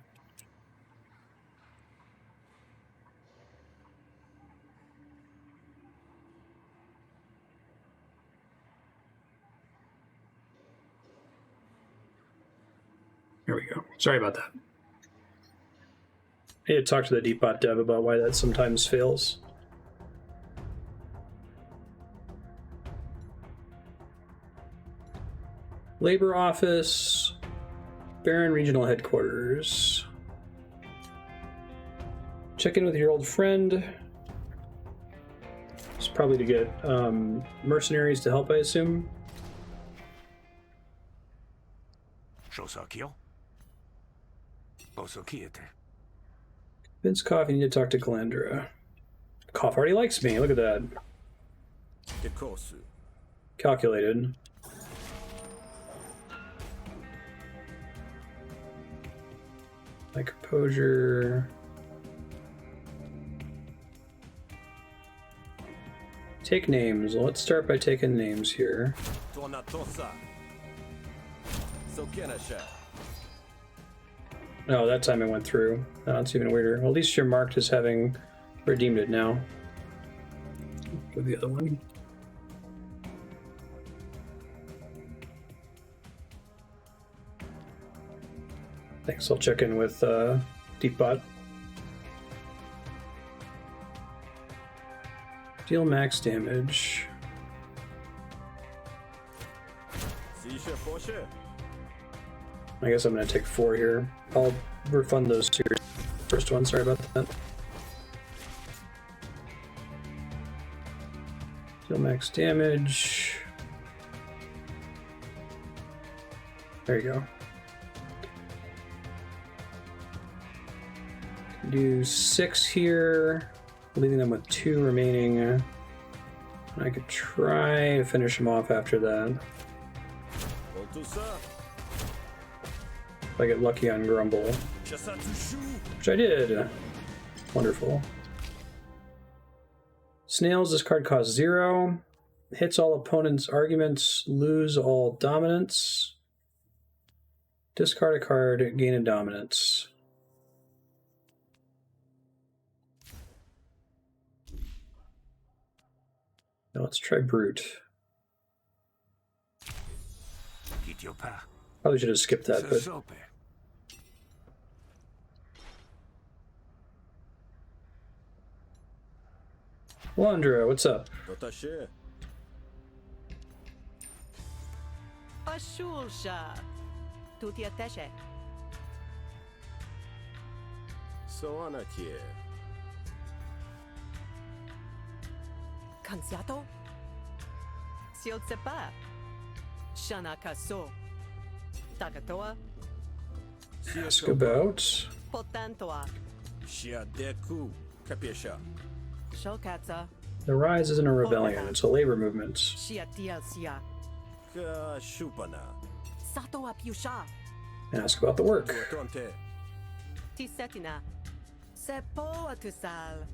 Speaker 1: There we go. Sorry about that. I need to talk to the Deepbot dev about why that sometimes fails. Labor Office, Baron Regional Headquarters. Check in with your old friend. It's probably to get mercenaries to help, I assume. Vince Cough, you need to talk to Calandra. Cough already likes me, look at that. Calculated. My composure. Take names. Let's start by taking names here. Oh, that time it went through. Oh, that's even weirder. Well, at least you're marked as having redeemed it now. Go the other one. Thanks, I'll check in with Deepbot. Deal max damage. I guess I'm going to take 4 here. I'll refund those 2 first one, sorry about that. Deal max damage. There you go. Do 6 here, leaving them with 2 remaining. I could try to finish them off after that. If I get lucky on Grumble. Which I did. Wonderful. Snails, this card costs 0. Hits all opponents' arguments, lose all dominance. Discard a card, gain a dominance. Now let's try Brute. Probably should have skipped that, but... Landra, what's up?
Speaker 7: Ashulsha. Tuti ateche. Kansiato? Siotsepa. Shana kaso. Takatoa.
Speaker 1: Ask about...
Speaker 7: Potantoa. Shokatsa.
Speaker 1: The Rise isn't a rebellion, it's a labor movement.
Speaker 7: Shiatielsia. Sato apyusha.
Speaker 1: Ask about the work.
Speaker 7: Tisetina. Sepo atusal.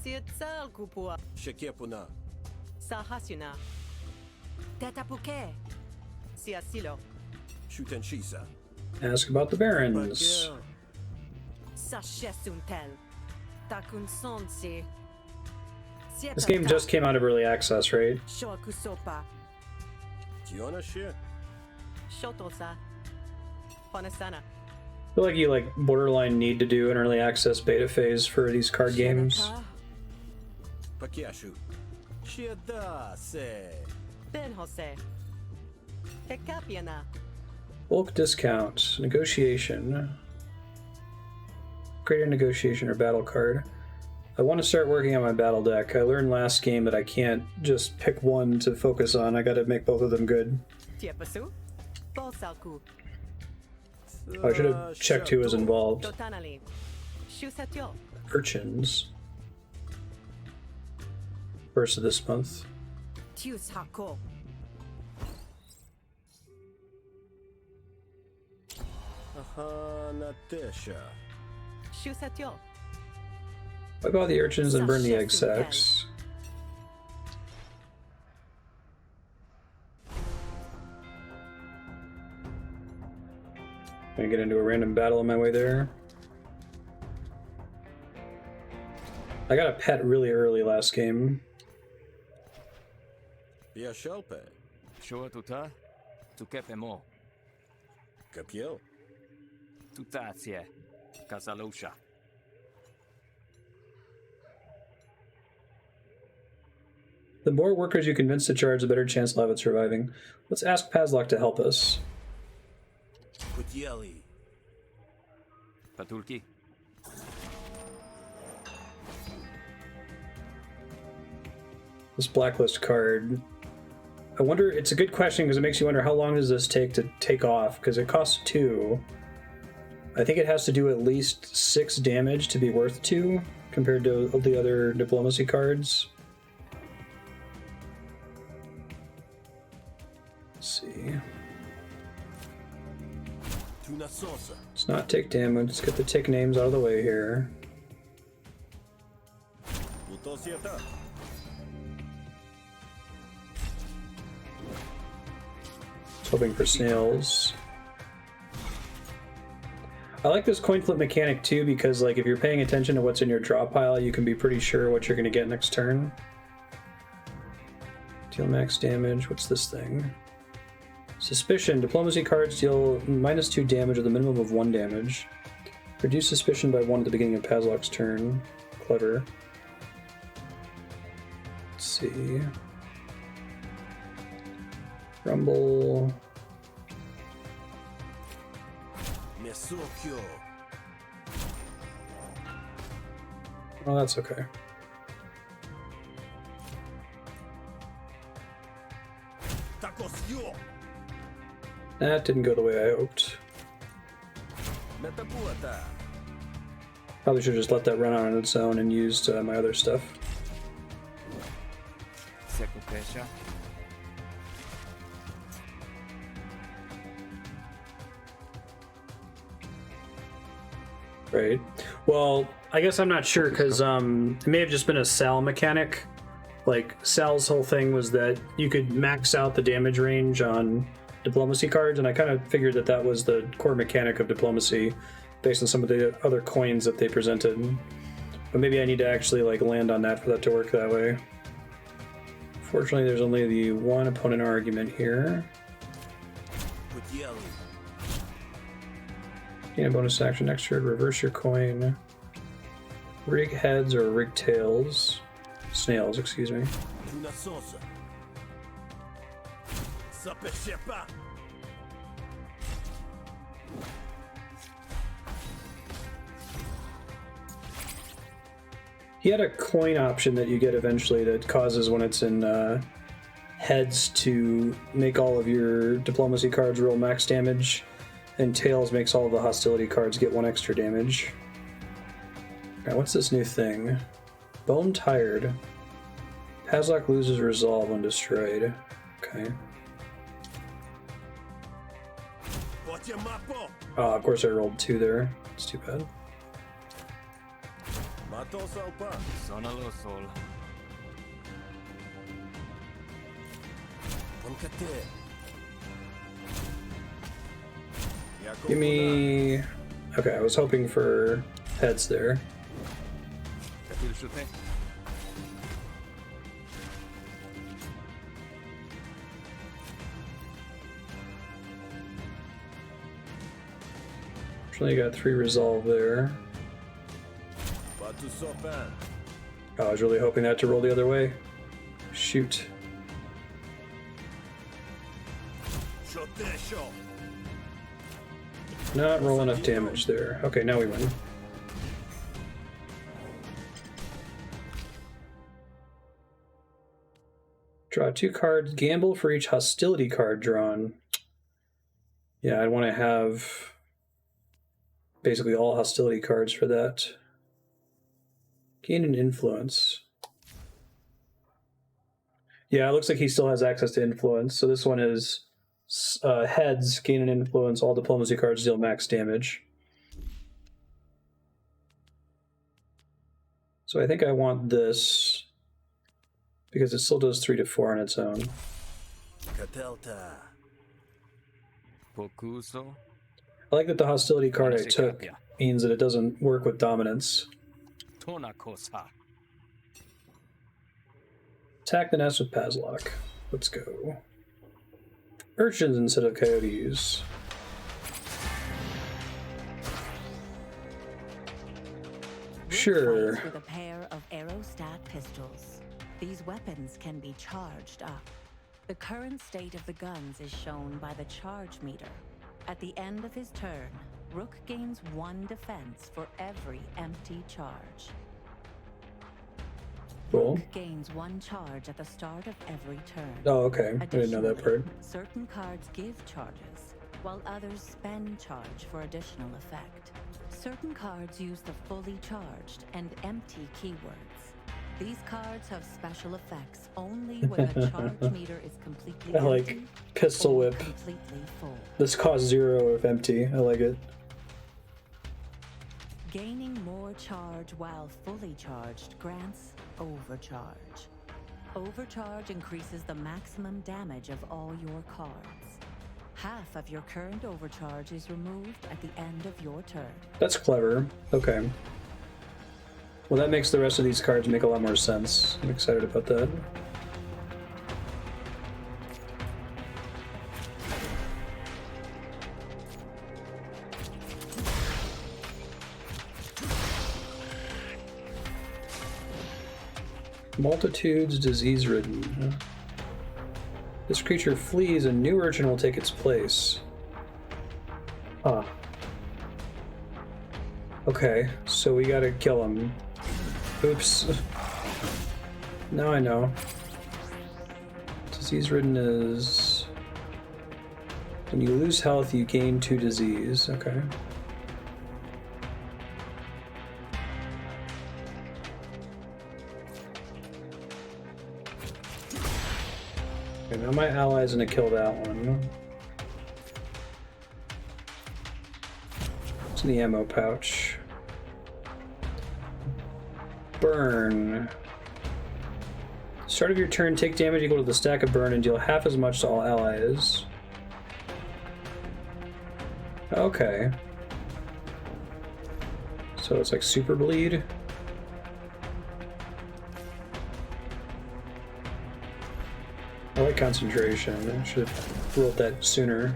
Speaker 7: Sietsal kupua. Sahasuna. Tetapuke. Siasilo.
Speaker 1: Ask about the Barons.
Speaker 7: Sashesuntel. Takun sonsi.
Speaker 1: This game just came out of early access, right?
Speaker 7: Shokusopa.
Speaker 4: Kionashir.
Speaker 7: Shotosa. Honasana.
Speaker 1: I feel like you like borderline need to do an early access beta phase for these card games.
Speaker 4: Pakiashu. Shiada se.
Speaker 7: Ben Jose. Hekapiana.
Speaker 1: Bulk discount, negotiation, greater negotiation or battle card. I want to start working on my battle deck. I learned last game that I can't just pick one to focus on. I got to make both of them good.
Speaker 7: Tiepasu. Bosalku.
Speaker 1: I should have checked who was involved.
Speaker 7: Dotanali. Shusatyo.
Speaker 1: Urchins. First of this month.
Speaker 7: Tius Hako.
Speaker 4: Ahanatesha.
Speaker 7: Shusatyo.
Speaker 1: Wipe out the urchins and burn the egg sacs. Gonna get into a random battle on my way there. I got a pet really early last game.
Speaker 4: Biashelpe.
Speaker 5: Shoa tuta, tu kepemo,
Speaker 4: Kapiel.
Speaker 5: tutatie, kasalosha.
Speaker 1: The more workers you convince to charge, the better chance they'll have at surviving. Let's ask Pazlok to help us.
Speaker 4: Kutieli.
Speaker 5: Patulki.
Speaker 1: This blacklist card. I wonder, it's a good question because it makes you wonder how long does this take to take off, because it costs 2. I think it has to do at least 6 damage to be worth 2 compared to the other diplomacy cards. Let's see. Let's not take damage, let's get the tick names out of the way here. Hoping for snails. I like this coin flip mechanic too because like if you're paying attention to what's in your draw pile, you can be pretty sure what you're going to get next turn. Deal max damage. What's this thing? Suspicion. Diplomacy cards deal -2 damage with a minimum of 1 damage. Reduce suspicion by 1 at the beginning of Pazlok's turn. Clever. Let's see. Rumble. Oh, that's okay. That didn't go the way I hoped. Probably should have just let that run on its own and used my other stuff.
Speaker 5: Sekupesha.
Speaker 1: Right. Well, I guess I'm not sure because it may have just been a Sal mechanic. Like Sal's whole thing was that you could max out the damage range on diplomacy cards, and I kind of figured that that was the core mechanic of diplomacy based on some of the other coins that they presented. But maybe I need to actually like land on that for that to work that way. Fortunately, there's only the one opponent argument here. Gain a bonus action next turn, reverse your coin. Rig heads or rig tails. Snails, excuse me. He had a coin option that you get eventually that causes when it's in heads to make all of your diplomacy cards roll max damage, and tails makes all of the hostility cards get 1 extra damage. Alright, what's this new thing? Bone Tired. Pazlok loses resolve when destroyed. Okay. Oh, of course I rolled 2 there. It's too bad.
Speaker 5: Sonalo sol.
Speaker 1: Give me... Okay, I was hoping for heads there. Fortunately, got 3 resolve there.
Speaker 4: Batu sopan.
Speaker 1: Oh, I was really hoping that to roll the other way. Shoot.
Speaker 4: Shotesho.
Speaker 1: Not roll enough damage there. Okay, now we win. Draw 2 cards. Gamble for each hostility card drawn. Yeah, I want to have basically all hostility cards for that. Gain an influence. Yeah, it looks like he still has access to influence. So this one is heads, gain an influence, all diplomacy cards deal max damage. So I think I want this because it still does 3 to 4 on its own.
Speaker 4: Katelta.
Speaker 5: Pokuso.
Speaker 1: I like that the hostility card I took means that it doesn't work with dominance.
Speaker 5: Tonakosa.
Speaker 1: Attack the nest with Pazlock. Let's go. Urchins instead of coyotes. Sure.
Speaker 8: With a pair of aerostat pistols. These weapons can be charged up. The current state of the guns is shown by the charge meter. At the end of his turn, Rook gains 1 defense for every empty charge.
Speaker 1: Cool.
Speaker 8: Rook gains 1 charge at the start of every turn.
Speaker 1: Oh, okay. I didn't know that part.
Speaker 8: Certain cards give charges, while others spend charge for additional effect. Certain cards use the fully charged and empty keywords. These cards have special effects only when a charge meter is completely
Speaker 1: I like
Speaker 8: empty
Speaker 1: Pistol
Speaker 8: or
Speaker 1: Whip.
Speaker 8: completely full.
Speaker 1: This costs 0 if empty. I like it.
Speaker 8: Gaining more charge while fully charged grants overcharge. Overcharge increases the maximum damage of all your cards. Half of your current overcharge is removed at the end of your turn.
Speaker 1: That's clever. Okay. Well, that makes the rest of these cards make a lot more sense. I'm excited about that. Multitudes disease-ridden. This creature flees, a new urchin will take its place. Huh. Okay, so we gotta kill him. Oops. Now I know. Disease-ridden is... when you lose health, you gain 2 disease. Okay. Okay, now my ally's gonna kill that one. It's in the ammo pouch. Burn. Start of your turn, take damage equal to the stack of burn and deal half as much to all allies. Okay. So it's like super bleed. I like concentration. I should have rolled that sooner.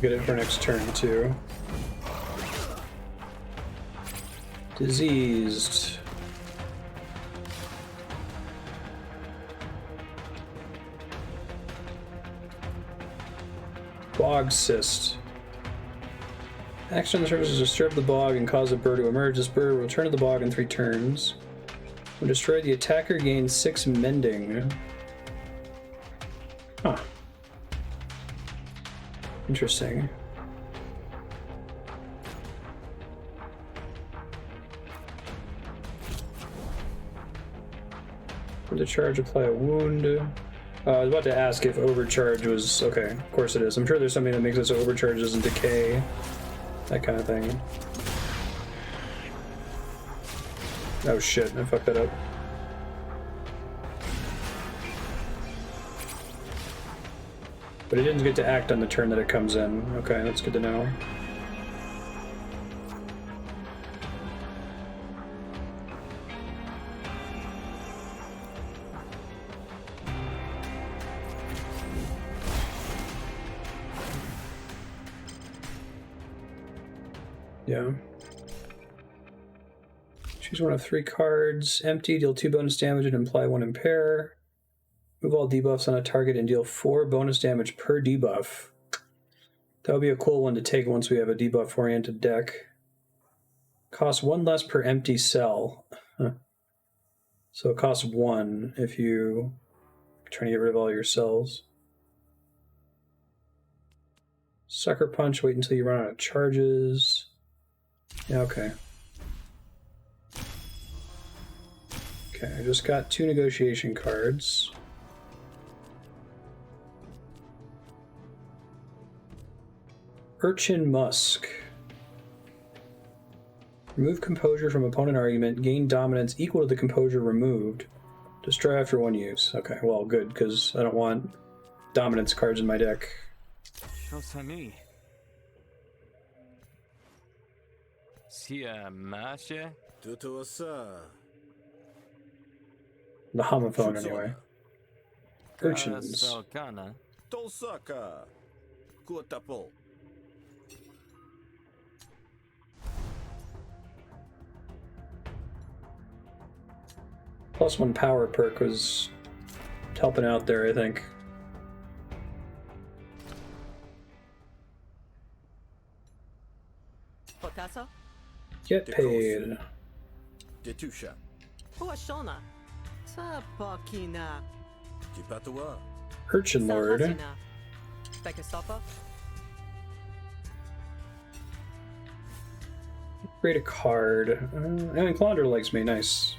Speaker 1: Get it for next turn too. Diseased. Bog cyst. Action on the surface is disturb the bog and cause a burr to emerge. This burr will return to the bog in 3 turns. When destroyed, the attacker gains 6 mending. Huh. Interesting. For the charge, apply a wound. I was about to ask if overcharge was... okay, of course it is. I'm sure there's something that makes it so overcharge doesn't decay. That kind of thing. Oh shit, I fucked that up. But it didn't get to act on the turn that it comes in. Okay, that's good to know. Yeah. Choose one of 3 cards. Empty, deal 2 bonus damage and imply 1 impair. Move all debuffs on a target and deal 4 bonus damage per debuff. That would be a cool one to take once we have a debuff-oriented deck. Costs 1 less per empty cell. Huh. So it costs 1 if you are trying to get rid of all your cells. Sucker Punch, wait until you run out of charges. Yeah, okay. Okay, I just got 2 negotiation cards. Urchin Musk. Remove composure from opponent argument. Gain dominance equal to the composure removed. Destroy after 1 use. Okay, well, good, because I don't want dominance cards in my deck.
Speaker 5: Shosami. Sia Mashe.
Speaker 4: Tutuosa.
Speaker 1: The homophone, anyway. Urchins.
Speaker 5: Salkana.
Speaker 4: Tosaka. Kuatapo.
Speaker 1: +1 power perk was helping out there, I think.
Speaker 7: Potasa.
Speaker 1: Get paid.
Speaker 4: Detusha.
Speaker 7: Huashona. Tapakina.
Speaker 4: Tipatua.
Speaker 1: Urchin Lord.
Speaker 7: Sahasina. Bekistopa.
Speaker 1: Create a card. And Clonder likes me, nice.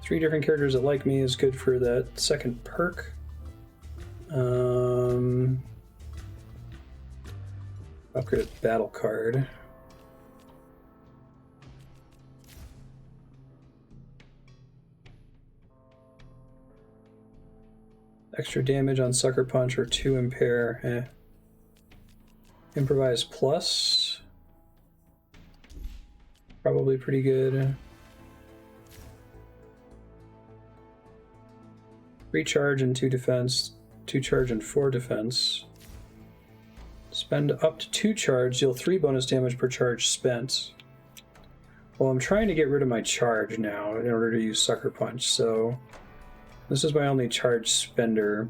Speaker 1: 3 different characters that like me is good for that second perk. Upgrade a battle card. Extra damage on Sucker Punch or 2 impair. Improvise plus. Probably pretty good. Recharge and 2 defense, 2 charge and 4 defense. Spend up to 2 charge, deal 3 bonus damage per charge spent. Well, I'm trying to get rid of my charge now in order to use Sucker Punch, so this is my only charge spender.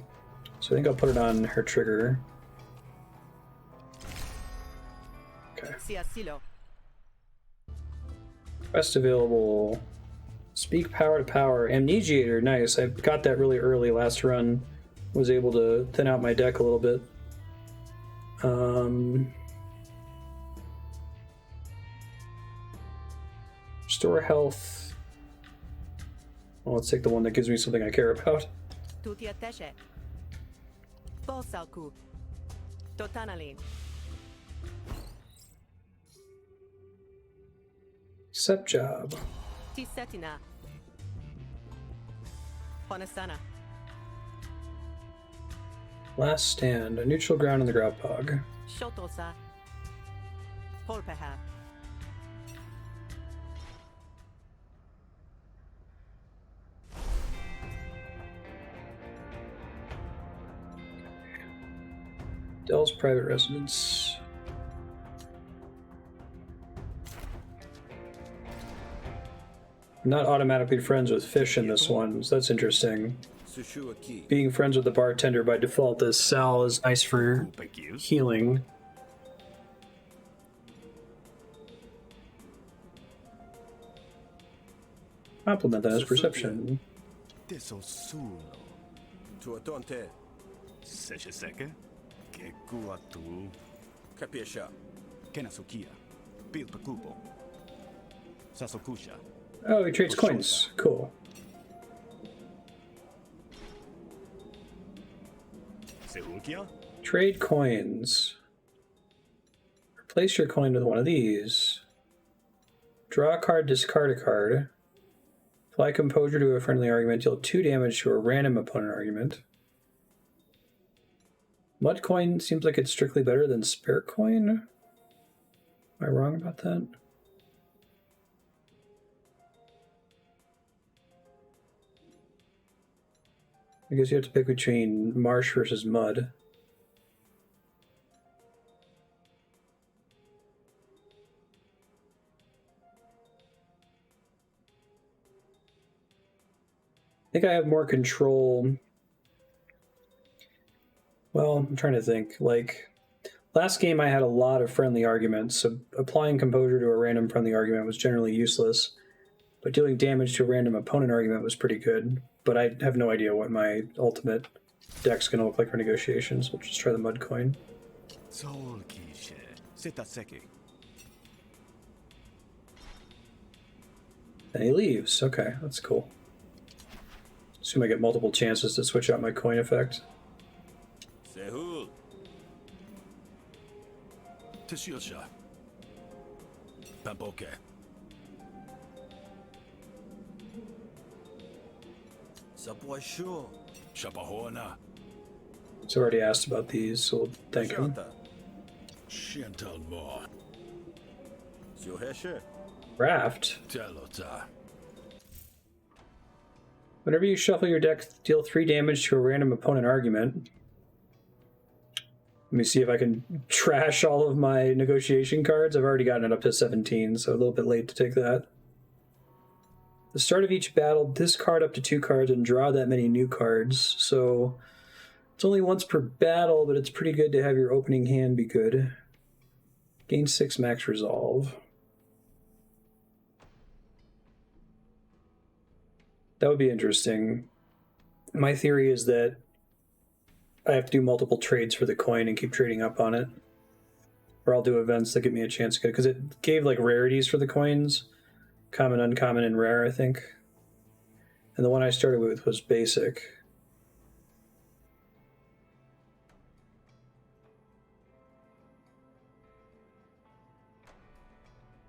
Speaker 1: So I think I'll put it on her trigger. Okay.
Speaker 7: Siasilo.
Speaker 1: Best available. Speak power to power. Amnesiator, nice. I got that really early last run. Was able to thin out my deck a little bit. Restore health. Well, let's take the one that gives me something I care about.
Speaker 7: Tutiateshe. Bosalku. Totanalin.
Speaker 1: Accept job.
Speaker 7: Tisetina. Honasana.
Speaker 1: Last stand. A neutral ground in the Groundhog.
Speaker 7: Shotosa. Polpeha.
Speaker 1: Dell's private residence. I'm not automatically friends with fish in this one, so that's interesting.
Speaker 4: Sushuaki.
Speaker 1: Being friends with the bartender by default, this Sal is nice for healing. Compliment that as perception.
Speaker 3: Tesosulo.
Speaker 4: Tuatonte.
Speaker 3: Sesheseke. Kekuatu.
Speaker 4: Capiesha.
Speaker 3: Kenasukia. Pilpakupo. Sasokusha.
Speaker 1: Oh, he trades coins. Cool.
Speaker 3: Sehulkia.
Speaker 1: Trade coins. Replace your coin with one of these. Draw a card, discard a card. Apply composure to a friendly argument. Deal 2 damage to a random opponent argument. Mud coin seems like it's strictly better than spare coin. Am I wrong about that? I guess you have to pick between marsh versus mud. think I have more control. Well, I'm trying to think. Like, last game I had a lot of friendly arguments, so applying composure to a random friendly argument was generally useless, but dealing damage to a random opponent argument was pretty good. But I have no idea what my ultimate deck's going to look like for negotiations. We'll just try the mud coin.
Speaker 3: Soul Kishe. Seta Seki.
Speaker 1: And he leaves. Okay, that's cool. Assume I get multiple chances to switch out my coin effect.
Speaker 4: Sehul.
Speaker 3: Teshilsha. Pampoke.
Speaker 4: Sapoisho.
Speaker 3: Shapahona.
Speaker 1: He's already asked about these, so we'll thank him.
Speaker 4: Jota.
Speaker 3: Shintal Mo.
Speaker 4: Sioheshe.
Speaker 1: Raft.
Speaker 3: Telota.
Speaker 1: Whenever you shuffle your deck, deal 3 damage to a random opponent argument. Let me see if I can trash all of my negotiation cards. I've already gotten it up to 17, so a little bit late to take that. The start of each battle, discard up to 2 cards and draw that many new cards. So it's only once per battle, but it's pretty good to have your opening hand be good. Gain 6 max resolve. That would be interesting. My theory is that I have to do multiple trades for the coin and keep trading up on it. Or I'll do events that give me a chance to get it. Because it gave like rarities for the coins. Common, uncommon, and rare, I think. And the one I started with was basic.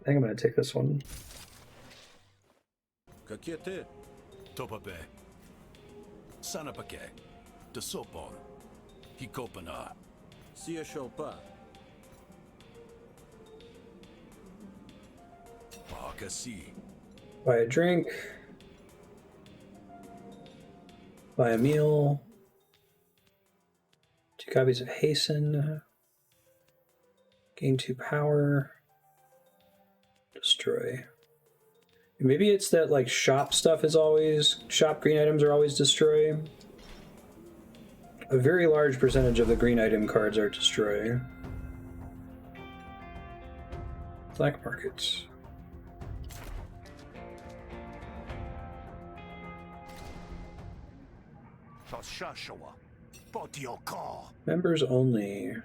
Speaker 1: I think I'm going to take this one.
Speaker 4: Kakete.
Speaker 3: Topape. Sanapake. Desopon. Hikopana.
Speaker 4: Sia Shopa.
Speaker 3: Pakasi.
Speaker 1: Buy a drink. Buy a meal. 2 copies of Hasten. Gain 2 power. Destroy. Maybe it's that like shop stuff is always, shop green items are always destroy. A very large percentage of the green item cards are destroy. Black markets.
Speaker 3: Toshashawa. Potioka.
Speaker 1: Members only.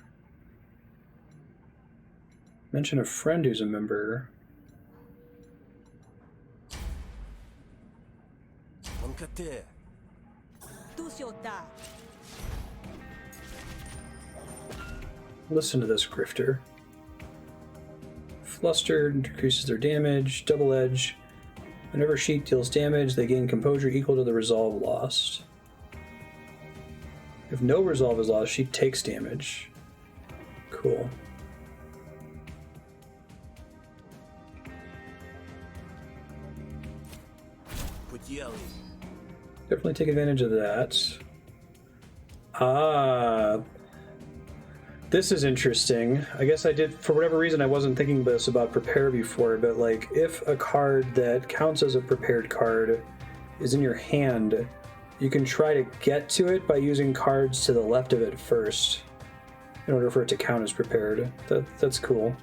Speaker 1: Mention a friend who's a member.
Speaker 4: Onkate.
Speaker 7: Tushota.
Speaker 1: Listen to this, Grifter. Flustered decreases their damage. Double Edge. Whenever Sheep deals damage, they gain composure equal to the resolve lost. If no resolve is lost, Sheep takes damage. Cool.
Speaker 4: Putieli.
Speaker 1: Definitely take advantage of that. Ah. This is interesting. I guess I did, for whatever reason, I wasn't thinking this about prepare before, but like if a card that counts as a prepared card is in your hand, you can try to get to it by using cards to the left of it first in order for it to count as prepared. That's cool.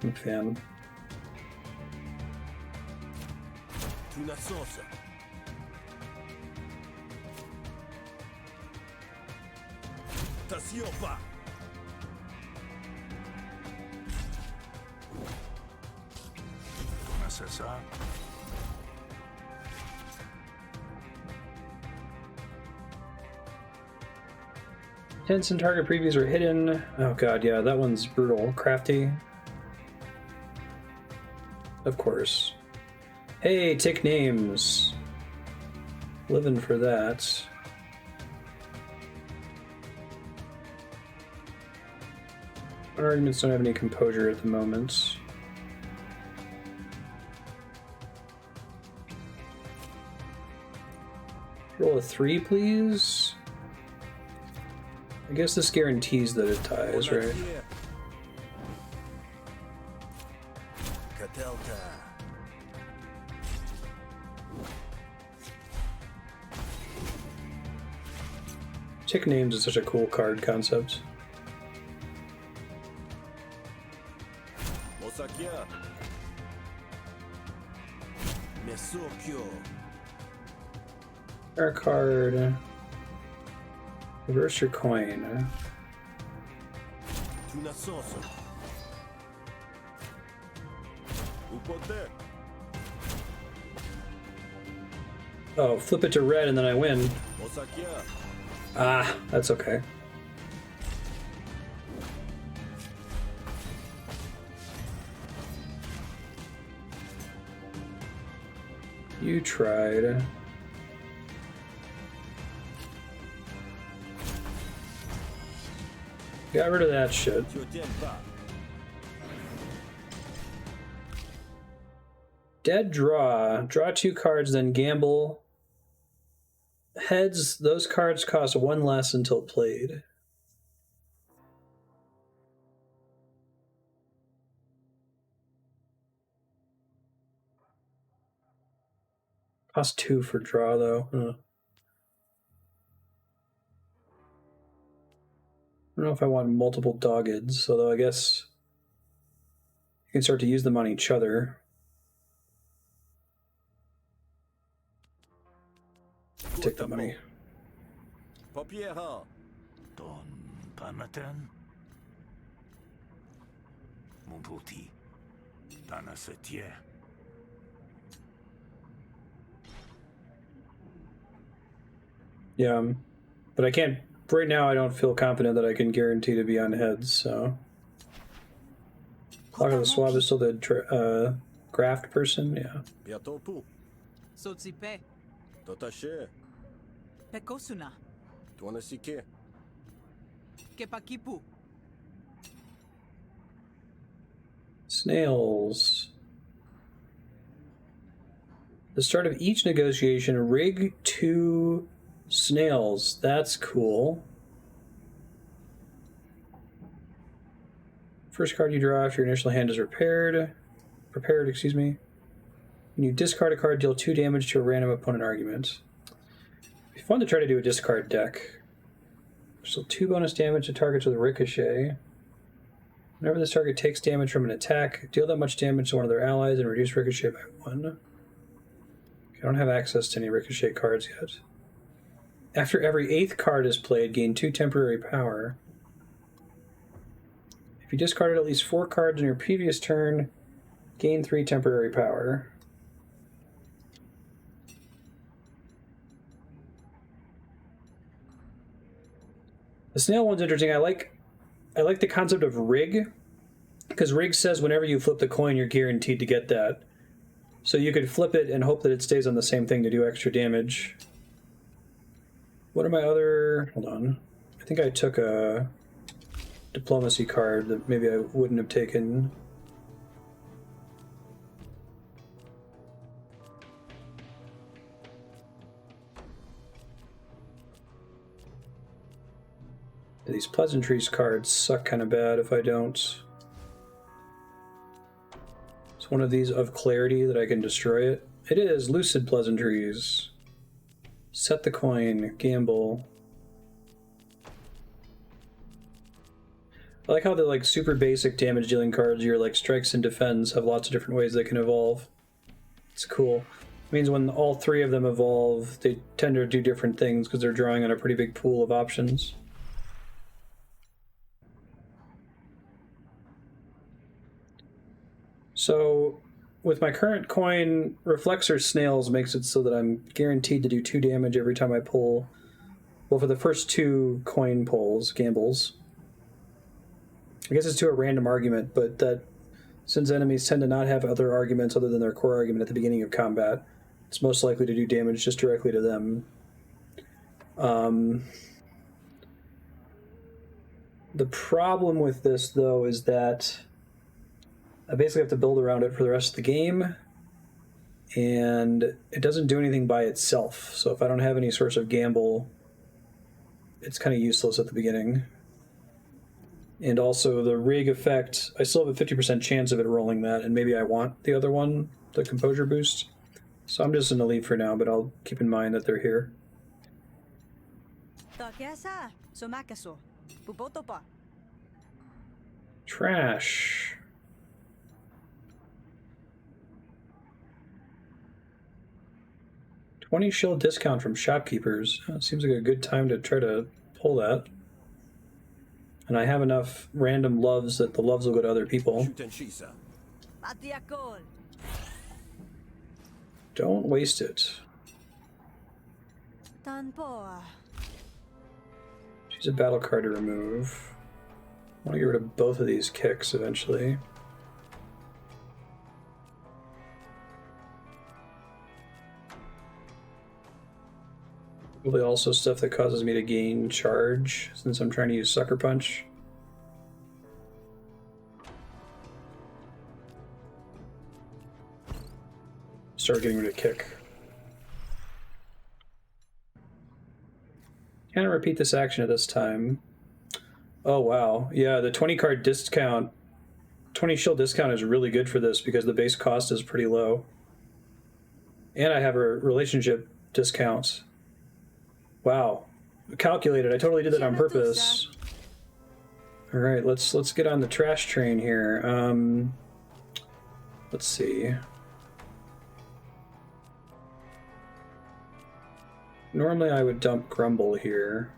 Speaker 1: I'm a fan.
Speaker 4: Tuna Sosa. Tasiopa.
Speaker 3: Nasasa.
Speaker 1: Hints and target previews are hidden. Oh god, yeah, that one's brutal. Crafty. Of course. Hey, tick names. Living for that. Our arguments don't have any composure at the moment. Roll a 3, please. I guess this guarantees that it ties, right?
Speaker 4: Catelta.
Speaker 1: Tick names is such a cool card concept.
Speaker 4: Osakya. Mesokyo.
Speaker 1: Our card. Reverse your coin.
Speaker 4: Tunasoso. Upote.
Speaker 1: Oh, flip it to red and then I win.
Speaker 4: Osakya.
Speaker 1: Ah, that's okay. You tried. Got rid of that shit.
Speaker 4: Tiotempa.
Speaker 1: Dead draw. Draw 2 cards, then gamble. Heads, those cards cost 1 less until played. Cost 2 for draw, though. Huh. I don't know if I want multiple doggeds, although I guess you can start to use them on each other. Take that money.
Speaker 4: Papiera.
Speaker 3: Don Panatan? Mumputi. Danasetie.
Speaker 1: Yeah, but I can't. Right now, I don't feel confident that I can guarantee to be on heads, so. Clock of the Swab is still the graft person? Yeah.
Speaker 4: Piatopu.
Speaker 7: Sotsipe.
Speaker 4: Totashe.
Speaker 7: Pekosuna.
Speaker 4: Tuanasike.
Speaker 7: Kepakipu.
Speaker 1: Snails. The start of each negotiation, rig 2 snails. That's cool. First card you draw after your initial hand is prepared, excuse me. When you discard a card, deal 2 damage to a random opponent argument. It'd be fun to try to do a discard deck. So 2 bonus damage to targets with ricochet. Whenever this target takes damage from an attack, deal that much damage to one of their allies and reduce ricochet by 1. I don't have access to any ricochet cards yet. After every 8th card is played, gain 2 temporary power. If you discarded at least 4 cards in your previous turn, gain 3 temporary power. The snail one's interesting. I like the concept of rig, because rig says whenever you flip the coin, you're guaranteed to get that. So you could flip it and hope that it stays on the same thing to do extra damage. What are my other... Hold on. I think I took a diplomacy card that maybe I wouldn't have taken. These pleasantries cards suck kind of bad if I don't. It's one of these of clarity that I can destroy it. It is lucid pleasantries. Set the coin, gamble. I like how the like super basic damage dealing cards, your like strikes and defends, have lots of different ways they can evolve. It's cool. It means when all 3 of them evolve, they tend to do different things because they're drawing on a pretty big pool of options. So, with my current coin, Reflexor Snails makes it so that I'm guaranteed to do 2 damage every time I pull. Well, for the first 2 coin pulls, gambles. I guess it's to a random argument, but that since enemies tend to not have other arguments other than their core argument at the beginning of combat, it's most likely to do damage just directly to them. The problem with this, though, is that I basically have to build around it for the rest of the game, and it doesn't do anything by itself. So if I don't have any source of gamble, it's kind of useless at the beginning. And also the rig effect, I still have a 50% chance of it rolling that, and maybe I want the other one, the composure boost. So I'm just going to leave for now, but I'll keep in mind that they're here.
Speaker 2: Pakiasa, Somakaso, Pubotopa.
Speaker 1: Trash. $20 shield discount from shopkeepers. Seems like a good time to try to pull that. And I have enough random loves that the loves will go to other people.
Speaker 4: Shutenshisa.
Speaker 2: Matiakol.
Speaker 1: Don't waste it.
Speaker 2: Tanpoa.
Speaker 1: She's a battle card to remove. I want to get rid of both of these kicks eventually. Probably also stuff that causes me to gain charge, since I'm trying to use Sucker Punch. Start getting rid of kick. Can't repeat this action at this time. Oh wow, yeah, the 20 card discount, 20 shield discount is really good for this because the base cost is pretty low. And I have a relationship discount. Wow, calculated. I totally did that on purpose. All right, let's get on the trash train here. Let's see. Normally I would dump Grumble here.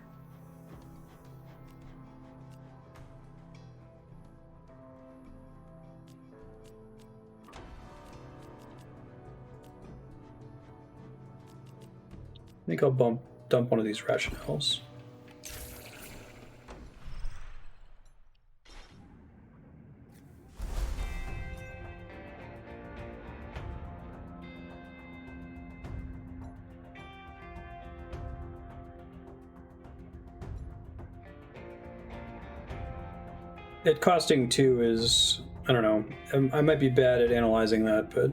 Speaker 1: I think I'll dump one of these rationales. It costing 2 is, I don't know, I might be bad at analyzing that, but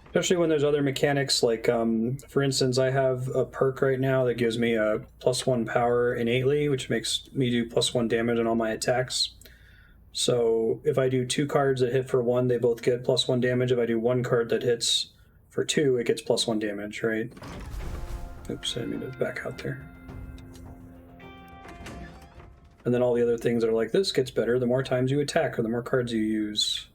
Speaker 1: especially when there's other mechanics, like, for instance, I have a perk right now that gives me a +1 power innately, which makes me do +1 damage on all my attacks. So if I do 2 cards that hit for 1, they both get +1 damage. If I do 1 card that hits for 2, it gets +1 damage, right? Oops, I didn't mean to back out there. And then all the other things are like, this gets better the more times you attack or the more cards you use.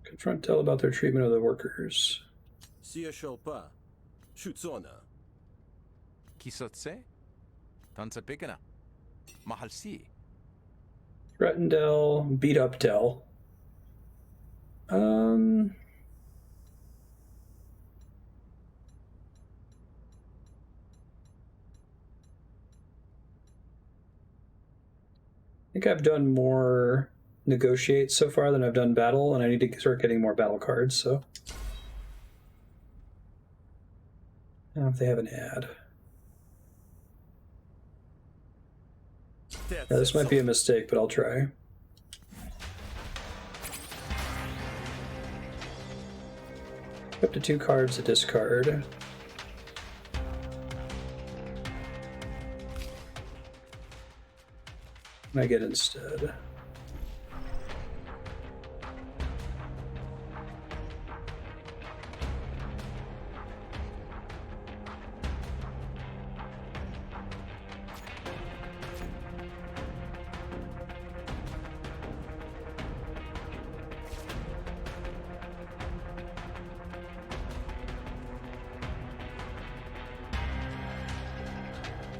Speaker 1: Confront tell about their treatment of the workers.
Speaker 4: Siashopa. Shutsona.
Speaker 5: Kisotse? Tansapikana. Mahalsi.
Speaker 1: Threaten Dell, beat up Dell. I think I've done more negotiate so far than I've done battle, and I need to start getting more battle cards, so. I don't know if they have an ad. Yeah, this might be a mistake, but I'll try. Up to 2 cards to discard. I get instead.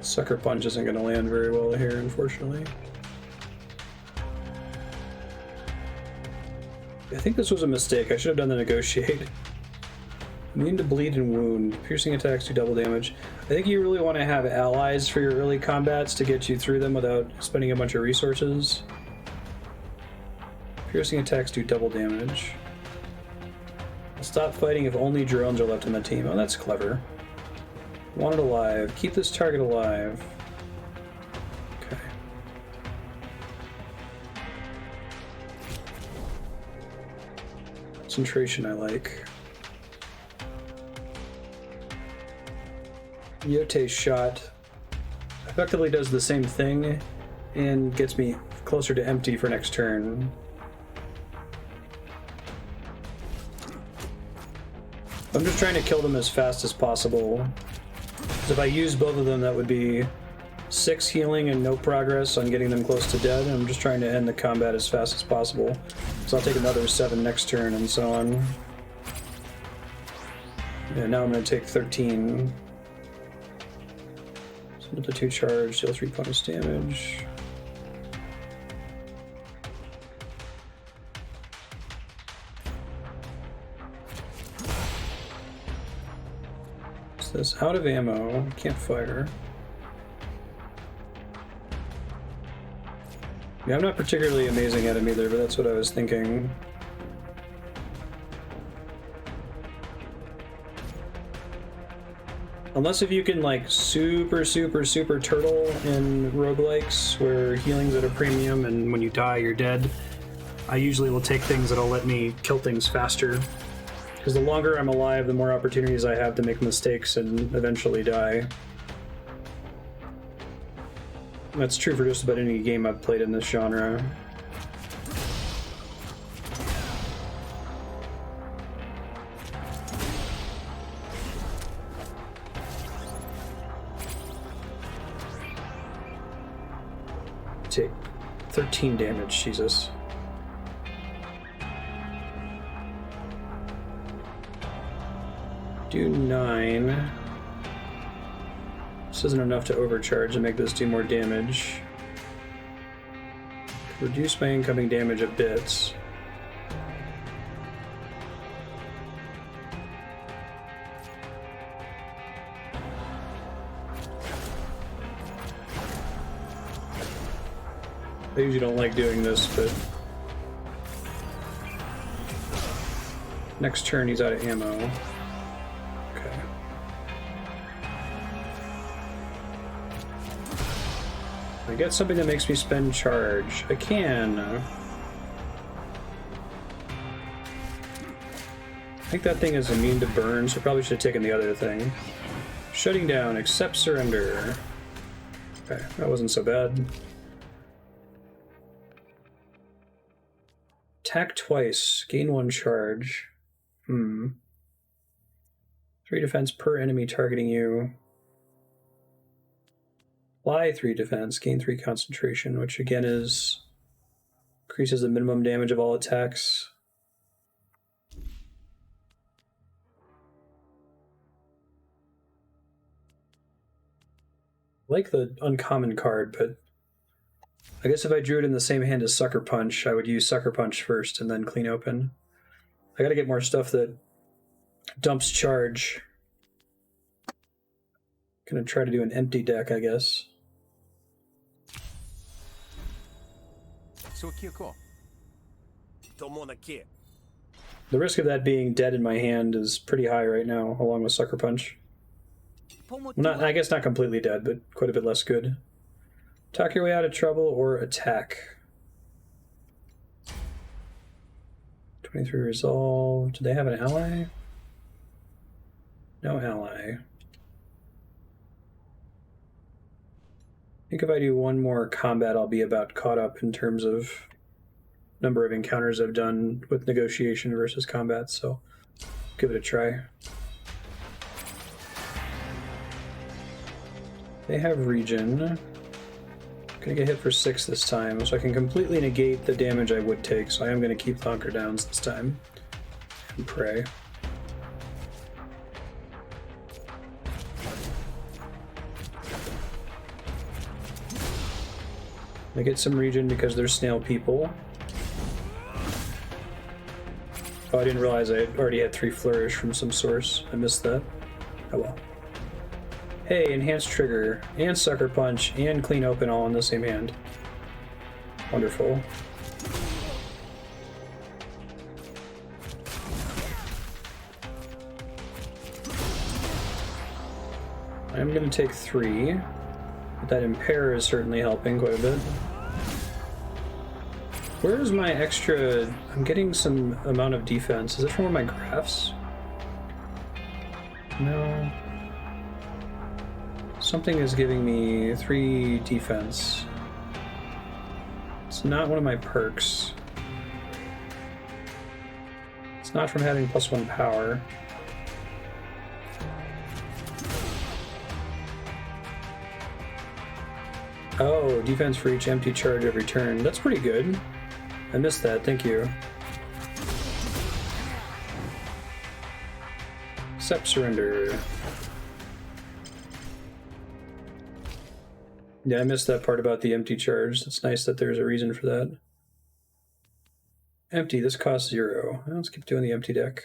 Speaker 1: Sucker Punch isn't going to land very well here, unfortunately. I think this was a mistake. I should have done the negotiate. Immune to bleed and wound. Piercing attacks do double damage. I think you really want to have allies for your early combats to get you through them without spending a bunch of resources. Piercing attacks do double damage. I'll stop fighting if only drones are left on the team. Oh, that's clever. Want it alive. Keep this target alive. Okay. Concentration I like. Yote's shot effectively does the same thing and gets me closer to empty for next turn. I'm just trying to kill them as fast as possible. Because if I use both of them, that would be 6 healing and no progress on getting them close to dead. I'm just trying to end the combat as fast as possible. So I'll take another 7 next turn and so on. Yeah, now I'm going to take 13. So with the 2 charge, deal 3 points damage. What's this? Out of ammo. Can't fire. Yeah, I'm not particularly amazing at him either, but that's what I was thinking. Unless if you can like super turtle in roguelikes where healing's at a premium and when you die you're dead, I usually will take things that'll let me kill things faster. Because the longer I'm alive, the more opportunities I have to make mistakes and eventually die. That's true for just about any game I've played in this genre. Take 13 damage, Jesus. Do 9. This isn't enough to overcharge and make this do more damage. Reduce my incoming damage a bit. I usually don't like doing this, but next turn he's out of ammo. Okay. I get something that makes me spend charge. I can. I think that thing is immune to burn, so I probably should have taken the other thing. Shutting down, accept surrender. Okay, that wasn't so bad. Attack twice, gain 1 charge. 3 defense per enemy targeting you. Fly 3 defense, gain 3 concentration, which again is increases the minimum damage of all attacks. I like the uncommon card, but I guess if I drew it in the same hand as Sucker Punch, I would use Sucker Punch first and then Clean Open. I gotta get more stuff that dumps charge. Gonna try to do an empty deck, I guess. The risk of that being dead in my hand is pretty high right now, along with Sucker Punch. Well, not, I guess not completely dead, but quite a bit less good. Talk your way out of trouble or attack. 23 resolve. Do they have an ally? No ally. I think if I do one more combat, I'll be about caught up in terms of number of encounters I've done with negotiation versus combat, so give it a try. They have regen. Gonna get hit for 6 this time, so I can completely negate the damage I would take, so I am gonna keep the hunker downs this time. And pray. I get some regen because they're snail people. Oh, I didn't realize I already had 3 flourish from some source. I missed that. Oh well. Hey, enhanced trigger, and sucker punch, and clean open all in the same hand. Wonderful. I'm gonna take 3. But that impair is certainly helping quite a bit. Where is my extra... I'm getting some amount of defense. Is it from one of my graphs? No. Something is giving me 3 defense. It's not one of my perks. It's not from having +1 power. Oh, defense for each empty charge every turn. That's pretty good. I missed that, thank you. Accept surrender. Yeah, I missed that part about the empty charge. It's nice that there's a reason for that. Empty, this costs 0. Let's keep doing the empty deck.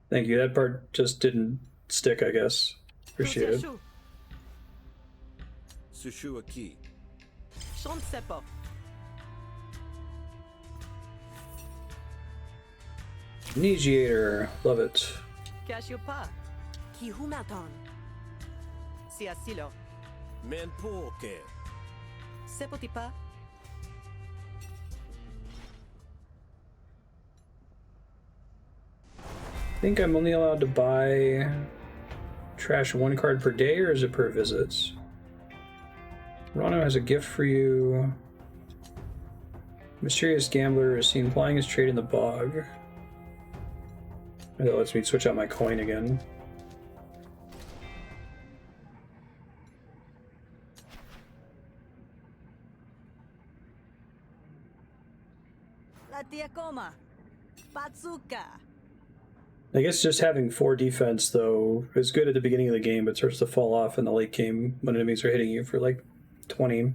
Speaker 1: Thank you. That part just didn't stick, I guess. Appreciate it.
Speaker 4: Sushu aqui.
Speaker 7: Je ne sais pas.
Speaker 1: Initiator. Love it.
Speaker 7: Cache pas. Qui vous m'attend? Si assis là.
Speaker 4: Men poke.
Speaker 7: C'est petit pas.
Speaker 1: I think I'm only allowed to buy trash 1 card per day, or is it per visit? Rano has a gift for you. Mysterious gambler is seen plying his trade in the bog. That lets me switch out my coin again.
Speaker 2: La Tiacoma. Bazooka.
Speaker 1: I guess just having 4 defense, though, is good at the beginning of the game, but starts to fall off in the late game when enemies are hitting you for like 20.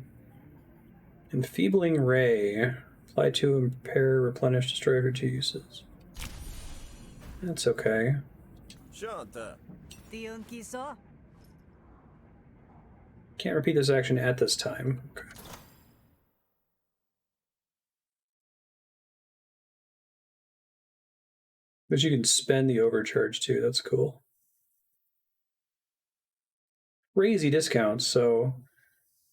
Speaker 1: Enfeebling Ray. Apply to impair, replenish, destroy for 2 uses. That's okay.
Speaker 4: Shanta.
Speaker 2: Tion kiso.
Speaker 1: Can't repeat this action at this time. Okay. But you can spend the overcharge too, that's cool. Crazy discounts, so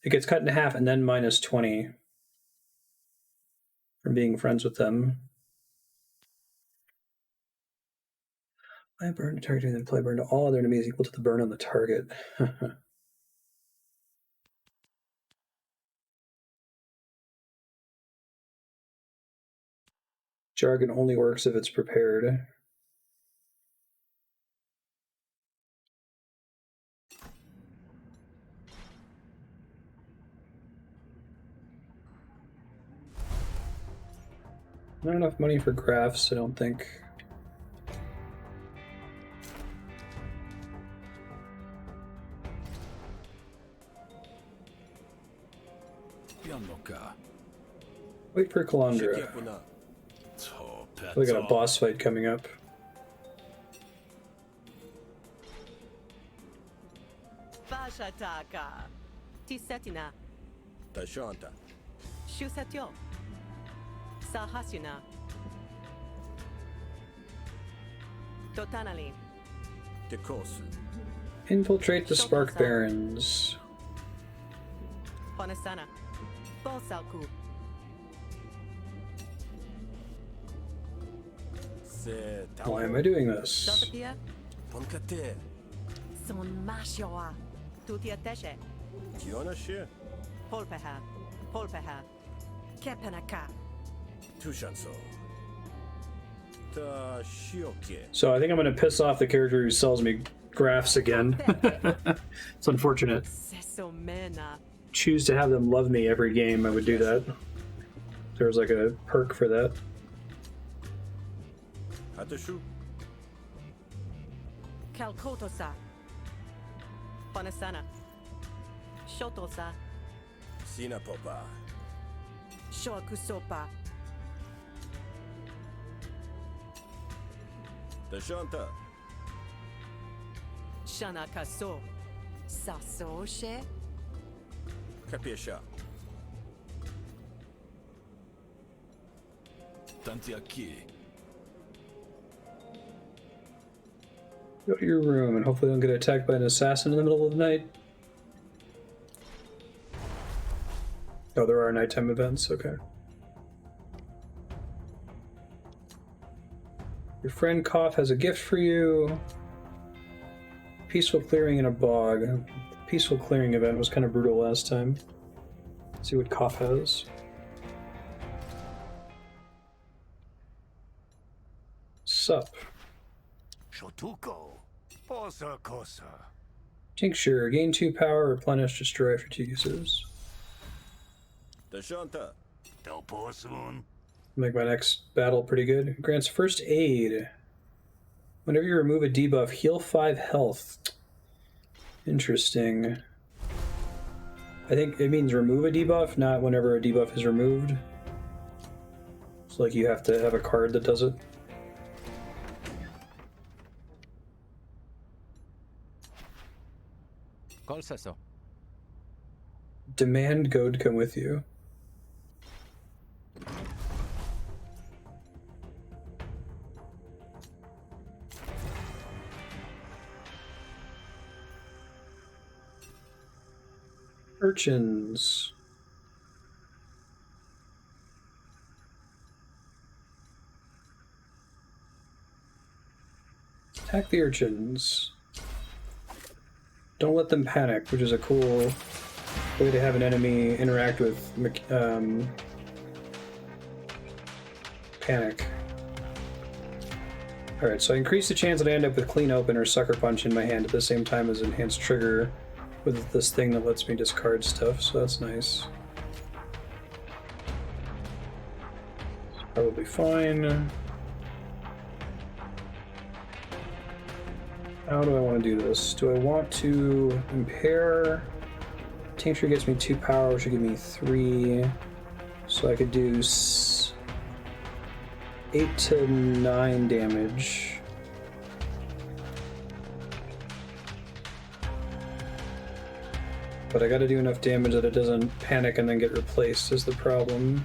Speaker 1: it gets cut in half and then minus 20 from being friends with them. Play burn to target and then play burn to all other enemies equal to the burn on the target. Jargon only works if it's prepared. Not enough money for graphs, I don't think. Wait for Calandra. We got a boss fight coming up.
Speaker 7: Vashataka. Tisetina.
Speaker 4: Tashanta.
Speaker 7: Shusatyo. Sahasuna. Totanali.
Speaker 4: Tekosu.
Speaker 1: Infiltrate the Spark Barons.
Speaker 7: Panasana. Bosalku.
Speaker 4: Se
Speaker 1: Why am I doing this?
Speaker 7: Dotapia.
Speaker 4: Ponkate.
Speaker 7: Son Mashioa. Tutia Teshe.
Speaker 4: Kionashe.
Speaker 7: Polpeha. Polpeha. Kepenaka.
Speaker 4: Tushanso. Ta shioke.
Speaker 1: So I think I'm going to piss off the character who sells me graphs again. It's unfortunate.
Speaker 7: Sesomena.
Speaker 1: Choose to have them love me every game, I would do that. There's like a perk for that.
Speaker 4: Hatashu.
Speaker 7: Kalkotosa. Panasana. Shotosa.
Speaker 4: Sinapopa.
Speaker 7: Shoakusopa.
Speaker 4: Tashanta.
Speaker 7: Shanakaso. Sasoshe.
Speaker 4: Kapesha.
Speaker 3: Tantiaki.
Speaker 1: Go to your room and hopefully don't get attacked by an assassin in the middle of the night. Oh, there are nighttime events, okay. Your friend Koff has a gift for you. Peaceful clearing in a bog. The peaceful clearing event was kind of brutal last time. Let's see what Koff has. Sup.
Speaker 3: Shotuko. Posa cosa.
Speaker 1: Tincture. Gain 2 power, replenish, destroy for 2 uses.
Speaker 4: Dashanta.
Speaker 3: Del Porsoon.
Speaker 1: Make my next battle pretty good. Grants first aid. Whenever you remove a debuff, heal 5 health. Interesting. I think it means remove a debuff, not whenever a debuff is removed. It's like you have to have a card that does it.
Speaker 5: Colseso.
Speaker 1: Demand Goad come with you. Urchins. Attack the urchins. Don't let them panic, which is a cool way to have an enemy interact with panic. Alright, so I increase the chance that I end up with Clean Open or Sucker Punch in my hand at the same time as Enhanced Trigger with this thing that lets me discard stuff, so that's nice. It's probably fine. How do I want to do this? Do I want to impair? Tincture gets me 2 power, which should give me 3. So I could do 8 to 9 damage. But I gotta do enough damage that it doesn't panic and then get replaced is the problem.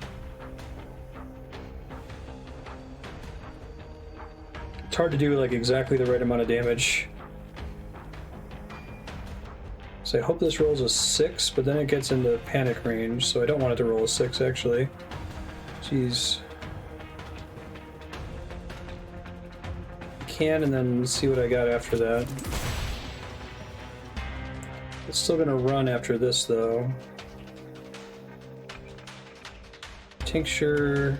Speaker 1: It's hard to do like exactly the right amount of damage. So I hope this rolls a 6, but then it gets into panic range, so I don't want it to roll a 6 actually. Jeez. Can and then see what I got after that. It's still gonna run after this though. Tincture.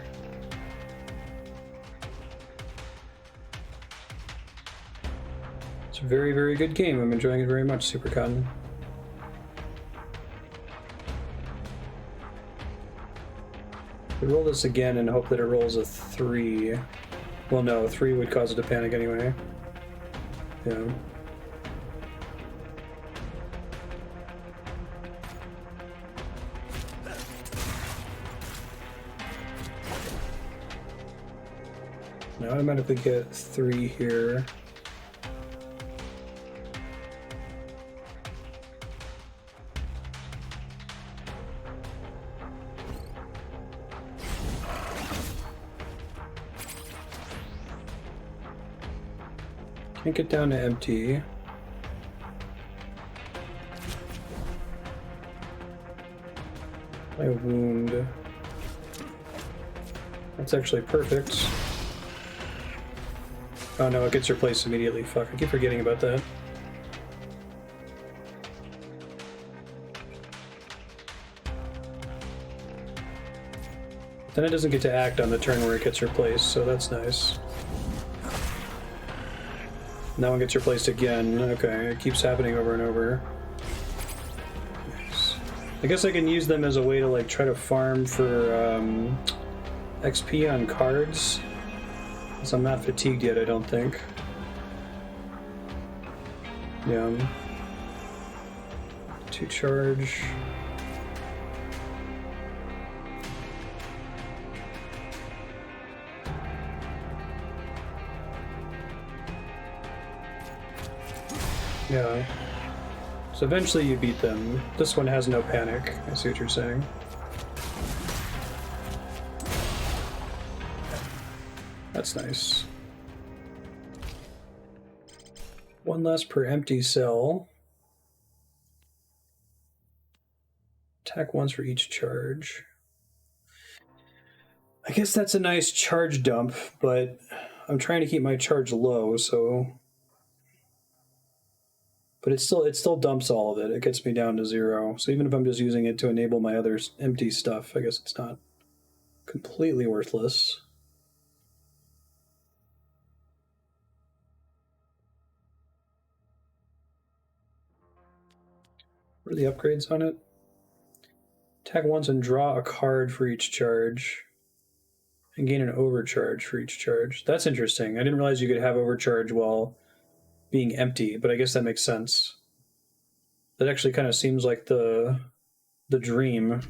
Speaker 1: It's a very, very good game. I'm enjoying it very much, Super Cotton. We roll this again and hope that it rolls a 3. Well, no, 3 would cause it to panic anyway. Yeah. Now I automatically get 3 here. Can't get down to empty. My wound. That's actually perfect. Oh no, it gets replaced immediately. Fuck, I keep forgetting about that. Then it doesn't get to act on the turn where it gets replaced, so that's nice. That one gets replaced again. Okay, it keeps happening over and over. Nice. I guess I can use them as a way to like try to farm for XP on cards. Because I'm not fatigued yet, I don't think. Yeah. 2 charge. Yeah. So eventually you beat them. This one has no panic. I see what you're saying. That's nice. One less per empty cell. Attack once for each charge. I guess that's a nice charge dump, but I'm trying to keep my charge low, so... But it still dumps all of it. It gets me down to 0. So even if I'm just using it to enable my other empty stuff, I guess it's not completely worthless. What are the upgrades on it? Attack once and draw a card for each charge. And gain an overcharge for each charge. That's interesting. I didn't realize you could have overcharge while being empty, but I guess that makes sense. That actually kind of seems like the dream.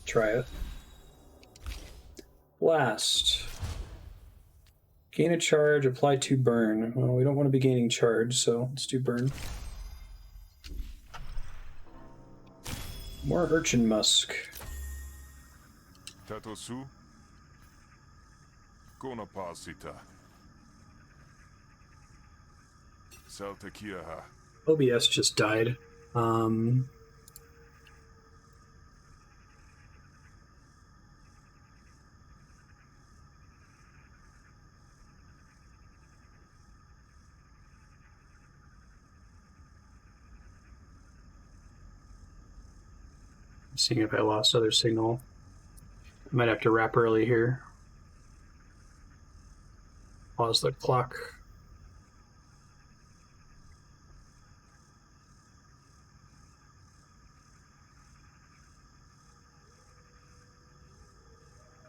Speaker 1: Try it. Blast. Gain a charge, apply 2 burn. Well, we don't want to be gaining charge, so let's do burn. More urchin musk.
Speaker 9: Tatosu. Gona pasita. Saltakiaha.
Speaker 1: OBS just died. Seeing if I lost other signal. I might have to wrap early here. Pause the clock.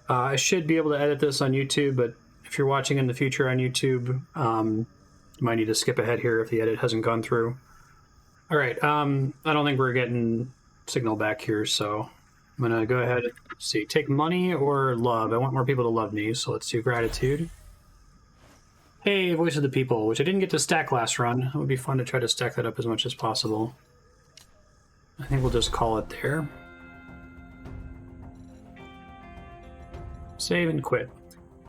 Speaker 1: I should be able to edit this on YouTube, but if you're watching in the future on YouTube, you might need to skip ahead here if the edit hasn't gone through. All right, I don't think we're getting signal back here, so I'm gonna go ahead and see. Take money or love? I want more people to love me, so let's do gratitude. Hey, voice of the people, which I didn't get to stack last run. It would be fun to try to stack that up as much as possible. I think we'll just call it there. Save and quit.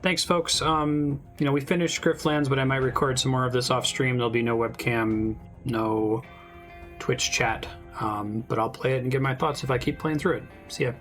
Speaker 1: Thanks, folks. We finished Griftlands, but I might record some more of this off stream. There'll be no webcam, no Twitch chat, but I'll play it and give my thoughts if I keep playing through it. See ya.